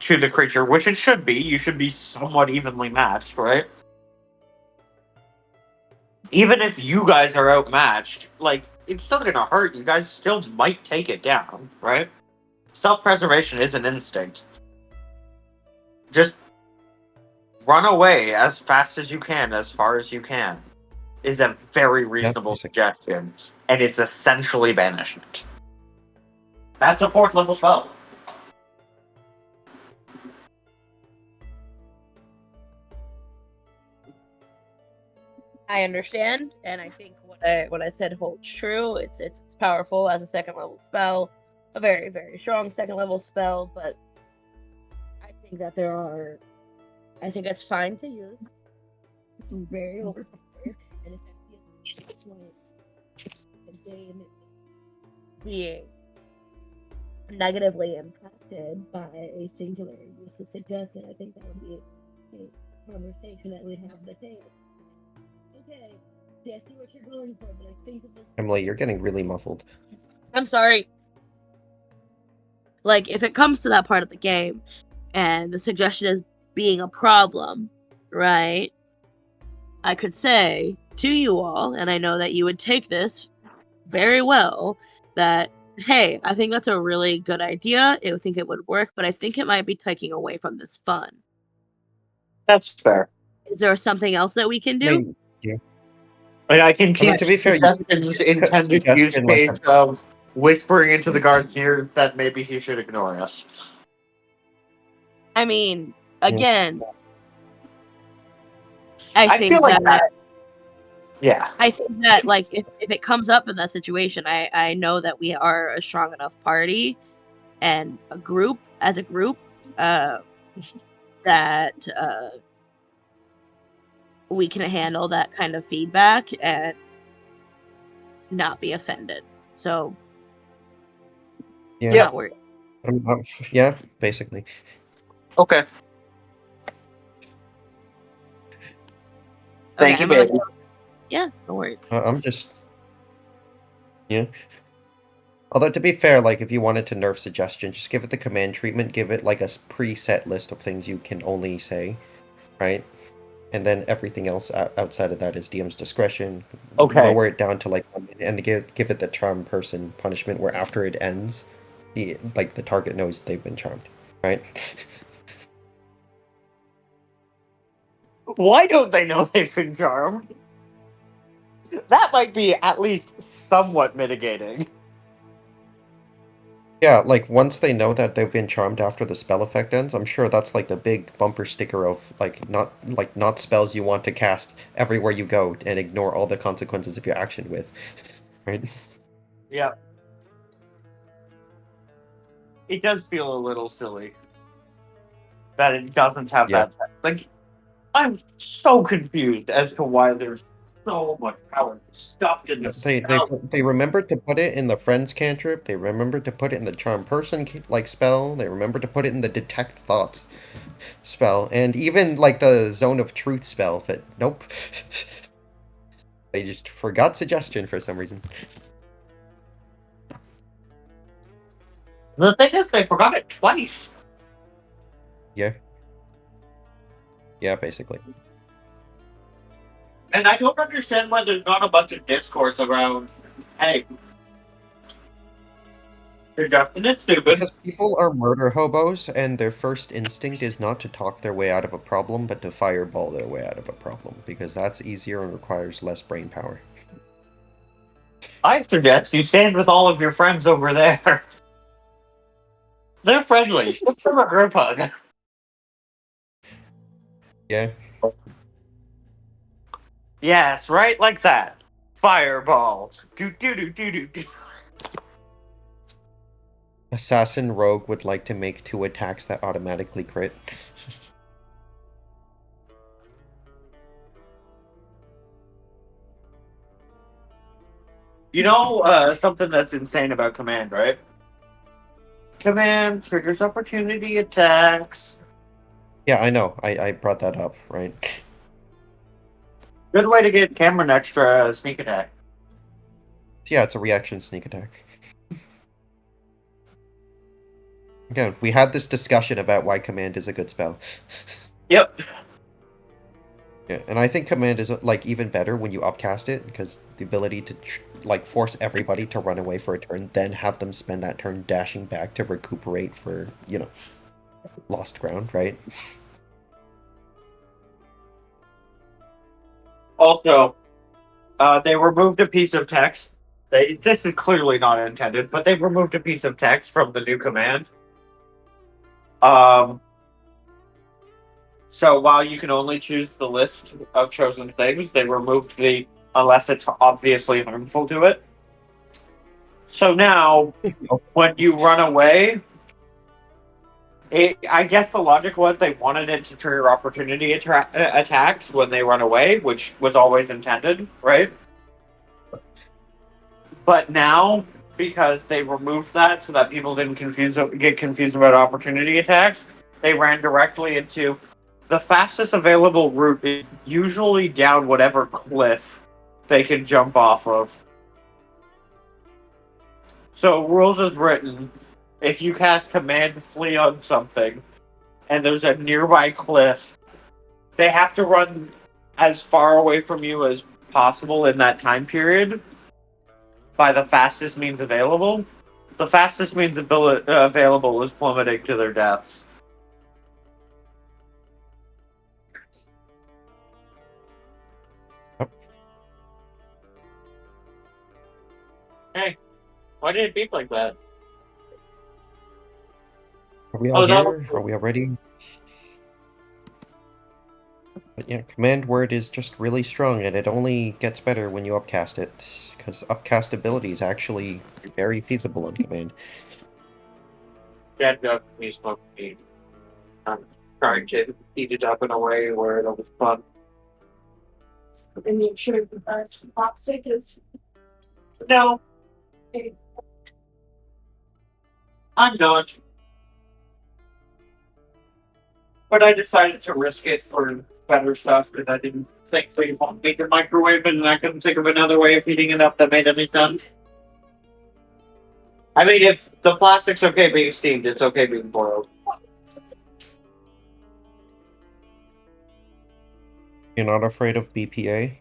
S6: to the creature, which it should be, you should be somewhat evenly matched, right? Even if you guys are outmatched, like it's still gonna hurt. You guys still might take it down, right? Self-preservation is an instinct. Just run away as fast as you can, as far as you can, is a very reasonable
S4: basically.
S6: suggestion, and it's essentially banishment. That's a fourth level spell.
S2: I understand, and I think what I said holds true. It's powerful as a second level spell, a very very strong second level spell. But I think that I think it's fine to use. It's very overpowered, and if I feel the game being negatively impacted by a singular use of suggestion, I think that would be a conversation that we'd have at the table. Okay, see, I see what you're going for, but I think that this.
S4: Emily, you're getting really muffled.
S2: I'm sorry. Like, if it comes to that part of the game, and the suggestion is being a problem, right? I could say to you all, and I know that you would take this very well, that hey, I think that's a really good idea. I think it would work, but I think it might be taking away from this fun.
S6: That's fair.
S2: Is there something else that we can
S4: I
S2: do?
S4: mean, yeah.
S6: And I can
S4: I mean,
S6: keep
S4: to be fair, you
S6: suggestions
S4: could put
S6: intended use
S4: suggestion like
S6: case of whispering into the guard's ear that maybe he should ignore us.
S2: I mean, again,
S6: I feel like that. Yeah.
S2: I think that like if it comes up in that situation, I know that we are a strong enough party and a group that we can handle that kind of feedback and not be offended. So
S4: Yeah.
S2: I'm not worried.
S4: Yeah, basically.
S6: Okay. Thank you,
S2: I'm gonna
S6: baby.
S2: yeah, no worries.
S4: I'm just. Yeah. Although, to be fair, like, if you wanted to nerf suggestion, just give it the command treatment, give it, like, a preset list of things you can only say, right? And then everything else outside of that is DM's discretion.
S6: Okay.
S4: Lower it down to, like, and give it the charm person punishment, where after it ends, the target knows they've been charmed, right?
S6: Why don't they know they've been charmed? That might be at least somewhat mitigating.
S4: Yeah, like, once they know that they've been charmed after the spell effect ends, I'm sure that's, like, the big bumper sticker of, not spells you want to cast everywhere you go and ignore all the consequences of your action with, right?
S6: Yeah. It does feel a little silly that it doesn't have
S4: Yeah.
S6: that. Like, I'm so confused as to why there's so much power stuffed in the spell.
S4: They remembered to put it in the friends cantrip. They remembered to put it in the charm person spell. They remembered to put it in the detect thoughts spell, and even like the zone of truth spell. But nope, they just forgot suggestion for some reason.
S6: The thing is, they forgot it twice.
S4: Yeah, basically.
S6: And I don't understand why there's not a bunch of discourse around, hey, You're definitely stupid.
S4: Because people are murder hobos, and their first instinct is not to talk their way out of a problem, but to fireball their way out of a problem, because that's easier and requires less brain power.
S6: I suggest you stand with all of your friends over there. They're friendly. Just give them a group hug.
S4: Yeah.
S6: Yes, right like that. Fireball. Do do do do do do.
S4: Assassin Rogue would like to make 2 attacks that automatically crit.
S6: You know something that's insane about command, right? Command triggers opportunity attacks.
S4: Yeah, I know. I brought that up, right?
S6: Good way to get Cameron extra sneak attack.
S4: Yeah, it's a reaction sneak attack. Again, we had this discussion about why command is a good spell.
S6: Yep.
S4: Yeah, and I think command is like even better when you upcast it, because the ability to like force everybody to run away for a turn, then have them spend that turn dashing back to recuperate for, lost ground, right?
S6: Also, they removed a piece of text. This is clearly not intended, but they removed a piece of text from the new command. So while you can only choose the list of chosen things, they removed the unless it's obviously harmful to it. So now, when you run away, I guess the logic was they wanted it to trigger opportunity attacks when they run away, which was always intended, right? But now, because they removed that so that people didn't get confused about opportunity attacks, they ran directly into the fastest available route is usually down whatever cliff they can jump off of. So rules is written, if you cast command flee on something and there's a nearby cliff, they have to run as far away from you as possible in that time period by the fastest means available. The fastest means available is plummeting to their deaths. Hey, why did it beep like that?
S4: Are we all
S6: No.
S4: here? Are we all ready? But yeah, command word is just really strong, and it only gets better when you upcast it, because upcast ability is actually very feasible on command.
S6: Dad got me smoking weed. I'm trying to heat it up in a way where it'll be fun.
S7: And you sure the popstick is
S6: No,
S7: okay.
S6: I'm not. But I decided to risk it for better stuff because I didn't think they want me to microwave it, and I couldn't think of another way of heating it up that made any sense. I mean, if the plastic's okay being steamed, it's okay being boiled.
S4: You're not afraid of BPA?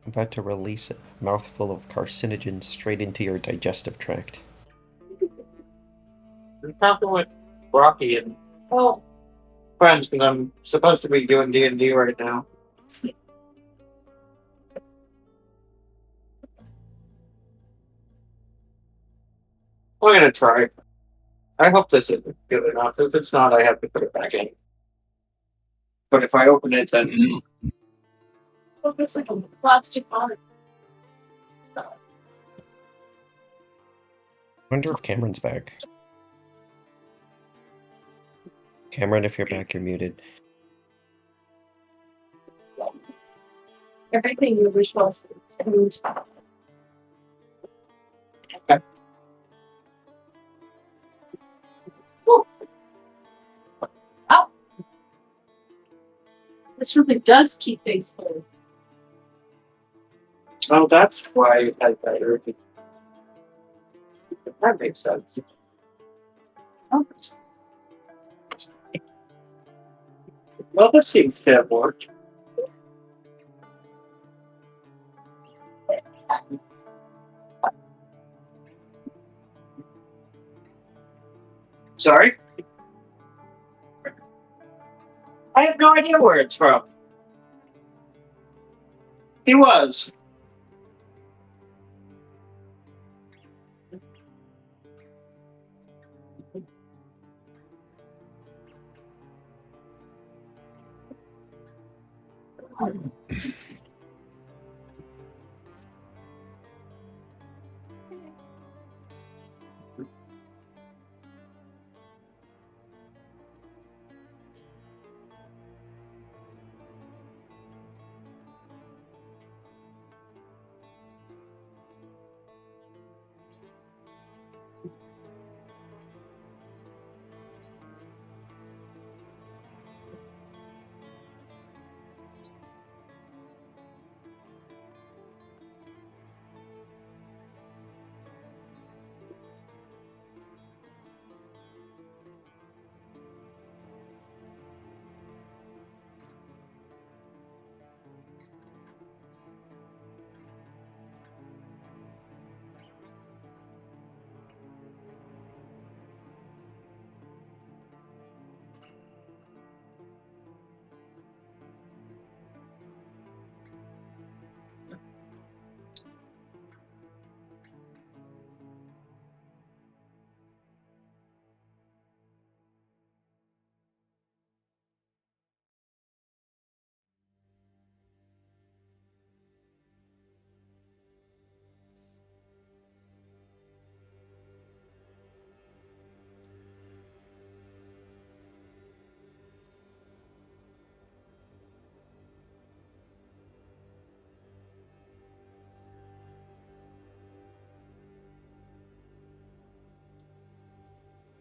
S4: I'm about to release a mouthful of carcinogens straight into your digestive tract.
S6: I'm talking with Rocky and
S7: Oh,
S6: friends because I'm supposed to be doing D&D right now. I'm gonna try. I hope this is good enough. If it's not, I have to put it back in. But if I open it, then
S7: it looks like a plastic art.
S4: Wonder if Cameron's back. Cameron, if you're back, you're muted.
S7: Everything you wish for. Oh, this really does keep things cold.
S6: oh, that's why it has better. That makes sense.
S7: Oh,
S6: Well, this seems to have worked. Sorry? I have no idea where it's from. He was.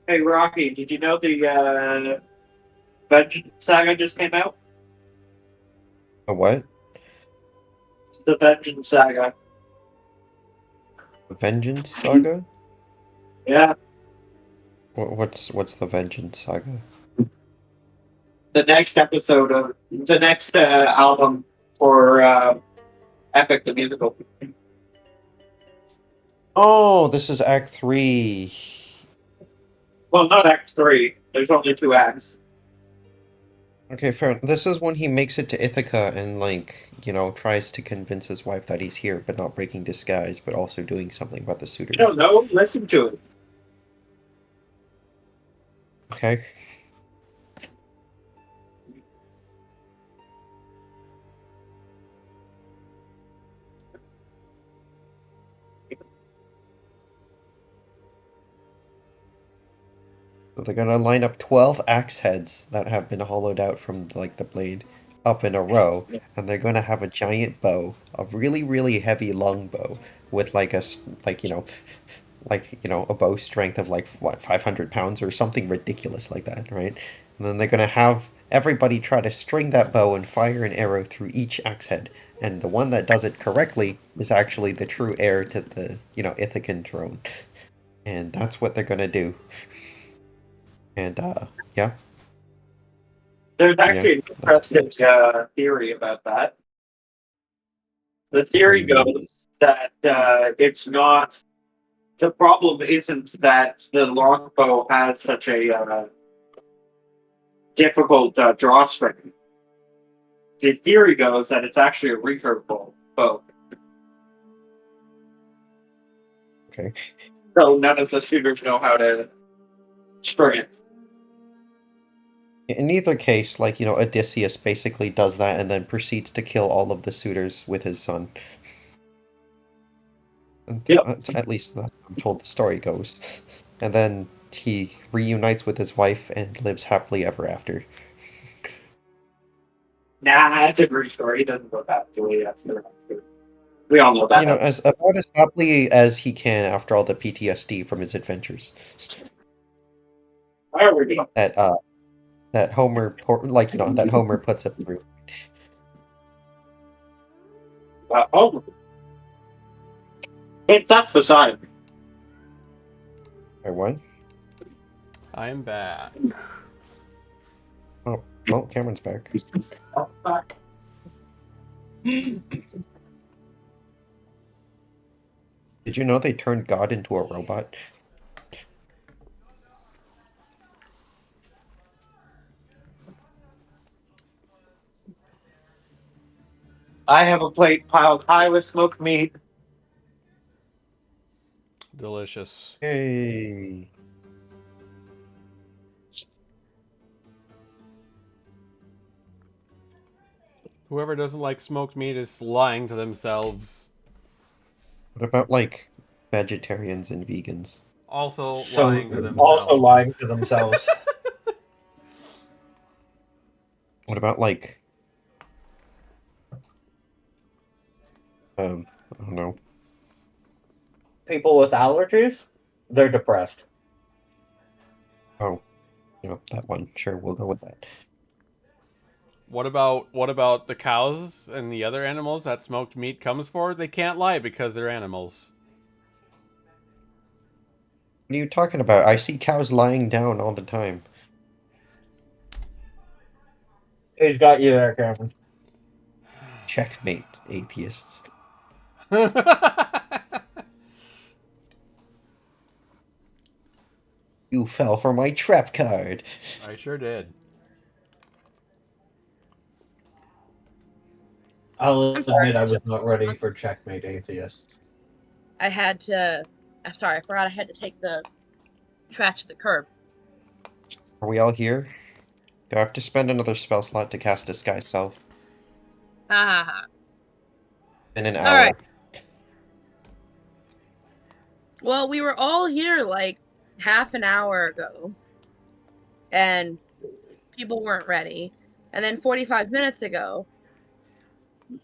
S6: Hey, Rocky, did you know the Vengeance Saga just came out?
S4: A what?
S6: The Vengeance Saga.
S4: Vengeance Saga?
S6: Yeah.
S4: What's the Vengeance Saga?
S6: The next episode of the next album for Epic the Musical.
S4: Oh, this is Act 3.
S6: Well, not Act 3. There's only 2 acts.
S4: Okay, fair. This is when he makes it to Ithaca and, like, tries to convince his wife that he's here, but not breaking disguise, but also doing something about the
S6: I
S4: suitors.
S6: don't know. Listen to it.
S4: Okay. So they're gonna line up 12 axe heads that have been hollowed out from, like, the blade up in a row, and they're gonna have a giant bow, a really, really heavy long bow, with, like, a bow strength of, like, what, 500 pounds or something ridiculous like that, right? And then they're gonna have everybody try to string that bow and fire an arrow through each axe head. And the one that does it correctly is actually the true heir to the, Ithacan throne. And that's what they're gonna do. And, yeah.
S6: There's
S4: Yeah,
S6: actually an
S4: that's
S6: interesting theory about that. The
S4: what do
S6: theory
S4: you mean?
S6: goes that it's not. The problem isn't that the longbow has such a difficult drawstring. The theory goes that it's actually a recurve bow.
S4: Okay.
S6: So none of the shooters know how to string it.
S4: In either case, like, Odysseus basically does that and then proceeds to kill all of the suitors with his son. And
S6: Yep.
S4: at least that's how I'm told the story goes. And then he reunites with his wife and lives happily ever after.
S6: Nah, that's a great story. He doesn't go that way. We all know that.
S4: As about as happily as he can after all the PTSD from his adventures.
S6: There we go.
S4: That Homer, that Homer puts him through.
S6: Oh, that's the sign.
S4: Or what?
S1: I'm back.
S4: Oh, well, Cameron's back. Did you know they turned God into a robot?
S6: I have a plate piled high with smoked meat.
S1: Delicious.
S4: Hey.
S1: Whoever doesn't like smoked meat is lying to themselves.
S4: What about like vegetarians and vegans?
S1: Also
S3: So
S1: lying to
S3: also
S1: themselves.
S3: lying to themselves.
S4: What about like I don't know.
S3: People with allergies, they're depressed.
S4: Oh, that one. Sure, we'll go with that.
S1: What about the cows and the other animals that smoked meat comes for? They can't lie because they're animals.
S4: What are you talking about? I see cows lying down all the time.
S3: He's got you there, Cameron.
S4: Checkmate, atheists. You fell for my trap card.
S1: I sure did.
S3: I'll
S2: I'm sorry.
S3: admit I was not ready for checkmate atheist.
S2: I had to. I'm sorry. I forgot I had to take the trash to the curb.
S4: Are we all here? Do I have to spend another spell slot to cast Disguise Self?
S2: Ha ha ha.
S4: In an
S2: All
S4: hour.
S2: right. Well, we were all here like half an hour ago, and people weren't ready. And then 45 minutes ago,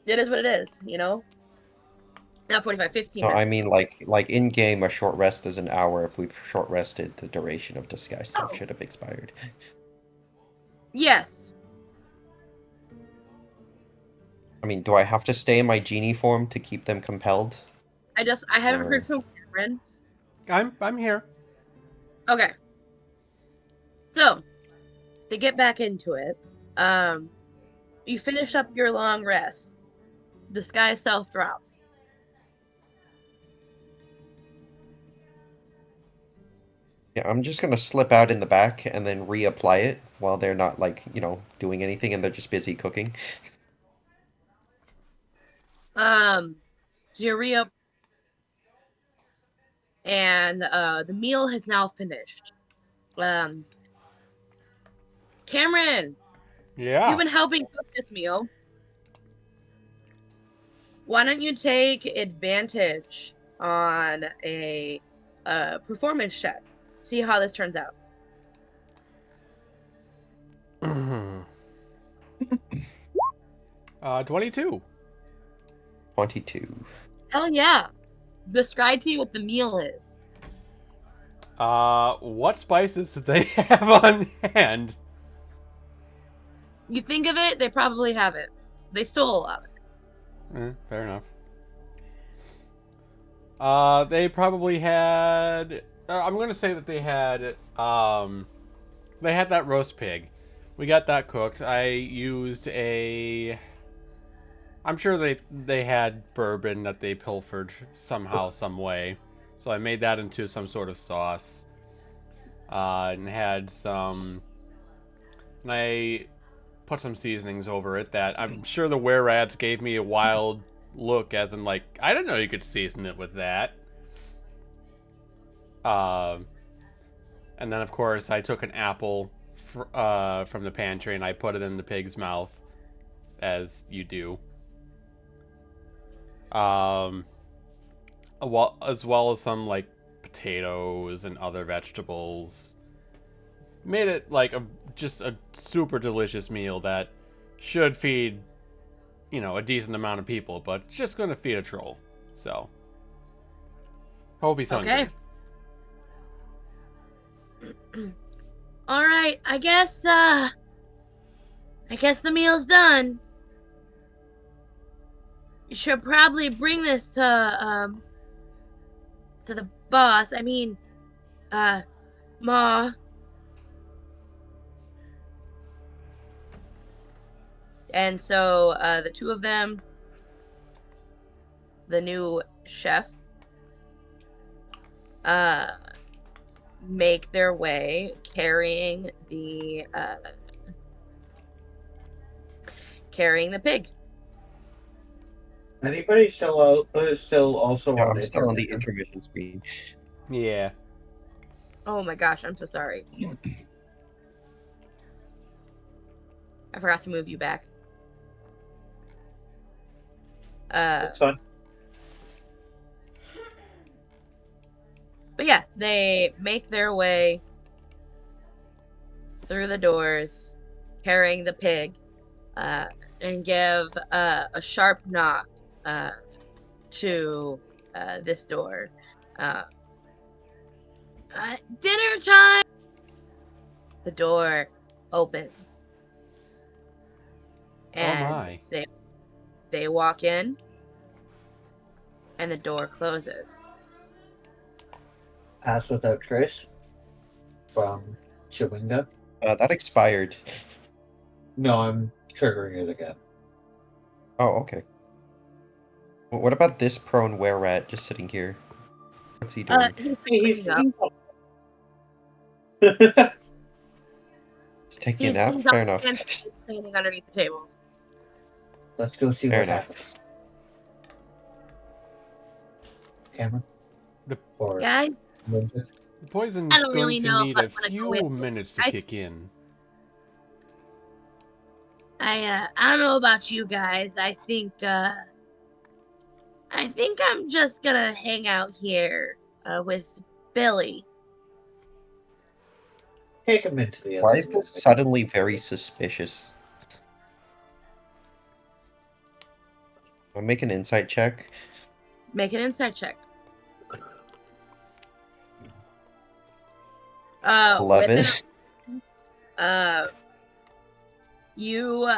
S2: it is what it is, you know? Not 45, 15
S4: No, I
S2: minutes
S4: mean
S2: ago.
S4: like in game, a short rest is an hour. If we've short rested, the duration of Disguise Self
S2: Oh,
S4: should have expired.
S2: yes.
S4: I mean, do I have to stay in my genie form to keep them compelled?
S2: I haven't
S4: Or
S2: heard from Cameron.
S1: I'm here.
S2: Okay. So, to get back into it, you finish up your long rest. The sky self drops.
S4: yeah, I'm just gonna slip out in the back and then reapply it while they're not like, doing anything and they're just busy cooking.
S2: So you're re-up, and the meal has now finished. Um, Cameron, you've
S1: Yeah.
S2: been helping cook this meal. Why don't you take advantage on a performance check? See how this turns out.
S1: 22.
S4: 22.
S2: Hell yeah. Describe to you what the meal is.
S1: What spices do they have on hand?
S2: You think of it, they probably have it. They stole a lot of it.
S1: Fair enough. They probably had. I'm gonna say that they had. They had that roast pig. We got that cooked. I used a. I'm sure they had bourbon that they pilfered somehow, some way. So I made that into some sort of sauce. And had some. And I put some seasonings over it that I'm sure the were-rats gave me a wild look, as in like, I didn't know you could season it with that. And then of course I took an apple from the pantry and I put it in the pig's mouth, as you do. As well as some like potatoes and other vegetables. Made it like just a super delicious meal that should feed, a decent amount of people, but it's just gonna feed a troll. So hope he's hungry.
S2: Okay. All right, I guess the meal's done. You should probably bring this to the boss. I mean, Ma. And so the two of them, the new chef, make their way carrying the pig.
S3: Anybody still out? Still also
S4: Yeah,
S3: on
S4: I'm still on the
S3: intermission?
S4: intermission screen.
S1: Yeah.
S2: Oh my gosh, I'm so sorry. I forgot to move you back.
S3: That's fine.
S2: But yeah, they make their way through the doors, carrying the pig, and give a sharp knock to this door. Uh, Dinner time! The door opens,
S1: Oh
S2: and
S1: my.
S2: they walk in, and the door closes.
S3: Pass without trace from Chewinga.
S4: That expired.
S3: No, I'm triggering it again.
S4: Oh, okay. Well, what about this prone were-rat just sitting here? What's he doing?
S2: He's
S5: He's,
S2: cleaning up.
S4: He's taking a
S2: He's
S4: nap?
S2: on
S4: Fair
S2: the
S4: enough.
S2: pantry, he's cleaning underneath the tables.
S3: Let's go see
S4: Fair
S3: what
S4: enough.
S3: happens. Camera?
S1: The-
S3: Or
S2: Guys,
S3: music?
S1: The poison's
S2: I don't
S1: going
S2: really
S1: to
S2: know if
S1: need
S2: I
S1: a
S2: want to go
S1: few
S2: with
S1: minutes to
S2: I-
S1: kick in.
S2: I don't know about you guys. I think I'm just gonna hang out here with Billy.
S3: Take him into the
S4: Why
S3: other
S4: is
S3: room.
S4: this suddenly very suspicious? I'll make an insight check.
S2: Make an insight check. With
S4: 11.
S2: you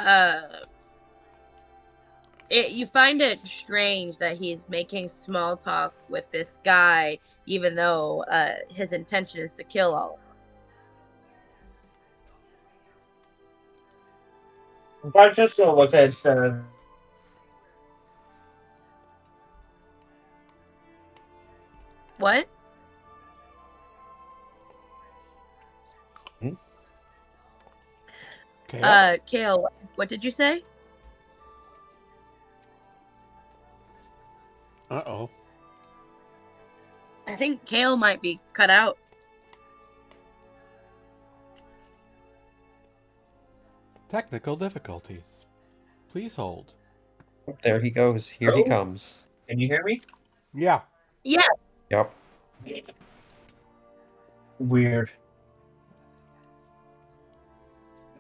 S2: you find it strange that he's making small talk with this guy, even though his intention is to kill all of them.
S5: But just go look at
S2: What?
S1: Okay.
S2: Kale, what did you say?
S1: Uh-oh.
S2: I think Kale might be cut out.
S1: Technical difficulties. Please hold.
S4: There he goes. Here he
S3: Oh.
S4: comes.
S3: Can you hear me?
S1: Yeah.
S2: Yeah.
S4: Yep.
S3: Weird.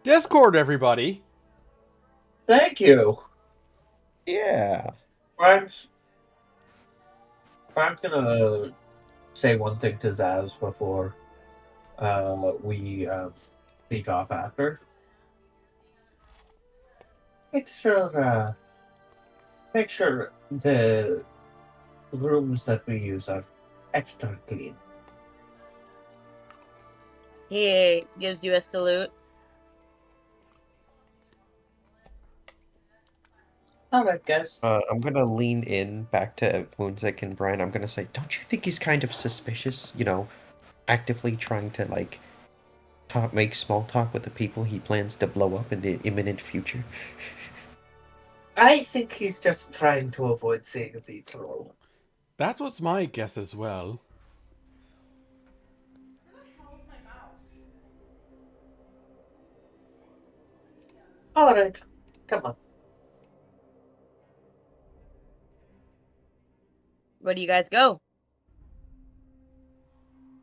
S1: Discord, everybody.
S3: Thank you.
S4: Yeah.
S3: Brian's gonna say one thing to Zaz before we speak off after. Make sure the rooms that we use are extra clean.
S2: He gives you a salute.
S3: All right, guys.
S4: I'm gonna lean in back to Moonzik and Brian. I'm gonna say, don't you think he's kind of suspicious? You know, actively trying to, like, make small talk with the people he plans to blow up in the imminent future.
S5: I think he's just trying to avoid seeing the troll.
S1: That's what's my guess as well.
S5: All right, come on.
S2: Where do you guys go?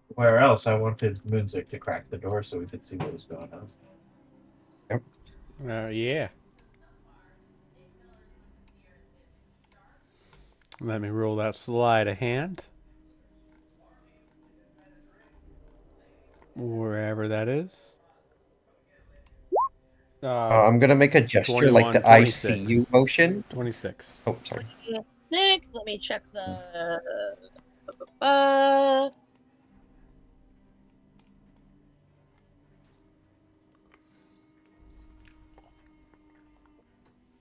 S3: Where else? I wanted Moonzik to crack the door so we could see what was going on.
S1: Yeah. Let me roll that sleight of hand. Wherever that is.
S4: I'm gonna make a gesture like
S1: 21,
S4: the
S1: 26.
S4: ICU motion.
S1: 26.
S4: Oh, sorry.
S2: 6. Let me check the.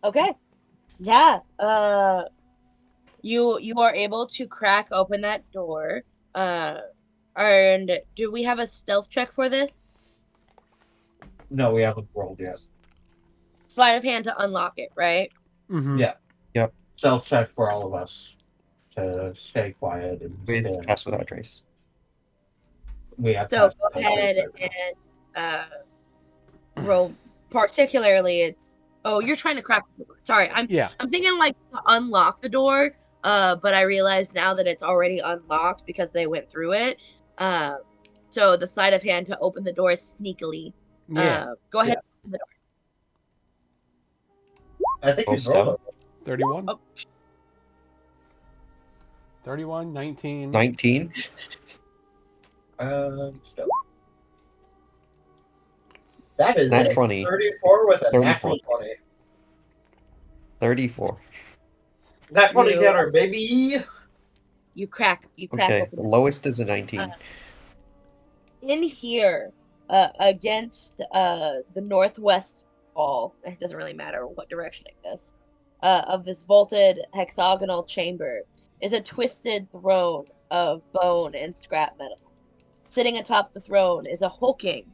S2: Okay. Yeah. You are able to crack open that door. And do we have a stealth check for this?
S3: No, we haven't rolled yet.
S2: Sleight of hand to unlock it, right?
S1: Mm-hmm.
S3: Yeah.
S4: Yep.
S3: stealth check for all of us to stay quiet and
S4: With
S3: stay.
S4: pass without trace.
S3: We have
S2: So
S3: passed
S2: go
S3: that
S2: ahead
S3: right now.
S2: and roll. Particularly, it's you're trying to crack the door. Sorry,
S1: Yeah.
S2: I'm thinking like to unlock the door. But I realize now that it's already unlocked because they went through it. So the sleight of hand to open the door sneakily.
S1: Yeah.
S2: Go ahead.
S3: Yeah.
S2: And open the door.
S3: I think
S4: Roll
S3: you rolled
S4: stealth.
S1: 31?
S2: Oh.
S1: 31, 19.
S4: 19.
S3: Stealth. That is
S4: Nat
S3: a
S4: 20.
S3: 34 with a
S4: 34.
S3: natural 20.
S4: 34.
S5: That money
S2: You
S5: getter, baby.
S2: you crack
S4: Okay,
S2: open
S4: the
S2: the
S4: lowest is a 19.
S2: in here against the northwest wall. It doesn't really matter what direction it goes. Of this vaulted hexagonal chamber is a twisted throne of bone and scrap metal. Sitting atop the throne is a hulking,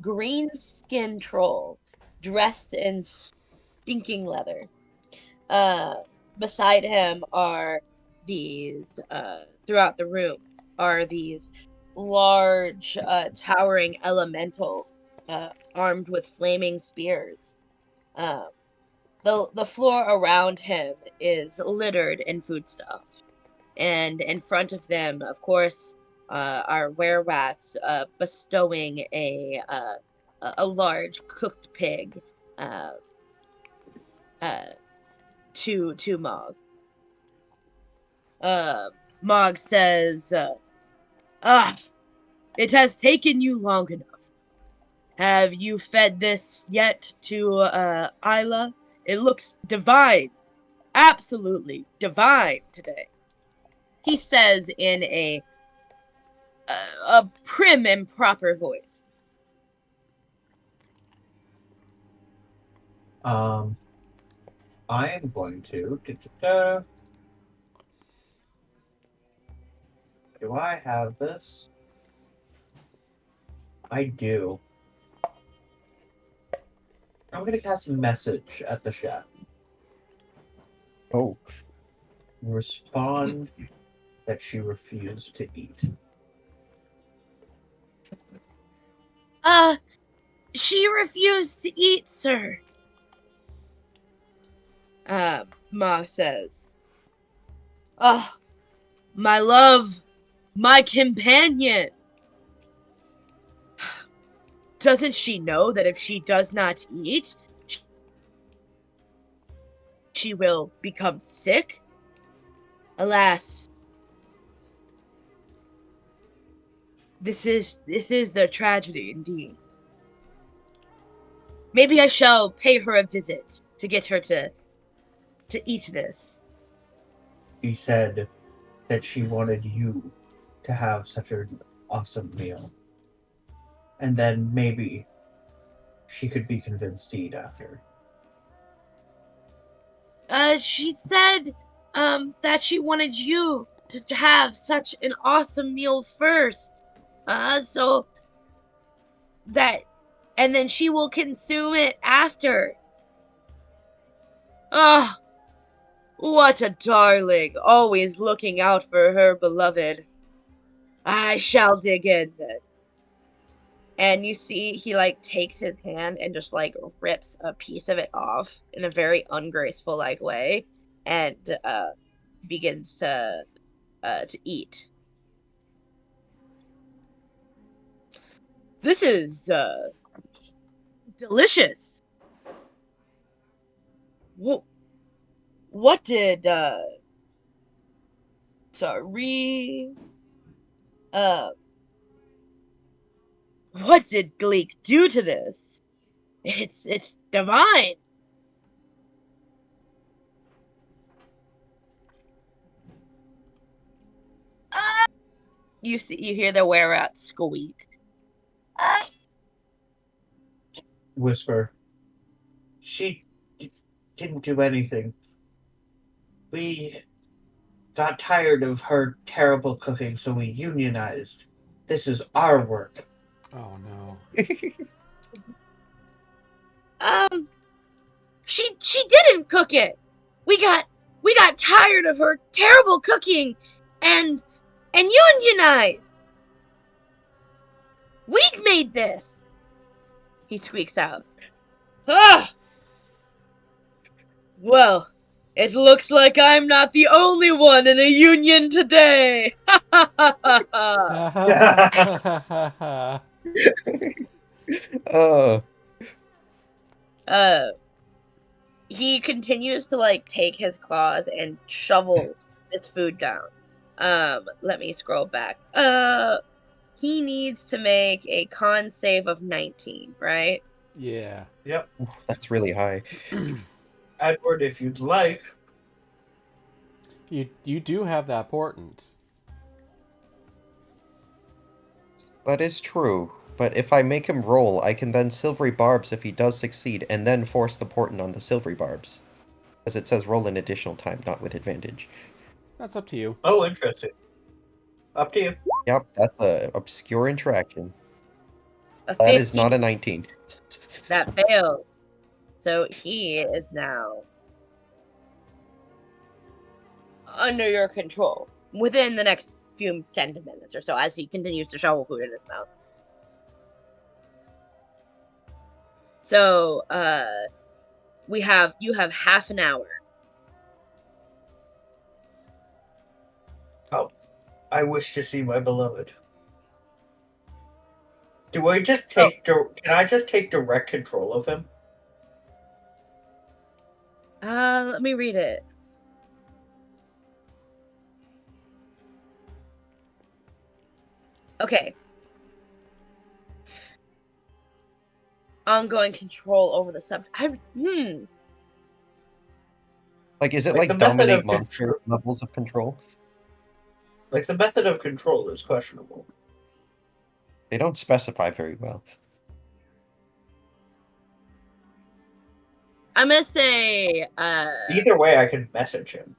S2: green-skinned troll dressed in stinking leather. Uh, Beside him are these, throughout the room, are these large, towering elementals, armed with flaming spears. Um, the floor around him is littered in foodstuff, and in front of them, of course, are were-rats, bestowing a large cooked pig, uh, uh, to Mog. Mog says, "Ah, it has taken you long enough. Have you fed this yet to Isla? It looks divine, absolutely divine today." He says in a prim and proper voice.
S3: I am going to. Do I have this? I do. I'm going to cast a message at the chef.
S4: Oh,
S3: Respond that she refused to eat.
S2: She refused to eat, sir. Ma says, "Oh, my love, my companion. Doesn't she know that if she does not eat, she will become sick? Alas, this is the tragedy indeed. Maybe I shall pay her a visit to get her to eat this."
S3: She said that she wanted you to have such an awesome meal. And then maybe she could be convinced to eat after.
S2: She said, that she wanted you to have such an awesome meal first. So that, and then she will consume it after. Oh, what a darling, always looking out for her beloved. I shall dig in then. And you see he like takes his hand and just like rips a piece of it off in a very ungraceful like way and begins to eat. This is delicious. What did sorry uh what did Gleek do to this? It's divine. Ah! You hear the were-rat squeak. Ah!
S3: Whisper. She didn't do anything. We got tired of her terrible cooking, so we unionized. This is our work.
S1: Oh no.
S2: Um, she didn't cook it. We got We got tired of her terrible cooking and unionized. We made this. He squeaks out. Ah! Well, it looks like I'm not the only one in a union today.
S4: Oh,
S2: He continues to like take his claws and shovel this food down. Let me scroll back. He needs to make a con save of 19, right?
S1: Yeah.
S5: Yep.
S4: that's really high.
S5: Edward, if you'd like.
S1: You do have that portent.
S4: That is true. But if I make him roll, I can then silvery barbs if he does succeed, and then force the portent on the silvery barbs. Because it says roll an additional time, not with advantage.
S1: That's up to you.
S5: Oh, interesting. Up to you.
S4: Yep, that's a obscure interaction.
S2: A
S4: That
S2: 15
S4: is not a 19.
S2: that fails. So he is now under your control within the next few 10 minutes or so as he continues to shovel food in his mouth. So, you have half an hour.
S5: Oh, I wish to see my beloved. Do I just take? Can I just take direct control of him?
S2: Let me read it. Okay. Ongoing control over the subject.
S4: Like, is it
S5: Like
S4: like
S5: the method
S4: dominate
S5: of
S4: monster
S5: control.
S4: levels of control?
S5: Like the method of control is questionable.
S4: They don't specify very well.
S2: I'm gonna say,
S5: Either way, I can message him.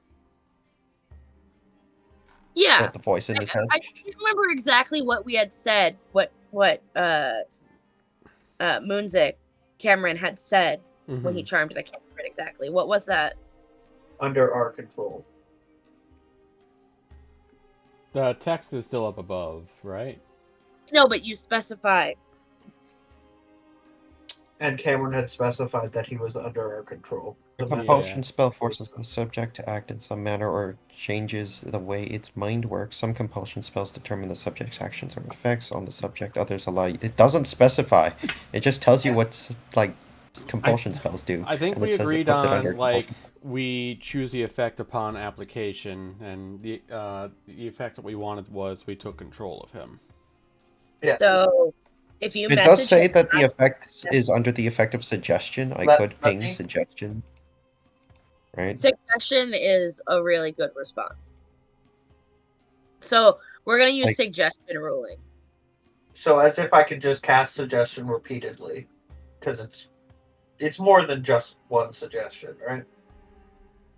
S2: yeah.
S4: What, the voice in his head?
S2: I can't remember exactly what we had said. What Moonzik Cameron had said when he charmed it. I can't remember it exactly. What was that?
S5: Under our control.
S1: The text is still up above, right?
S2: No, but you specified.
S5: And Cameron had specified that he was under our control.
S4: A
S5: The method-
S4: compulsion spell forces the subject to act in some manner or changes the way its mind works. Some compulsion spells determine the subject's actions or effects on the subject. Others allow you. It doesn't specify. It just tells you what's like compulsion spells do.
S1: I think
S4: and
S1: we
S4: it says it
S1: agreed
S4: puts it under
S1: on like
S4: compulsion.
S1: we choose the effect upon application, and the effect that we wanted was we took control of him.
S5: Yeah.
S2: So if you
S4: It
S2: message
S4: does say
S2: him
S4: that the
S2: back-
S4: effect is under the effect of suggestion. I
S5: Let
S4: could ping
S5: me-
S4: suggestion. Right?
S2: suggestion is a really good response. So we're gonna use
S4: Like-
S2: suggestion ruling.
S5: So as if I could just cast suggestion repeatedly, because it's more than just one suggestion, right?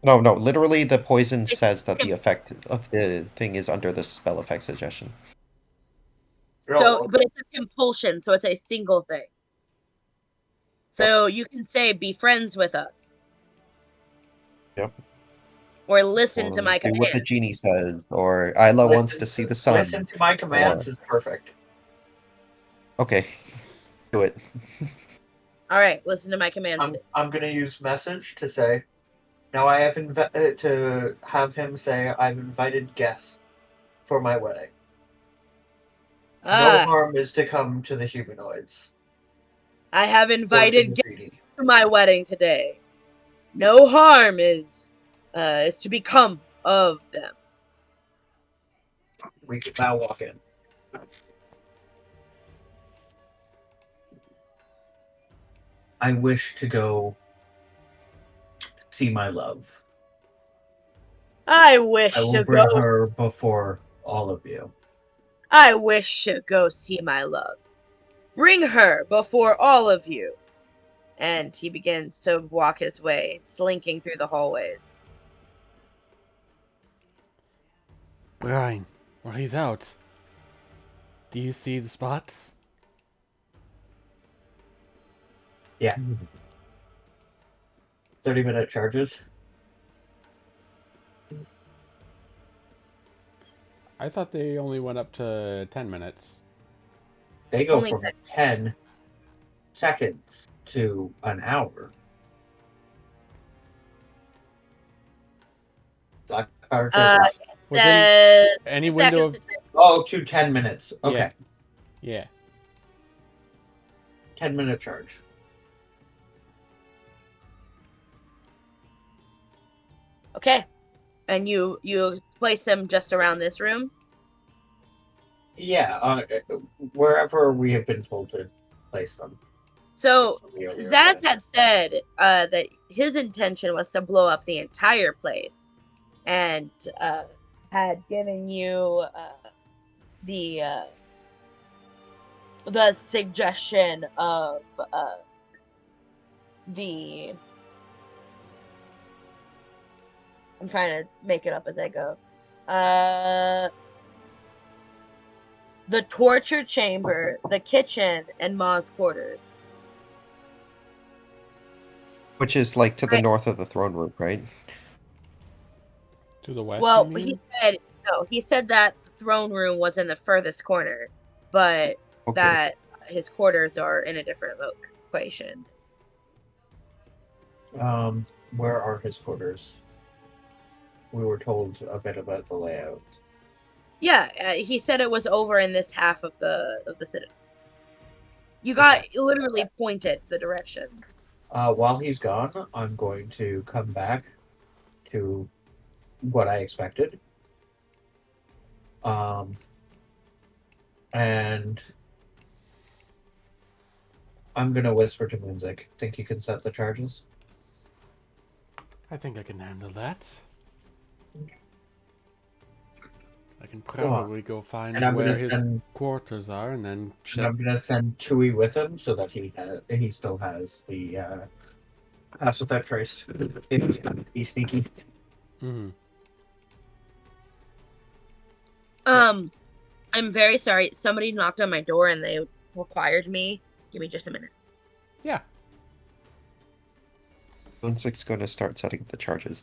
S4: No, literally the poison says that the effect of the thing is under the spell effect suggestion.
S2: So, but it's a compulsion, so it's a single thing. So you can say, "Be friends with us,"
S4: Yep.
S2: or listen to
S4: Or
S2: my
S4: do what the
S2: commands.
S4: genie says, or Isla wants to see the sun.
S5: Listen to my commands is perfect.
S4: Okay, do it.
S2: All right, listen to my commands.
S5: I'm gonna use message to say. Now I have to have him say I've invited guests for my wedding. No harm is to come to the humanoids.
S2: I have
S5: Or to
S2: invited
S5: the
S2: guests
S5: genie.
S2: to my wedding today. No harm is to become of them.
S5: We can now walk in. I wish to go see my love.
S2: I wish
S3: I will
S2: to
S3: bring
S2: go.
S3: her before all of you.
S2: I wish to go see my love. Bring her before all of you. And he begins to walk his way, slinking through the hallways.
S1: Brian, while he's out, do you see the spots?
S3: Yeah. 30-minute charges.
S1: I thought they only went up to 10 minutes.
S3: They go
S2: Only
S3: from 10 seconds to an hour. Black power charges.
S1: Within any window
S2: seconds
S1: of...
S2: to 10.
S3: Oh, to 10 minutes. Okay.
S1: Yeah.
S3: 10-minute charge.
S2: Okay. And you place them just around this room?
S3: Yeah, wherever we have been told to place them.
S2: So
S3: Earlier
S2: Zaz
S3: event.
S2: had said that his intention was to blow up the entire place, and had given you the suggestion of the. I'm trying to make it up as I go. The torture chamber, the kitchen, and Ma's quarters.
S4: Which is like to the
S2: Right.
S4: north of the throne room, right?
S1: To the west,
S2: Well,
S1: you mean?
S2: he said no. He said that the throne room was in the furthest corner, but
S4: Okay.
S2: that his quarters are in a different location.
S3: Where are his quarters? We were told a bit about the layout.
S2: Yeah, he said it was over in this half of the citadel. You got literally pointed the directions.
S3: While he's gone, I'm going to come back to what I expected. And I'm gonna whisper to Moonzik. Think you can set the charges?
S1: I think I can handle that. I can
S3: Go on.
S1: probably go find
S3: And I'm
S1: where
S3: gonna
S1: his
S3: send.
S1: quarters are and then
S3: And
S1: check.
S3: I'm gonna send Chewie with him so that he still has the pass without trace. Be sneaky.
S1: Mm-hmm.
S2: I'm very sorry. Somebody knocked on my door and they required me. Give me just a minute.
S1: Yeah.
S4: Moonsik's going to start setting up the charges.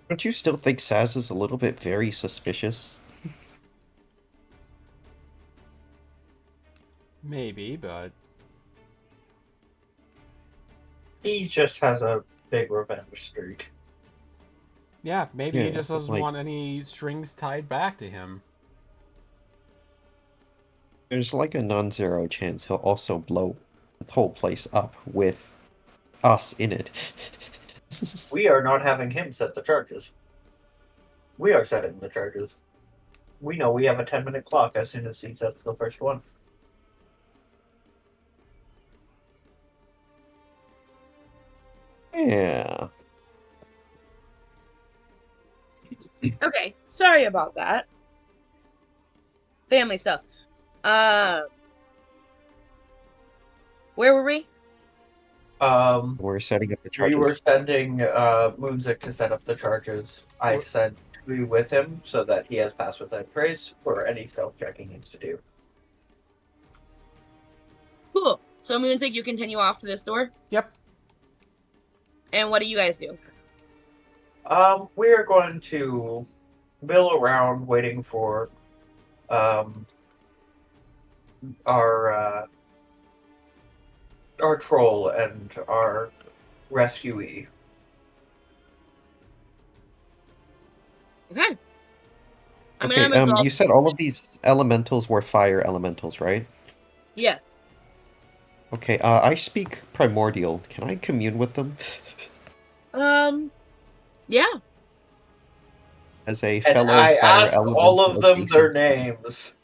S4: Don't you still think Saz is a little bit very suspicious?
S1: Maybe, but
S3: He just has a big revenge streak.
S1: yeah, maybe he
S4: Yeah,
S1: just doesn't
S4: like-
S1: want any strings tied back to him.
S4: There's like a non-zero chance he'll also blow the whole place up with us in it.
S3: We are not having him set the charges. We are setting the charges. We know we have a 10-minute clock as soon as he sets the first one.
S4: Yeah.
S2: Okay, sorry about that. Family stuff. Where were we?
S4: We're setting up the
S3: We
S4: charges.
S3: were sending Moonzik to set up the charges. I sent Chewie with him so that he has pass without trace for any self checking he needs to do.
S2: Cool. So Moonsick, you continue off to this door?
S1: Yep.
S2: And what do you guys do?
S3: We are going to mill around waiting for our troll and our rescuee.
S2: Okay. I mean,
S4: Okay,
S2: I'm exhausted.
S4: you said all of these elementals were fire elementals, right?
S2: Yes.
S4: Okay, I speak primordial. Can I commune with them?
S2: Yeah.
S4: As a
S3: And
S4: fellow
S3: I
S4: fire
S3: ask
S4: elemental
S3: all of them their
S4: adjacent-
S3: names.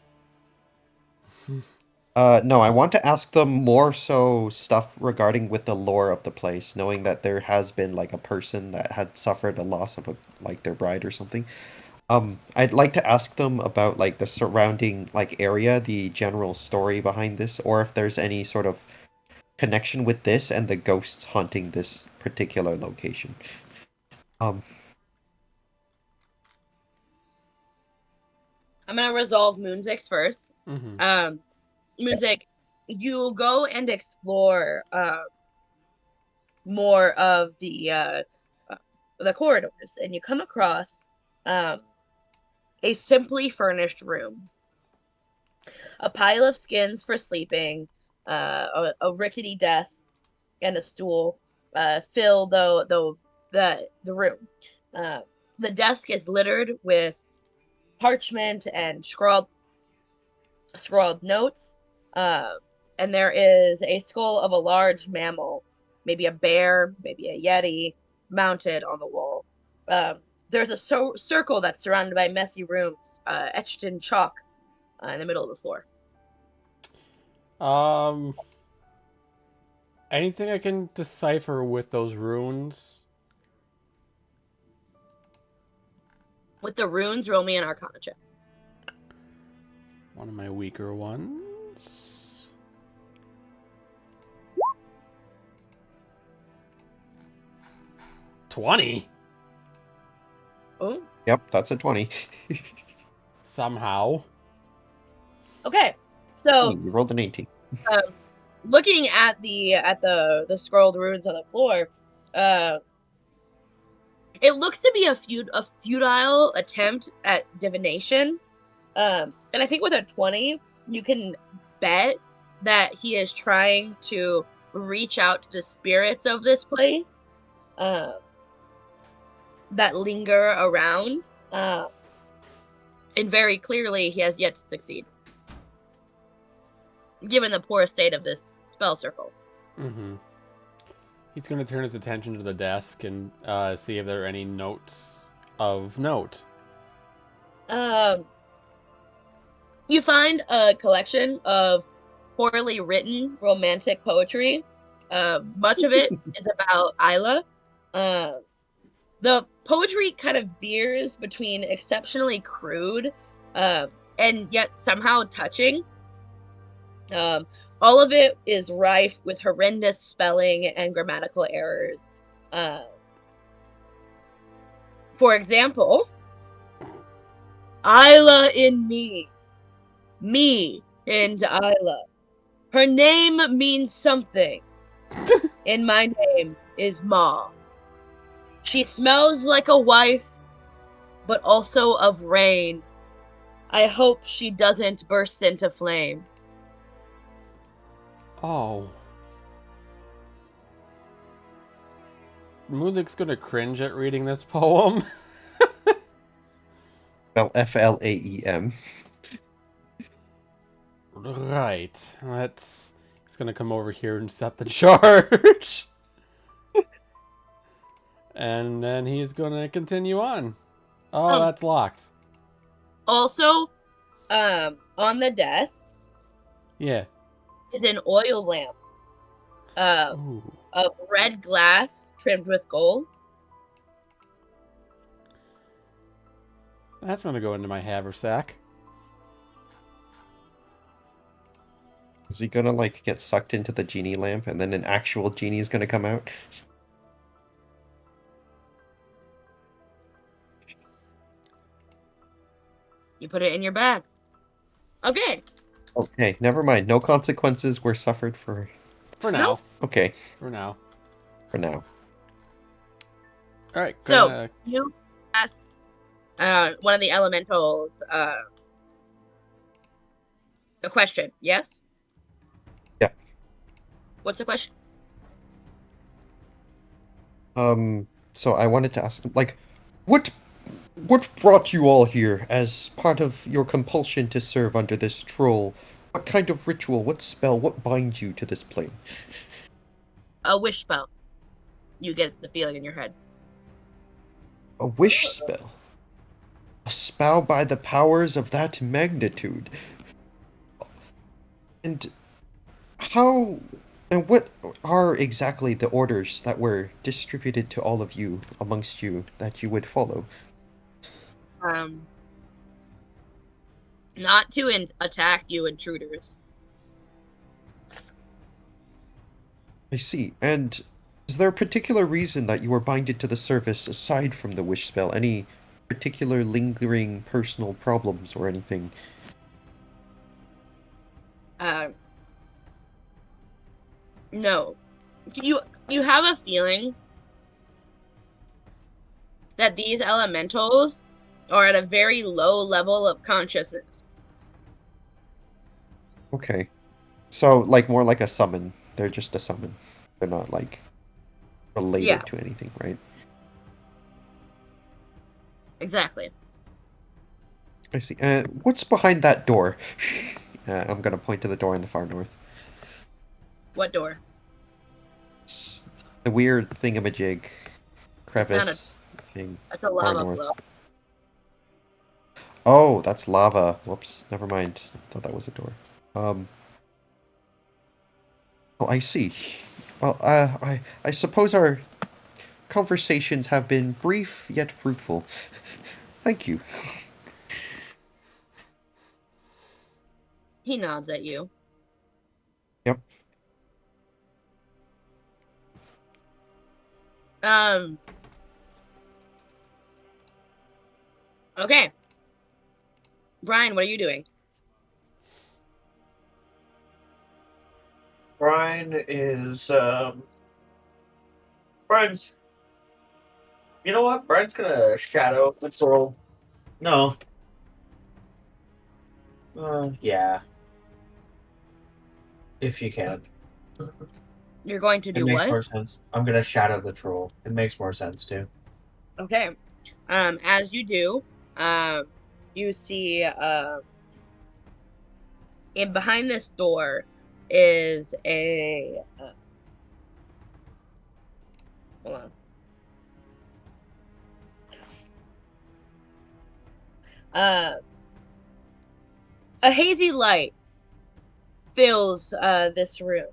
S4: No, I want to ask them more so stuff regarding with the lore of the place, knowing that there has been like a person that had suffered a loss of like their bride or something. I'd like to ask them about like the surrounding like area, the general story behind this, or if there's any sort of connection with this and the ghosts haunting this particular location.
S2: I'm gonna resolve Moonzix first.
S1: Mm-hmm.
S2: Moonzix, you go and explore more of the corridors, and you come across a simply furnished room, a pile of skins for sleeping, a rickety desk, and a stool fill the room. Uh, the desk is littered with parchment and scrawled notes. Uh, and there is a skull of a large mammal, maybe a bear, maybe a yeti, mounted on the wall. There's a circle that's surrounded by messy rooms, etched in chalk in the middle of the floor.
S1: Anything I can decipher with those runes?
S2: With the runes, roll me an Arcana check.
S1: One of my weaker ones. $20?
S2: Oh,
S4: Yep, that's a 20.
S1: Somehow.
S2: okay. So
S4: You rolled an 18.
S2: um, looking at the scrolled runes on the floor, it looks to be a futile attempt at divination. And I think with a 20, you can bet that he is trying to reach out to the spirits of this place uh, that linger around. And very clearly, he has yet to succeed, given the poor state of this spell circle.
S1: Mm-hmm. He's going to turn his attention to the desk and see if there are any notes of note.
S2: You find a collection of poorly written romantic poetry. Much of it is about Isla. The poetry kind of veers between exceptionally crude and yet somehow touching. Um, all of it is rife with horrendous spelling and grammatical errors. For example, Isla in me and Isla. Her name means something, and my name is Ma. She smells like a wife, but also of rain. I hope she doesn't burst into flame.
S1: Oh. Moonzix's going to cringe at reading this poem.
S4: Spell FLAEM.
S1: Right. He's going to come over here and set the charge. And then he's going to continue on. Oh, that's locked.
S2: Also, on the desk
S1: Yeah.
S2: is an oil lamp
S1: Ooh.
S2: of red glass trimmed with gold.
S1: That's going to go into my haversack.
S4: Is he gonna, like, get sucked into the genie lamp and then an actual genie is gonna come out?
S2: You put it in your bag. Okay.
S4: Okay, never mind. No consequences were suffered for...
S1: For now.
S4: Okay,
S1: For now.
S4: for now.
S1: All right.
S2: So you ask one of the elementals a question. Yes.
S4: Yeah.
S2: What's the question?
S4: So I wanted to ask, like, what brought you all here as part of your compulsion to serve under this troll? What kind of ritual, what spell, what binds you to this plane?
S2: A wish spell. You get the feeling in your head.
S4: A wish spell? A spell by the powers of that magnitude? And how... And what are exactly the orders that were distributed to all of you, amongst you, that you would follow?
S2: Not to attack you intruders.
S4: I see. And is there a particular reason that you were binded to the service aside from the wish spell? Any particular lingering personal problems or anything?
S2: Uh, no. You have a feeling that these elementals are at a very low level of consciousness.
S4: Okay. So, like, more like a summon. They're just a summon. They're not, like,
S2: Yeah,
S4: related to anything, right?
S2: exactly.
S4: I see. What's behind that door? I'm gonna point to the door in the far north.
S2: What door?
S4: It's the weird thingamajig
S2: That's not a
S4: crevice thing.
S2: that's a
S4: Far
S2: lava flow.
S4: north. Oh, that's lava. Whoops. Never mind. I thought that was a door. Um. Well, I see. Well, I suppose our conversations have been brief yet fruitful. Thank you.
S2: He nods at you.
S4: Yep.
S2: Um, okay. Brian, what are you doing?
S5: Brian is Brian's. You know what? Brian's gonna shadow patrol. No. Yeah. If you can.
S2: You're going to
S3: It
S2: do
S3: makes
S2: what?
S3: more sense. I'm gonna shadow the troll. It makes more sense too.
S2: Okay. As you do, you see, in behind this door is a, hold on. Uh, a hazy light fills this room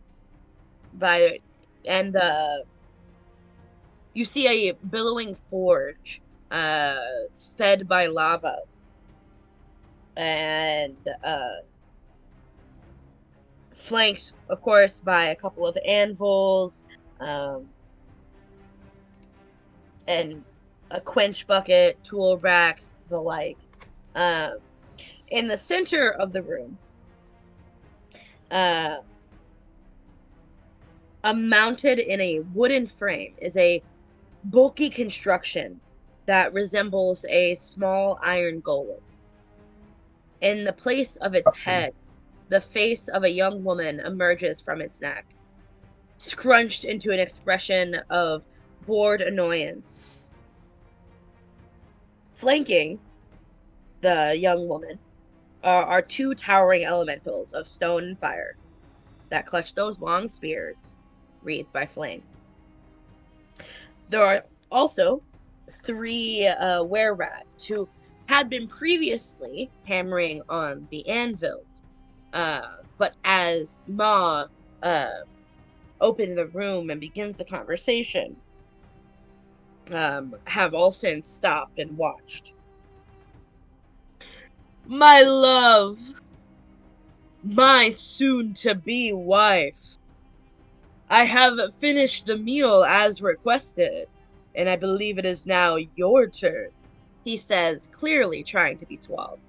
S2: by, and you see a billowing forge, uh, fed by lava, and flanked, of course, by a couple of anvils, um, and a quench bucket, tool racks, the like. Um, in the center of the room, uh, mounted in a wooden frame is a bulky construction that resembles a small iron golem. In the place of its
S4: Okay.
S2: head, the face of a young woman emerges from its neck, scrunched into an expression of bored annoyance. Flanking the young woman are two towering elementals of stone and fire that clutch those long spears wreathed by flame. There are also three were-rats who had been previously hammering on the anvils. But as Ma uh, opens the room and begins the conversation, have all since stopped and watched. My love, my soon-to-be wife, I have finished the meal as requested, and I believe it is now your turn, he says, clearly trying to be suave.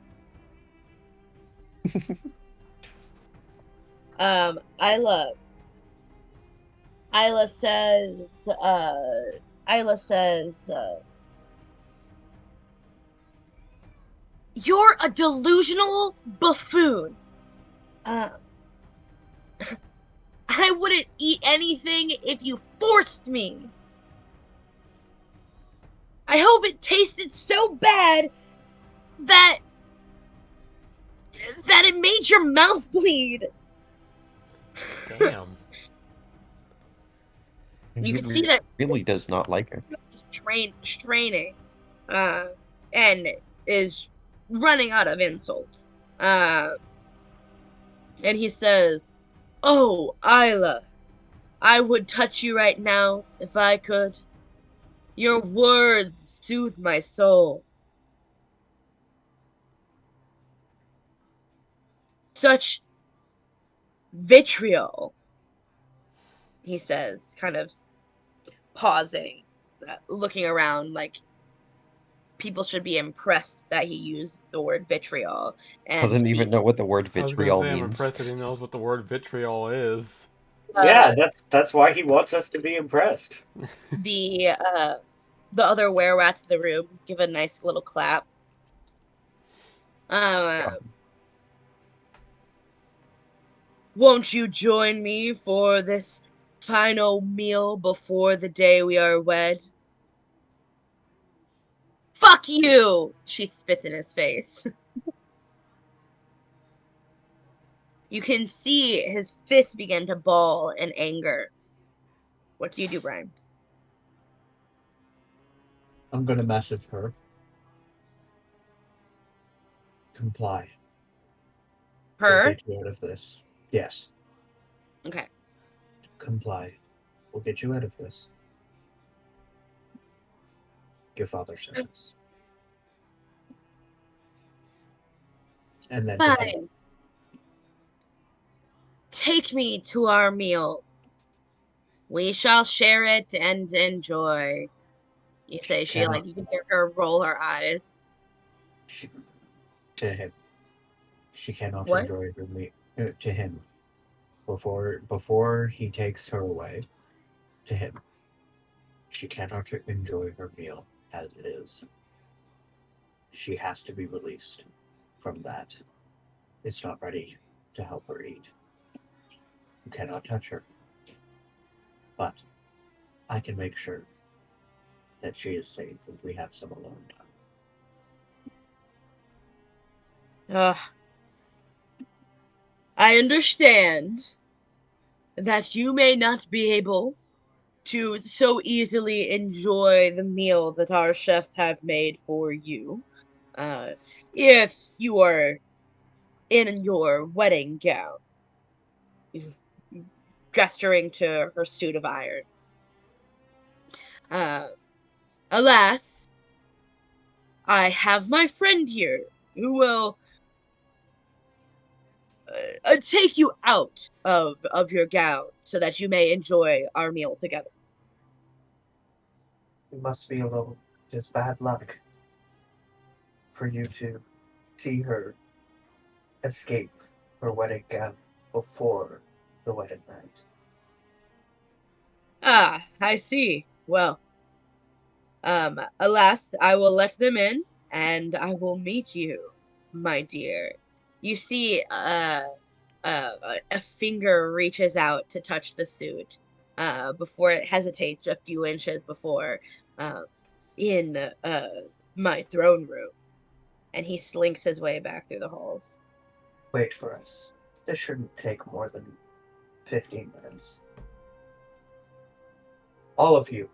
S2: Um, Isla, Isla says, Isla says, you're a delusional buffoon. Uh, I wouldn't eat anything if you forced me. I hope it tasted so bad that it made your mouth bleed.
S1: Damn.
S2: You
S4: He
S2: can see that
S4: really does not like her.
S2: straining, uh, and is running out of insults. Uh, and he says, "Oh, Isla, I would touch you right now if I could. Your words soothe my soul. Such vitriol." he says, kind of pausing, looking around like people should be impressed that he used the word vitriol. And
S4: Doesn't even know what the word
S1: I was gonna
S4: vitriol
S1: say I'm
S4: means.
S1: impressed that he knows what the word vitriol is.
S5: Yeah, that's why he wants us to be impressed.
S2: The other were-rats in the room give a nice little clap. Won't you join me for this final meal before the day we are wed? Fuck you! She spits in his face. You can see his fists begin to ball in anger. What do you do, Brian?
S3: I'm gonna message her. Comply. We'll
S2: Her?
S3: get you out of this. Yes,
S2: Okay.
S3: comply. We'll get you out of this. Your father sent us. And then to him.
S2: Fine. Take me to our meal. We shall share it and enjoy. You say she
S3: Cannot.
S2: like you can hear her roll her eyes.
S3: She, to him. She cannot
S2: What?
S3: enjoy her meal. To him. Before he takes her away. To him. She cannot enjoy her meal as is. She has to be released from that. It's not ready to help her eat. You cannot touch her. But I can make sure that she is safe if we have some alone time.
S2: Ugh. I understand that you may not be able to so easily enjoy the meal that our chefs have made for you. If you are in your wedding gown, gesturing to her suit of iron. Uh, Alas, I have my friend here who will take you out of your gown so that you may enjoy our meal together.
S5: You must be alone. It is bad luck for you to see her escape her wedding gown before the wedding night.
S2: Ah, I see. Well, alas, I will let them in, and I will meet you, my dear. You see, a finger reaches out to touch the suit, before it hesitates a few inches before, uh, in my throne room, and he slinks his way back through the halls.
S5: Wait for us. This shouldn't take more than 15 minutes. All of you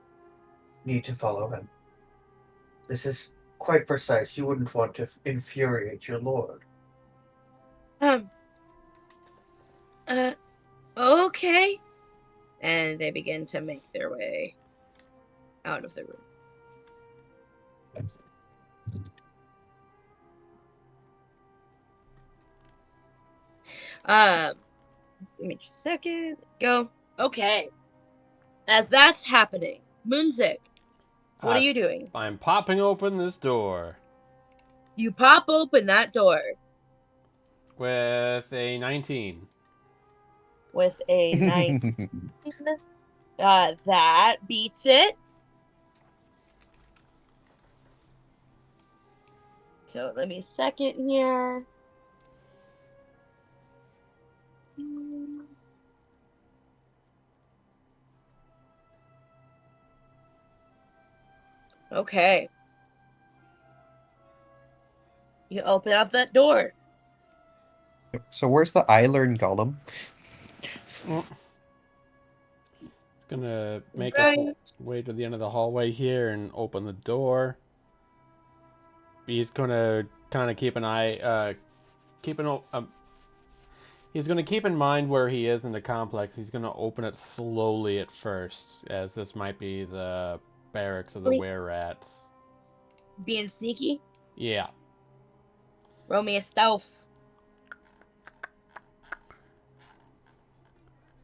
S5: need to follow him. This is quite precise. You wouldn't want to infuriate your lord.
S2: Um, uh, okay. And they begin to make their way out of the room. Um, Give me just a second. Go. Okay. As that's happening, Moonzik, what are you doing?
S1: I'm popping open this door
S2: You pop open that door
S1: with a 19.
S2: with a 19. That beats it. So let me second here. Okay. You open up that door.
S4: So where's the I learn golem?
S1: Gonna make
S2: Right.
S1: his way to the end of the hallway here and open the door. He's gonna kind of keep an eye, he's gonna keep in mind where he is in the complex. He's gonna open it slowly at first, as this might be the barracks of the were-rats.
S2: Being sneaky.
S1: Yeah.
S2: Roll me a stealth.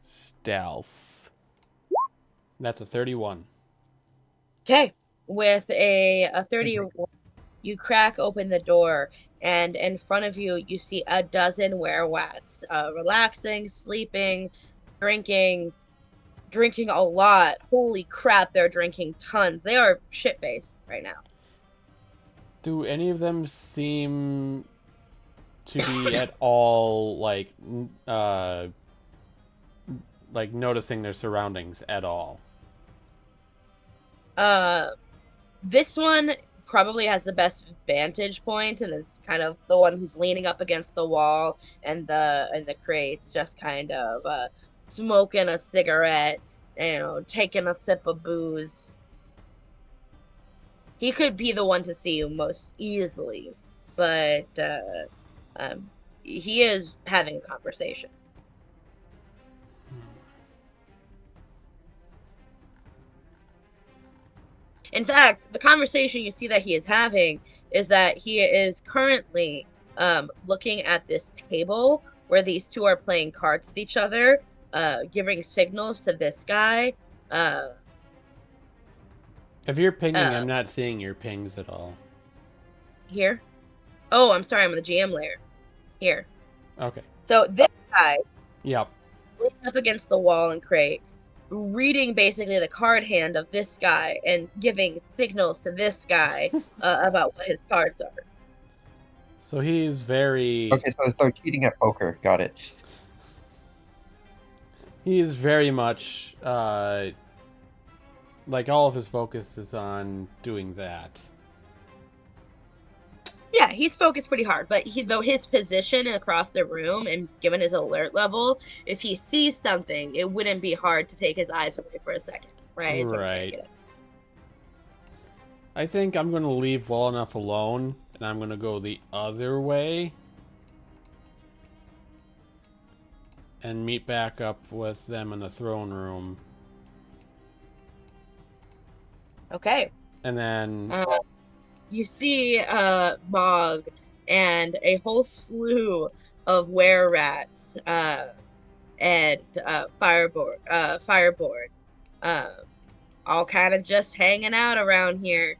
S1: Stealth. That's a 31.
S2: Okay. With a 31, you crack open the door, and in front of you, you see a dozen werewats, relaxing, sleeping, drinking, drinking a lot. Holy crap, they're drinking tons. They are shit-faced right now.
S1: Do any of them seem to be at all like noticing their surroundings at all?
S2: Uh, this one probably has the best vantage point and is kind of the one who's leaning up against the wall, and the crates just kind of smoking a cigarette, taking a sip of booze. He could be the one to see you most easily, but um, he is having a conversation. In fact, the conversation you see that he is having is that he is currently looking at this table where these two are playing cards with each other, giving signals to this guy. Uh,
S1: If you're pinging,
S2: uh,
S1: I'm not seeing your pings at all.
S2: Here. Oh, I'm sorry, I'm in the GM layer. Here.
S1: Okay.
S2: So this guy,
S1: Yep.
S2: leaning up against the wall and crate, reading basically the card hand of this guy and giving signals to this guy about what his cards are.
S1: So he's very
S4: Okay, so they're cheating at poker. Got it.
S1: he's very much like all of his focus is on doing that.
S2: Yeah, he's focused pretty hard, but though his position across the room and given his alert level, if he sees something, it wouldn't be hard to take his eyes away for a second, right? Is what I'm trying to
S1: Right.
S2: get at.
S1: I think I'm going to leave well enough alone, and I'm going to go the other way and meet back up with them in the throne room.
S2: Okay.
S1: And then
S2: You see Mog and a whole slew of were-rats and Fireboard, all kind of just hanging out around here.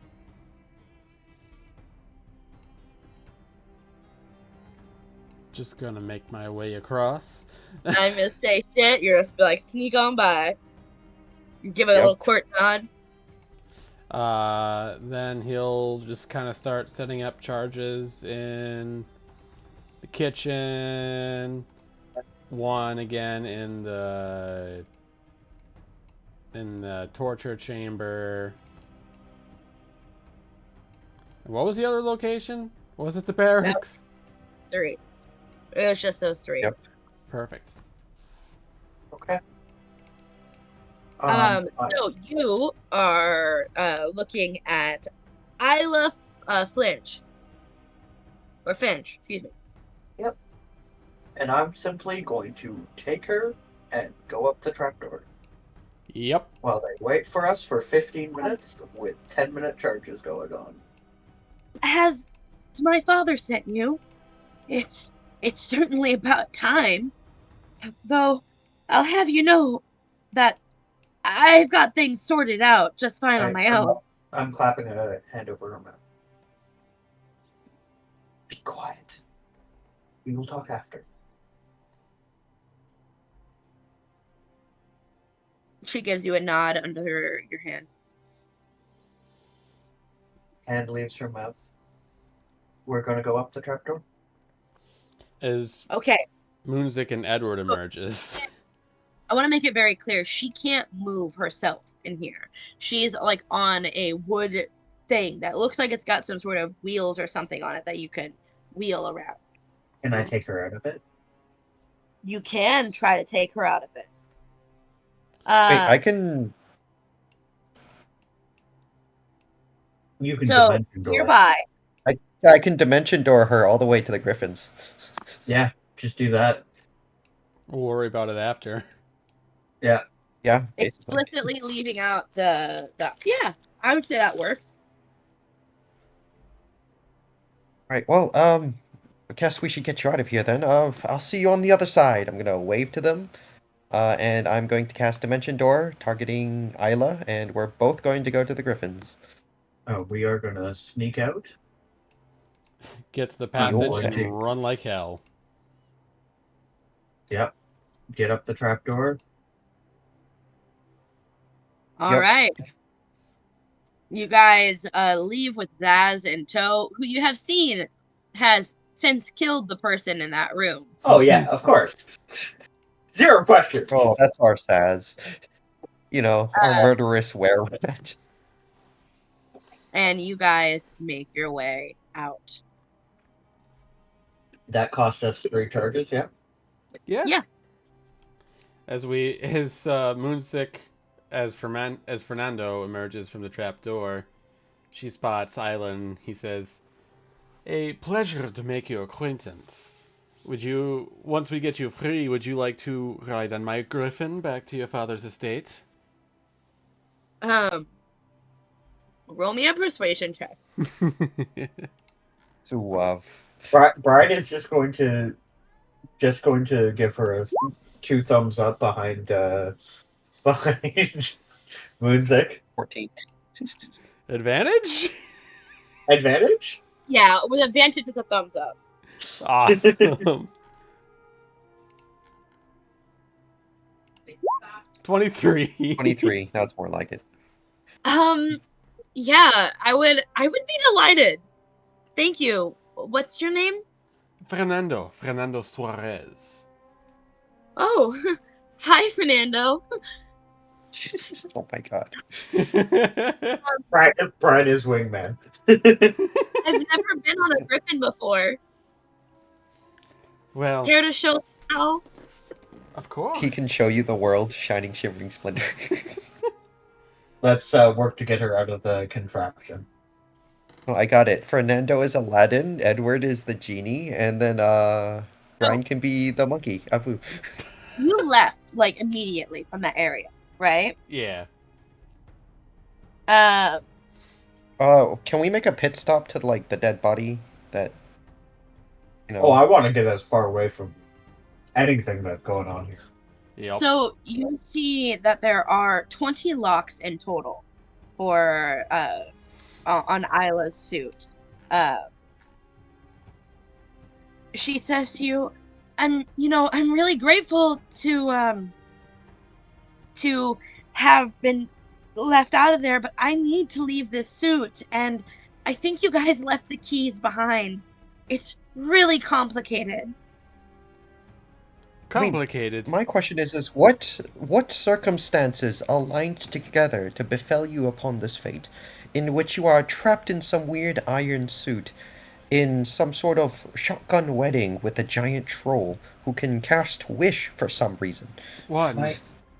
S1: just going to make my way across.
S2: I'm gonna say shit. You're just like sneak on by. You give it a
S4: Yep.
S2: little court nod.
S1: Then he'll just kind of start setting up charges in the kitchen, one again in the torture chamber. And what was the other location? Was it the barracks?
S2: 3. It was just those 3.
S4: Yep.
S1: Perfect.
S3: Okay.
S2: So you are looking at Isla Finch. Or Finch, excuse me.
S3: And I'm simply going to take her and go up the trapdoor
S1: Yep.
S3: while they wait for us for 15 minutes with 10-minute charges going on.
S2: Has my father sent you? It's certainly about time. Though I'll have you know that I've got things sorted out just fine on my own.
S3: I'm clapping a hand over her mouth. Be quiet. We will talk after.
S2: She gives you a nod under your hand.
S3: Hand leaves her mouth. We're going to go up the trapdoor.
S1: As
S2: Okay.
S1: Moonzik and Edward emerges.
S2: I want to make it very clear. She can't move herself in here. She's like on a wood thing that looks like it's got some sort of wheels or something on it that you can wheel around.
S3: Can I take her out of it?
S2: You can try to take her out of it.
S4: Wait, I can.
S3: You can
S2: So
S3: dimension door.
S2: nearby,
S4: I can dimension door her all the way to the griffins.
S3: Yeah, just do that.
S1: We'll worry about it after.
S3: Yeah.
S4: Yeah, basically.
S2: explicitly leaving out the yeah, I would say that works.
S4: Right. Well, I guess we should get you out of here then. I'll see you on the other side. I'm gonna wave to them, And I'm going to cast Dimension Door, targeting Isla, and we're both going to go to the Griffins.
S3: We are gonna sneak out.
S1: Get to the
S3: I'm
S1: passage
S3: going
S1: and
S3: to-
S1: run like hell.
S3: Yep. Get up the trapdoor.
S2: All
S4: Yep.
S2: right. You guys leave with Zaz in tow, who you have seen has since killed the person in that room.
S5: Oh yeah, of course. Zero questions.
S4: Oh, that's our Saz. You know, our murderous were-rat.
S2: And you guys make your way out.
S3: That cost us 3 charges. Yeah.
S1: Yeah.
S2: Yeah.
S1: As Moonsick, as Fernando emerges from the trapdoor, she spots Island. He says, "A pleasure to make your acquaintance. Once we get you free, would you like to ride on my griffin back to your father's estate?"
S2: Roll me a persuasion check.
S4: Suave.
S3: Brian is just going to give her 2 thumbs up behind Moonsick.
S4: 14.
S1: Advantage?
S3: Advantage?
S2: Yeah, with advantage, it's a thumbs up.
S1: Awesome. 23.
S4: 23. That's more like it.
S2: Yeah, I would be delighted. Thank you. What's your name?
S1: Fernando Suarez.
S2: Oh, hi, Fernando.
S4: Oh my god.
S3: Brian is wingman.
S2: I've never been on a griffin before.
S1: Well,
S2: Care to show how?
S1: of course.
S4: He can show you the world, shining, shivering splendor.
S3: Let's work to get her out of the contraption.
S4: Oh, I got it. Fernando is Aladdin, Edward is the genie, and then Brian can be the monkey, Abu.
S2: You left like immediately from that area, right?
S1: Yeah.
S4: Oh, can we make a pit stop to like the dead body that
S3: Oh, I want to get as far away from anything that's going on here.
S1: Yep.
S2: So you see that there are 20 locks in total for on Isla's suit. She says to you, and I'm really grateful to have been left out of there, but I need to leave this suit, and I think you guys left the keys behind. It's really complicated.
S1: Complicated.
S4: My question is what circumstances aligned together to befell you upon this fate, in which you are trapped in some weird iron suit, in some sort of shotgun wedding with a giant troll who can cast wish for some reason?
S1: One,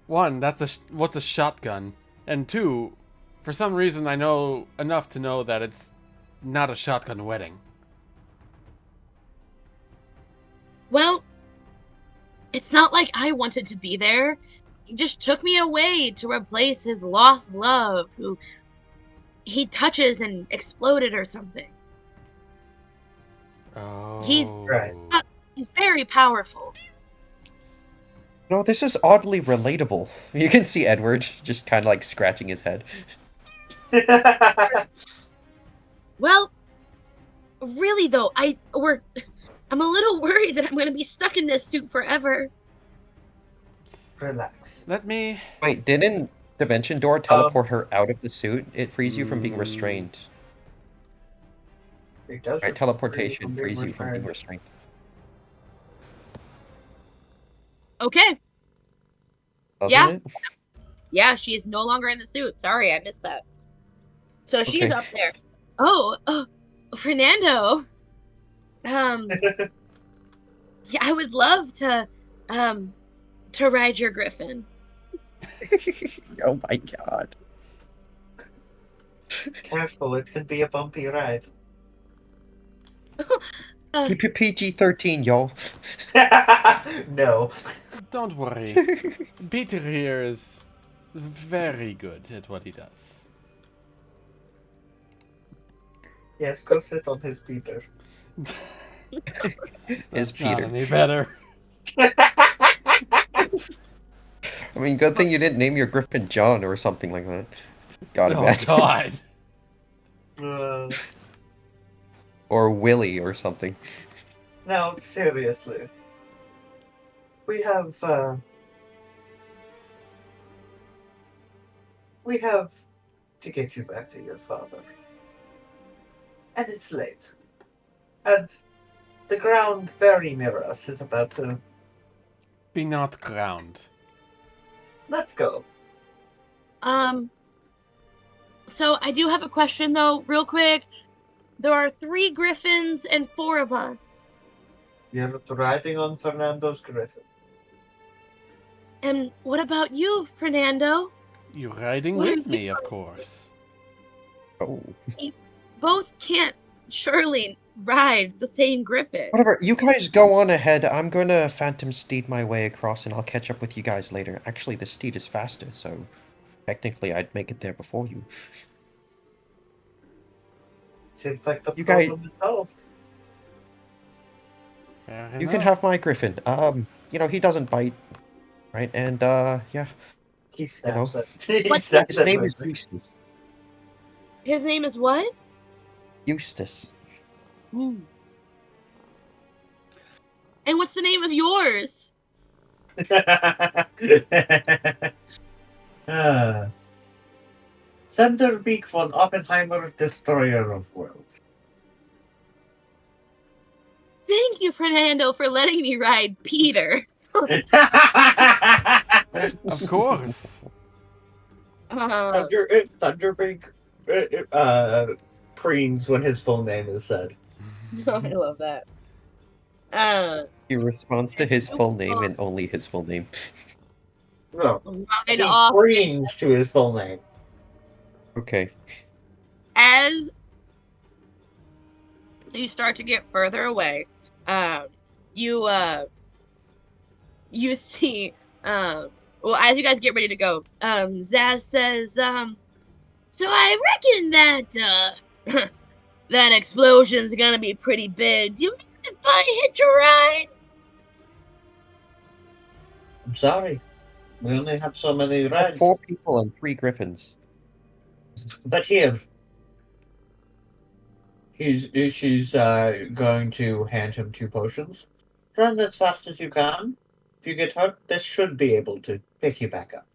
S1: what's a shotgun? And two, for some reason I know enough to know that it's not a shotgun wedding.
S2: Well, it's not like I wanted to be there. He just took me away to replace his lost love, who he touches and exploded or something.
S1: Oh.
S2: He's very powerful.
S4: No, this is oddly relatable. You can see Edward just kind of like scratching his head.
S2: Well, really though, I'm a little worried that I'm going to be stuck in this suit forever.
S5: Relax.
S1: Let me...
S4: Wait, didn't Dimension Door teleport her out of the suit? It frees you from being restrained.
S5: It does.
S4: Right, teleportation frees you from being restrained.
S2: Okay.
S4: Doesn't
S2: Yeah.
S4: it?
S2: Yeah, she is no longer in the suit. Sorry, I missed that. So she's
S4: Okay.
S2: up there. Oh, Fernando. Yeah, I would love to ride your griffin.
S4: Oh my god.
S5: Careful, it could be a bumpy ride.
S4: Keep it PG-13, y'all.
S5: No.
S1: Don't worry. Peter here is very good at what he does.
S5: Yes, go sit on his Peter.
S4: Is
S1: Not
S4: Peter.
S1: any better.
S4: I mean, good thing you didn't name your griffin John or something like that. God
S1: Oh
S4: imagine.
S1: God.
S4: Or Willie or something.
S5: Now, seriously. We have to get you back to your father. And it's late. And the ground very near us is about to...
S1: Be not ground.
S5: Let's go.
S2: So I do have a question though, real quick. There are 3 griffins and 4 of us.
S5: You're riding on Fernando's griffin.
S2: And what about you, Fernando?
S1: You're riding
S2: What are
S1: with me,
S2: you
S1: of course.
S4: Oh.
S2: We both can't surely ride the same griffin.
S4: Whatever, you guys go on ahead. I'm gonna phantom steed my way across and I'll catch up with you guys later. Actually, the steed is faster, so technically I'd make it there before you.
S5: Seems like the
S4: You guys-
S5: problem is solved.
S1: Fair
S4: You can
S1: enough.
S4: have my griffin. He doesn't bite, right? And, yeah.
S5: He snaps
S4: know.
S5: at he
S2: What's
S5: snaps
S4: His
S5: at
S4: name is
S5: Ridley.
S4: Eustace.
S2: His name is what?
S4: Eustace.
S2: And what's the name of yours?
S5: Thunderbeak von Oppenheimer, Destroyer of Worlds.
S2: Thank you, Fernando, for letting me ride Peter.
S1: Of course.
S5: Thunderbeak preens when his full name is said.
S2: I love that.
S4: He responds to his full name and only his full name.
S5: No,
S2: Ride
S5: he
S2: off
S5: preens to his full name.
S4: Okay.
S2: as you start to get further away. You see, well, as you guys get ready to go, Zaz says, so I reckon that, that explosion's gonna be pretty big. Do you mind if I hitch a ride?
S5: I'm sorry. We only have so many
S4: That's
S5: rides.
S4: 4 people and 3 griffins.
S5: But here, she's going to hand him 2 potions. Run as fast as you can. If you get hurt, this should be able to pick you back up.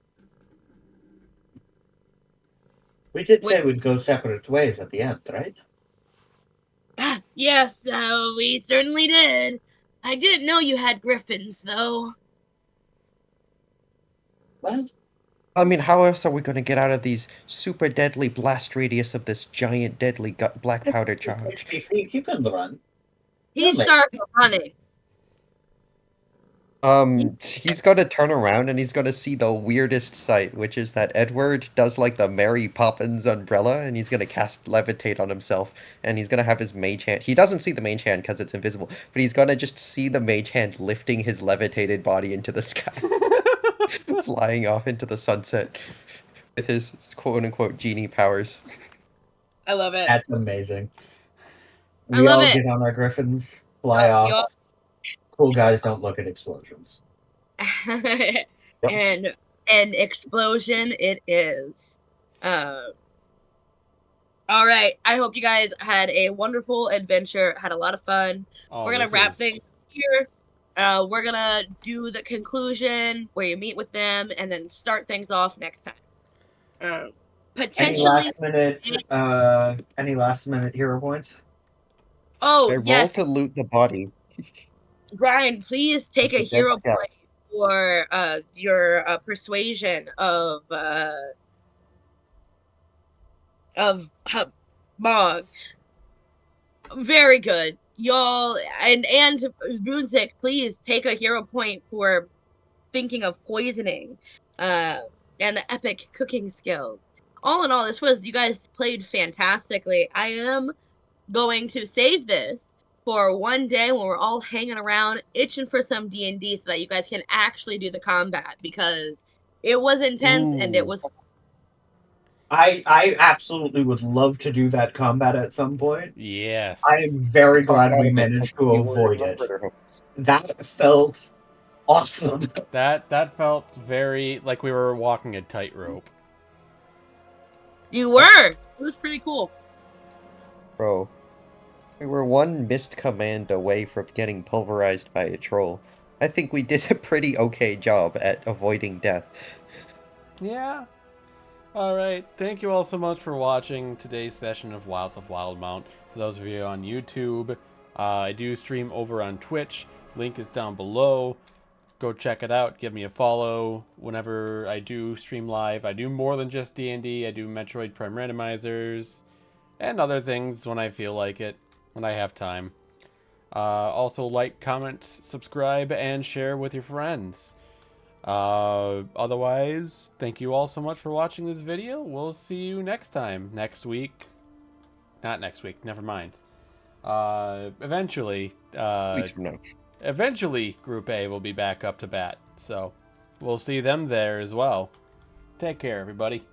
S5: We did say we'd go separate ways at the end, right?
S2: Yes, we certainly did. I didn't know you had griffins, though.
S5: Well,
S4: I mean, how else are we going to get out of these super deadly blast radius of this giant deadly black powder charge?
S5: 60 feet, you can run.
S2: He starts running.
S4: He's going to turn around and he's going to see the weirdest sight, which is that Edward does like the Mary Poppins umbrella and he's going to cast levitate on himself and he's going to have his mage hand. He doesn't see the mage hand because it's invisible, but he's going to just see the mage hand lifting his levitated body into the sky, flying off into the sunset with his quote-unquote genie powers.
S2: I love it.
S5: That's amazing.
S2: I
S5: We
S2: love
S5: all
S2: it.
S5: get on our griffins, fly off.
S2: all-
S5: Cool guys don't look at explosions.
S2: And an explosion it is. All right. I hope you guys had a wonderful adventure, had a lot of fun. We're gonna wrap things here. We're gonna do the conclusion where you meet with them and then start things off next time. Potentially.
S5: Any last minute hero points?
S2: Oh,
S4: I roll
S2: yes.
S4: to loot the body.
S2: Brian, please take a
S4: The dead
S2: hero
S4: scout.
S2: point for your persuasion of Mog. Very good. Y'all and Runesick, please take a hero point for thinking of poisoning and the epic cooking skills. All in all, you guys played fantastically. I am going to save this for one day when we're all hanging around itching for some D&D so that you guys can actually do the combat because it was intense and it was
S5: I absolutely would love to do that combat at some point.
S1: Yes.
S5: I am very glad
S4: Talked
S5: we
S4: out of it
S5: managed
S4: because
S5: to
S4: you were
S5: avoid
S4: in the
S5: it.
S4: murder house.
S5: That felt
S3: awesome.
S1: That felt very like we were walking a tightrope.
S2: You were. It was pretty cool.
S4: Bro, we were one missed command away from getting pulverized by a troll. I think we did a pretty okay job at avoiding death.
S1: Yeah. Alright, thank you all so much for watching today's session of Wilds of Wildemount. For those of you on YouTube, I do stream over on Twitch. Link is down below. Go check it out. Give me a follow. Whenever I do stream live, I do more than just D&D. I do Metroid Prime Randomizers and other things when I feel like it, when I have time. Also like, comment, subscribe, and share with your friends. Otherwise, thank you all so much for watching this video. We'll see you next time. Next week. Not next week, never mind. Eventually,
S4: Weeks from now.
S1: eventually Group A will be back up to bat. So, we'll see them there as well. Take care, everybody.